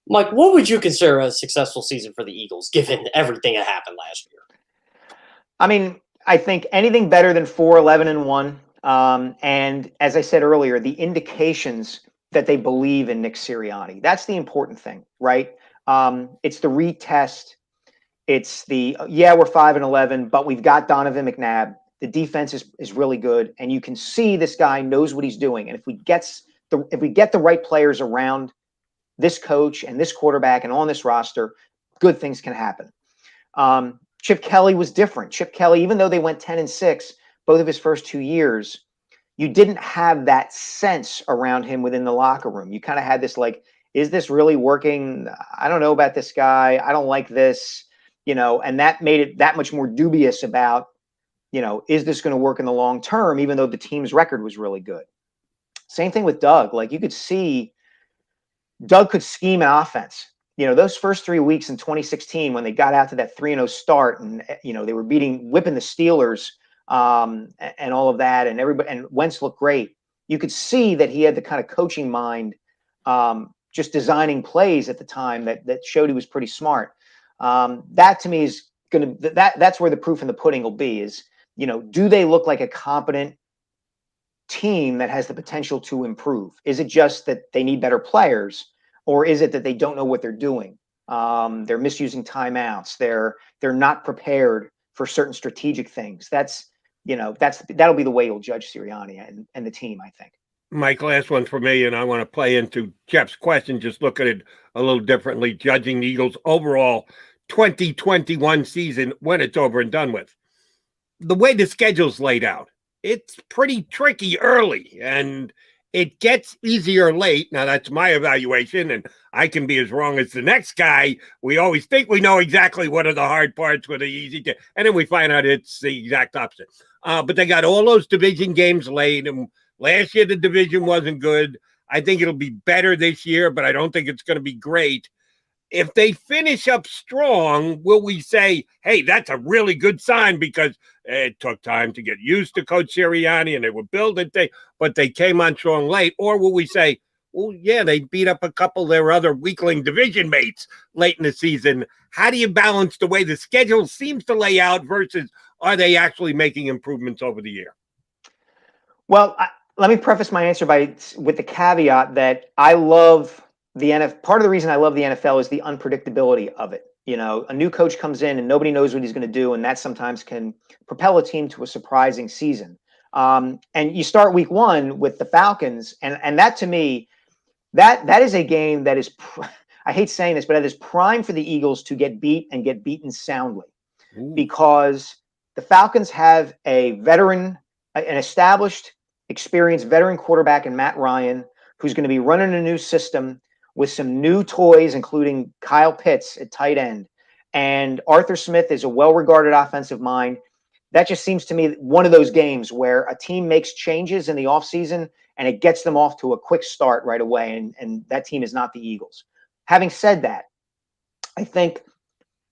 Speaker 2: Mike, what would you consider a successful season for the Eagles, given everything that happened last year?
Speaker 13: I mean, I think anything better than 4-11-1. And as I said earlier, the indications that they believe in Nick Sirianni. That's the important thing, right? It's the retest. It's the, we're 5-11, but we've got Donovan McNabb. The defense is really good, and you can see this guy knows what he's doing. And if we get the right players around this coach and this quarterback and on this roster, good things can happen. Chip Kelly was different. Chip Kelly, even though they went 10-6 both of his first 2 years, you didn't have that sense around him within the locker room. You kind of had this like, is this really working? I don't know about this guy. I don't like this, and that made it that much more dubious about, is this going to work in the long term, even though the team's record was really good. Same thing with Doug. Like, you could see Doug could scheme an offense. Those first 3 weeks in 2016, when they got out to that 3-0 start and, they were whipping the Steelers and all of that, and everybody, and Wentz looked great. You could see that he had the kind of coaching mind, just designing plays at the time that showed he was pretty smart. That to me is that's where the proof in the pudding will be, is, do they look like a competent team that has the potential to improve? Is it just that they need better players, or is it that they don't know what they're doing? They're misusing timeouts. They're not prepared for certain strategic things. That'll be the way you'll judge Sirianni and the team, I think.
Speaker 1: Mike, last one for me, and I want to play into Jeff's question, just look at it a little differently, judging the Eagles' overall 2021 season when it's over and done with. The way the schedule's laid out, it's pretty tricky early, and it gets easier late. Now, that's my evaluation, and I can be as wrong as the next guy. We always think we know exactly what are the hard parts, what are the easy, and then we find out it's the exact opposite. But they got all those division games late, and last year the division wasn't good. I think it'll be better this year, but I don't think it's going to be great. If they finish up strong, will we say, hey, that's a really good sign because it took time to get used to Coach Sirianni and they were building things, but they came on strong late? Or will we say, well, yeah, they beat up a couple of their other weakling division mates late in the season? How do you balance the way the schedule seems to lay out versus are they actually making improvements over the year?
Speaker 13: Well, let me preface my answer with the caveat that I love the NFL. Part of the reason I love the NFL is the unpredictability of it. A new coach comes in and nobody knows what he's going to do, and that sometimes can propel a team to a surprising season. And you start week one with the Falcons, and that to me, that is a game that is, I hate saying this, but it is prime for the Eagles to get beat and get beaten soundly. Ooh. Because the Falcons have an established, experienced veteran quarterback in Matt Ryan, who's going to be running a new system with some new toys, including Kyle Pitts at tight end. And Arthur Smith is a well-regarded offensive mind. That just seems to me one of those games where a team makes changes in the offseason and it gets them off to a quick start right away. And that team is not the Eagles. Having said that, I think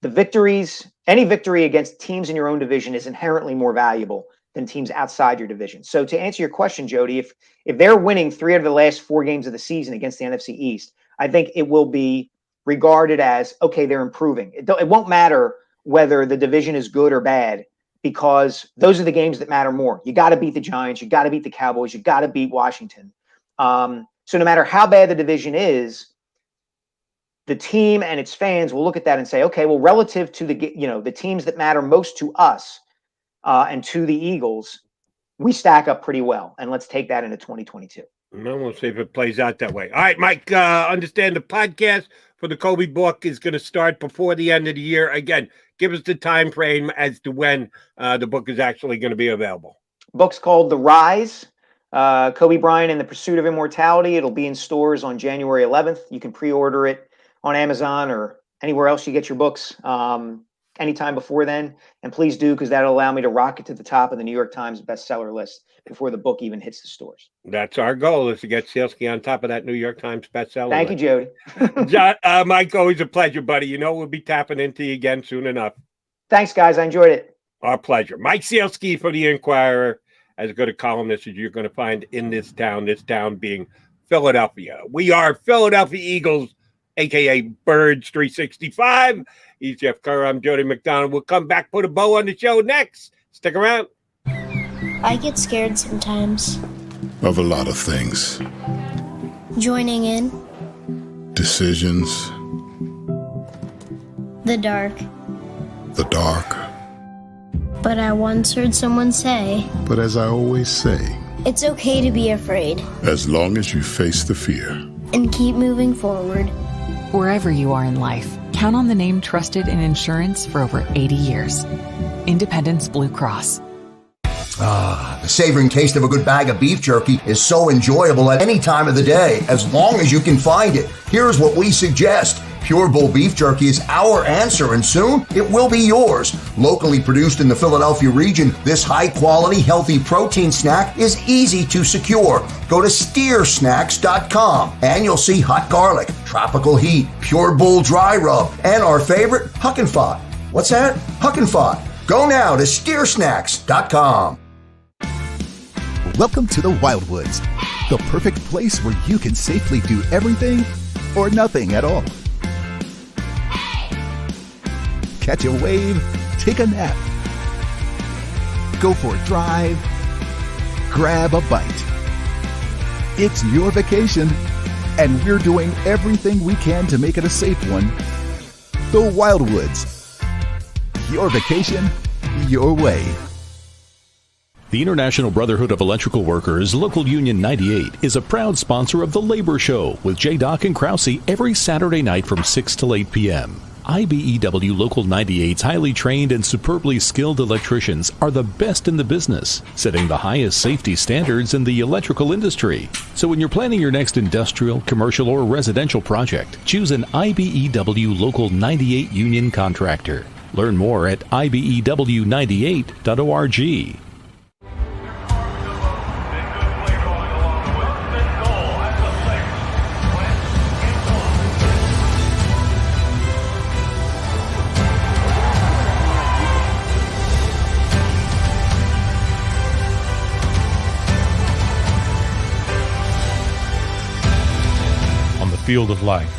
Speaker 13: any victory against teams in your own division is inherently more valuable than teams outside your division. So to answer your question, Jody, if they're winning 3 out of the last 4 games of the season against the NFC East, I think it will be regarded as, okay, they're improving. It won't matter whether the division is good or bad, because those are the games that matter more. You got to beat the Giants. You got to beat the Cowboys. You got to beat Washington. So no matter how bad the division is, the team and its fans will look at that and say, okay, well, relative to the teams that matter most to us and to the Eagles, we stack up pretty well. And let's take that into 2022.
Speaker 1: No, we'll see if it plays out that way. All right, Mike, understand the podcast for the Kobe book is going to start before the end of the year. Again, give us the time frame as to when the book is actually going to be available.
Speaker 13: Book's called The Rise, Kobe Bryant and the Pursuit of Immortality. It'll be in stores on January 11th. You can pre-order it on Amazon or anywhere else you get your books anytime before then. And please do, because that'll allow me to rocket to the top of the New York Times bestseller list before the book even hits the stores.
Speaker 1: That's our goal, is to get Sielski on top of that New York Times bestseller
Speaker 13: Thank
Speaker 1: list.
Speaker 13: you, Jody.
Speaker 1: John, Mike, always a pleasure, buddy. You know we'll be tapping into you again soon enough.
Speaker 13: Thanks, guys. I enjoyed it.
Speaker 1: Our pleasure. Mike Sielski for the Inquirer, as good a columnist as you're going to find in this town being Philadelphia. We are Philadelphia Eagles, a.k.a. Birds 365. He's Jeff Kerr. I'm Jody McDonald. We'll come back, put a bow on the show next. Stick around.
Speaker 3: I get scared sometimes.
Speaker 4: Of a lot of things.
Speaker 3: Joining in.
Speaker 4: Decisions.
Speaker 3: The dark.
Speaker 4: The dark.
Speaker 3: But I once heard someone say,
Speaker 4: but as I always say,
Speaker 3: it's okay to be afraid.
Speaker 4: As long as you face the fear.
Speaker 3: And keep moving forward.
Speaker 5: Wherever you are in life, count on the name trusted in insurance for over 80 years. Independence Blue Cross.
Speaker 6: The savoring taste of a good bag of beef jerky is so enjoyable at any time of the day, as long as you can find it. Here's what we suggest. Pure Bull Beef Jerky is our answer, and soon it will be yours. Locally produced in the Philadelphia region, this high-quality, healthy protein snack is easy to secure. Go to steersnacks.com, and you'll see hot garlic, tropical heat, Pure Bull dry rub, and our favorite, Huck and Fod. What's that? Huck and Fod. Go now to steersnacks.com.
Speaker 7: Welcome to the Wildwoods, the perfect place where you can safely do everything or nothing at all. Catch a wave, take a nap, go for a drive, grab a bite. It's your vacation, and we're doing everything we can to make it a safe one. The Wildwoods. Your vacation, your way.
Speaker 8: The International Brotherhood of Electrical Workers, Local Union 98, is a proud sponsor of The Labor Show with J. and Krause every Saturday night from 6 to 8 p.m. IBEW Local 98's highly trained and superbly skilled electricians are the best in the business, setting the highest safety standards in the electrical industry. So when you're planning your next industrial, commercial, or residential project, choose an IBEW Local 98 union contractor. Learn more at IBEW98.org.
Speaker 9: Field of life,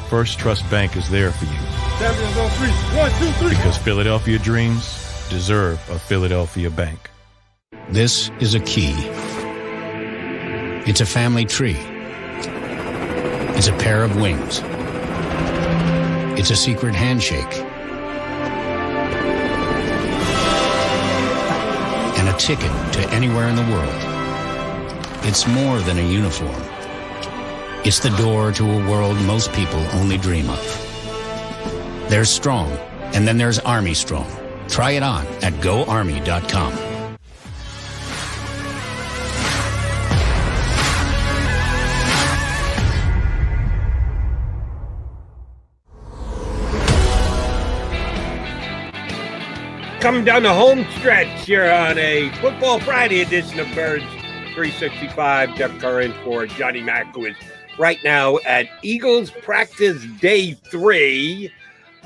Speaker 9: First Trust Bank is there for you.
Speaker 10: Champions on 3. 1, 2, 3.
Speaker 9: Because Philadelphia dreams deserve a Philadelphia bank.
Speaker 11: This is a key. It's a family tree. It's a pair of wings. It's a secret handshake. And a ticket to anywhere in the world. It's more than a uniform. It's the door to a world most people only dream of. There's strong, and then there's Army Strong. Try it on at GoArmy.com.
Speaker 1: Coming down the home stretch here on a Football Friday edition of Birds 365. Jeff Kerr in for Johnny Mack, who is right now at Eagles practice day 3.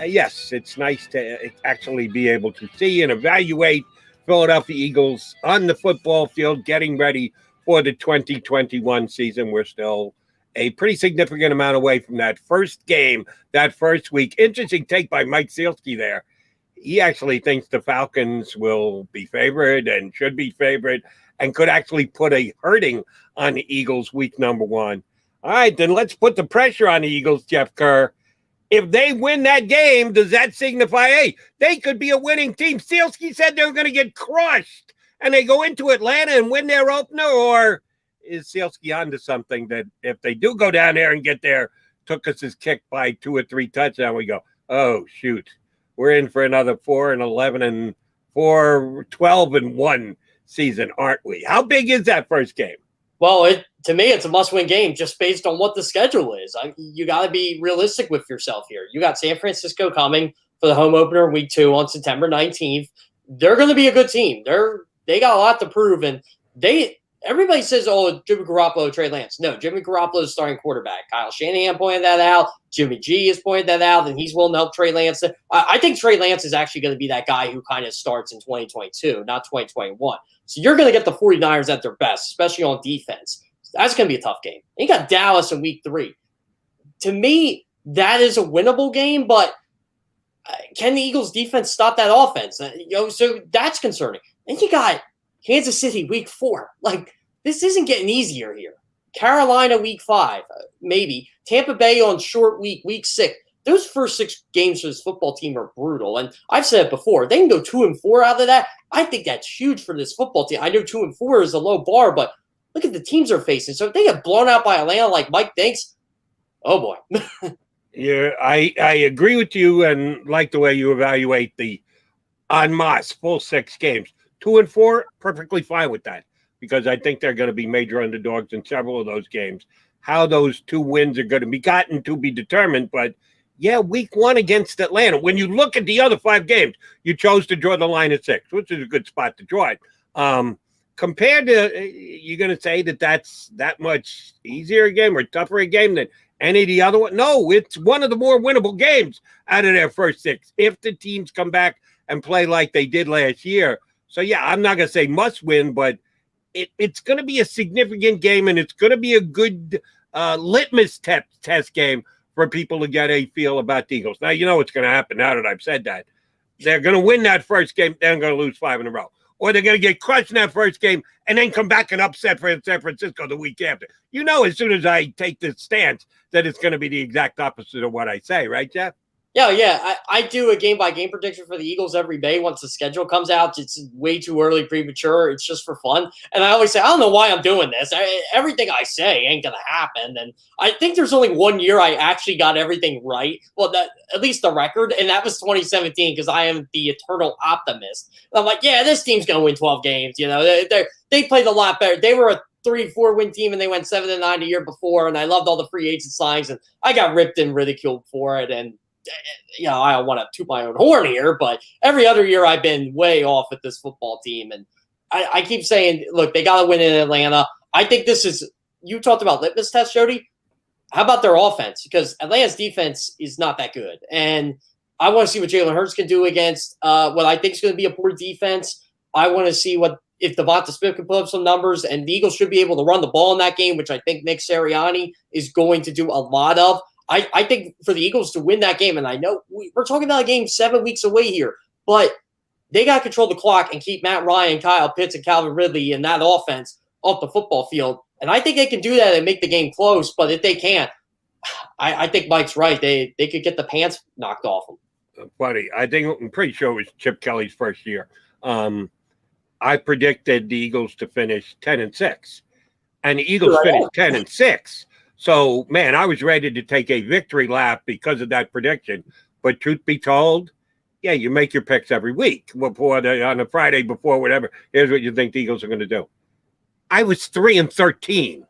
Speaker 1: Yes, it's nice to actually be able to see and evaluate Philadelphia Eagles on the football field, getting ready for the 2021 season. We're still a pretty significant amount away from that first game, that first week. Interesting take by Mike Sielski there. He actually thinks the Falcons will be favored and should be favored and could actually put a hurting on the Eagles week number 1. All right, then let's put the pressure on the Eagles, Jeff Kerr. If they win that game, does that signify, hey, they could be a winning team? Sielski said they were going to get crushed, and they go into Atlanta and win their opener, or is Sielski onto something that if they do go down there and get their Tuchus' kick by 2 or 3 touchdowns, we go, oh, shoot. We're in for another 4-11 and 12-1 season, aren't we? How big is that first game?
Speaker 2: Well, to me, it's a must-win game just based on what the schedule is. You got to be realistic with yourself here. You got San Francisco coming for the home opener week 2 on September 19th. They're going to be a good team. They got a lot to prove, and everybody says, oh, Jimmy Garoppolo, Trey Lance. No, Jimmy Garoppolo is starting quarterback. Kyle Shanahan pointed that out. Jimmy G has pointed that out, and he's willing to help Trey Lance. I think Trey Lance is actually going to be that guy who kind of starts in 2022, not 2021. So you're going to get the 49ers at their best, especially on defense. That's going to be a tough game. And you got Dallas in week 3. To me, that is a winnable game, but can the Eagles defense stop that offense? So that's concerning. And you got Kansas City week 4. This isn't getting easier here. Carolina week 5, maybe. Tampa Bay on short week 6. Those first 6 games for this football team are brutal. And I've said it before, they can go 2-4 out of that. I think that's huge for this football team. I know 2-4 is a low bar, but look at the teams they're facing. So if they get blown out by Atlanta like Mike thinks, oh boy.
Speaker 1: Yeah, I agree with you and like the way you evaluate the en masse full 6 games. 2-4, perfectly fine with that, because I think they're going to be major underdogs in several of those games. How those 2 wins are going to be gotten to be determined, but yeah, week 1 against Atlanta. When you look at the other 5 games, you chose to draw the line at 6, which is a good spot to draw it. Compared to, you're going to say that that's that much easier a game or tougher a game than any of the other one? No, it's one of the more winnable games out of their first 6 if the teams come back and play like they did last year. So, yeah, I'm not going to say must win, but it's going to be a significant game, and it's going to be a good litmus test game for people to get a feel about the Eagles. Now, you know what's going to happen now that I've said that. They're going to win that first game, then going to lose 5 in a row. Or they're going to get crushed in that first game and then come back and upset for San Francisco the week after. You know, as soon as I take this stance, that it's going to be the exact opposite of what I say, right, Jeff?
Speaker 2: Yeah. I do a game-by-game prediction for the Eagles every day once the schedule comes out. It's way too early, premature. It's just for fun. And I always say, I don't know why I'm doing this. Everything I say ain't going to happen. And I think there's only one year I actually got everything right. Well, at least the record. And that was 2017 because I am the eternal optimist. And I'm like, yeah, this team's going to win 12 games. You know, they played a lot better. They were a 3-4 win team and they went 7-9 the year before. And I loved all the free agent signings. And I got ripped and ridiculed for it. And you know, I don't want to toot my own horn here, but every other year I've been way off with this football team. And I keep saying, look, they got to win in Atlanta. I think this is, you talked about litmus test, Jody. How about their offense? Because Atlanta's defense is not that good. And I want to see what Jalen Hurts can do against what I think is going to be a poor defense. I want to see if Devonta Smith can put up some numbers, and the Eagles should be able to run the ball in that game, which I think Nick Sirianni is going to do a lot of. I think for the Eagles to win that game, and I know we're talking about a game 7 weeks away here, but they got to control the clock and keep Matt Ryan, Kyle Pitts, and Calvin Ridley in that offense off the football field. And I think they can do that and make the game close, but if they can't, I think Mike's right. They could get the pants knocked off them.
Speaker 1: Buddy, I'm pretty sure it was Chip Kelly's first year. I predicted the Eagles to finish 10-6, and the Eagles finished 10-6. So, man, I was ready to take a victory lap because of that prediction. But truth be told, yeah, you make your picks every week on the Friday before, whatever. Here's what you think the Eagles are going to do. I was 3-13,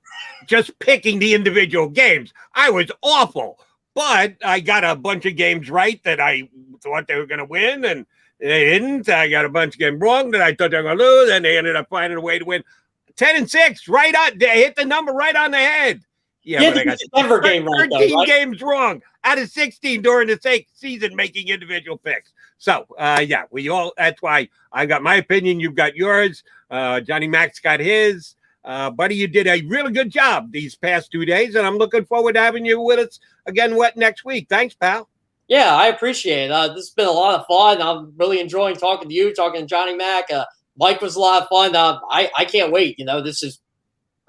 Speaker 1: just picking the individual games. I was awful, but I got a bunch of games right that I thought they were going to win, and they didn't. I got a bunch of games wrong that I thought they were going to lose, and they ended up finding a way to win. 10-6, right on. They hit the number right on the head. Yeah, but I got
Speaker 2: Denver game right,
Speaker 1: 13
Speaker 2: though, right?
Speaker 1: games wrong out of 16 during the season making individual picks. So, yeah, that's why I got my opinion. You've got yours. Johnny Mac's got his. Buddy, you did a really good job these past 2 days, and I'm looking forward to having you with us again next week. Thanks, pal.
Speaker 2: Yeah, I appreciate it. This has been a lot of fun. I'm really enjoying talking to you, talking to Johnny Mac. Mike was a lot of fun. I can't wait. This is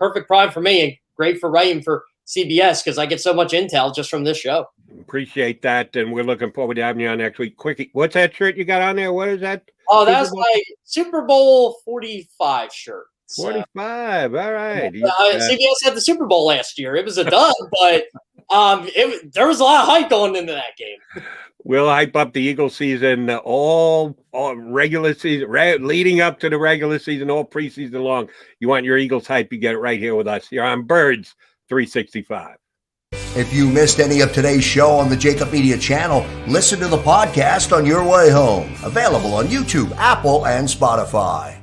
Speaker 2: perfect prime for me and great for writing for CBS because I get so much intel just from this show.
Speaker 1: Appreciate that, and we're looking forward to having you on next week. Quickie, what's that shirt you got on there? What is that?
Speaker 2: Oh, that's my Super Bowl 45 shirt.
Speaker 1: 45. All right.
Speaker 2: CBS had the Super Bowl last year. It was a dud, but there was a lot of hype going into that game.
Speaker 1: We'll hype up the Eagle season all regular season, leading up to the regular season, all preseason long. You want your Eagles hype, you get it right here with us here on Birds 365.
Speaker 6: If you missed any of today's show on the JAKIB Media channel, listen to the podcast on your way home. Available on YouTube, Apple, and Spotify.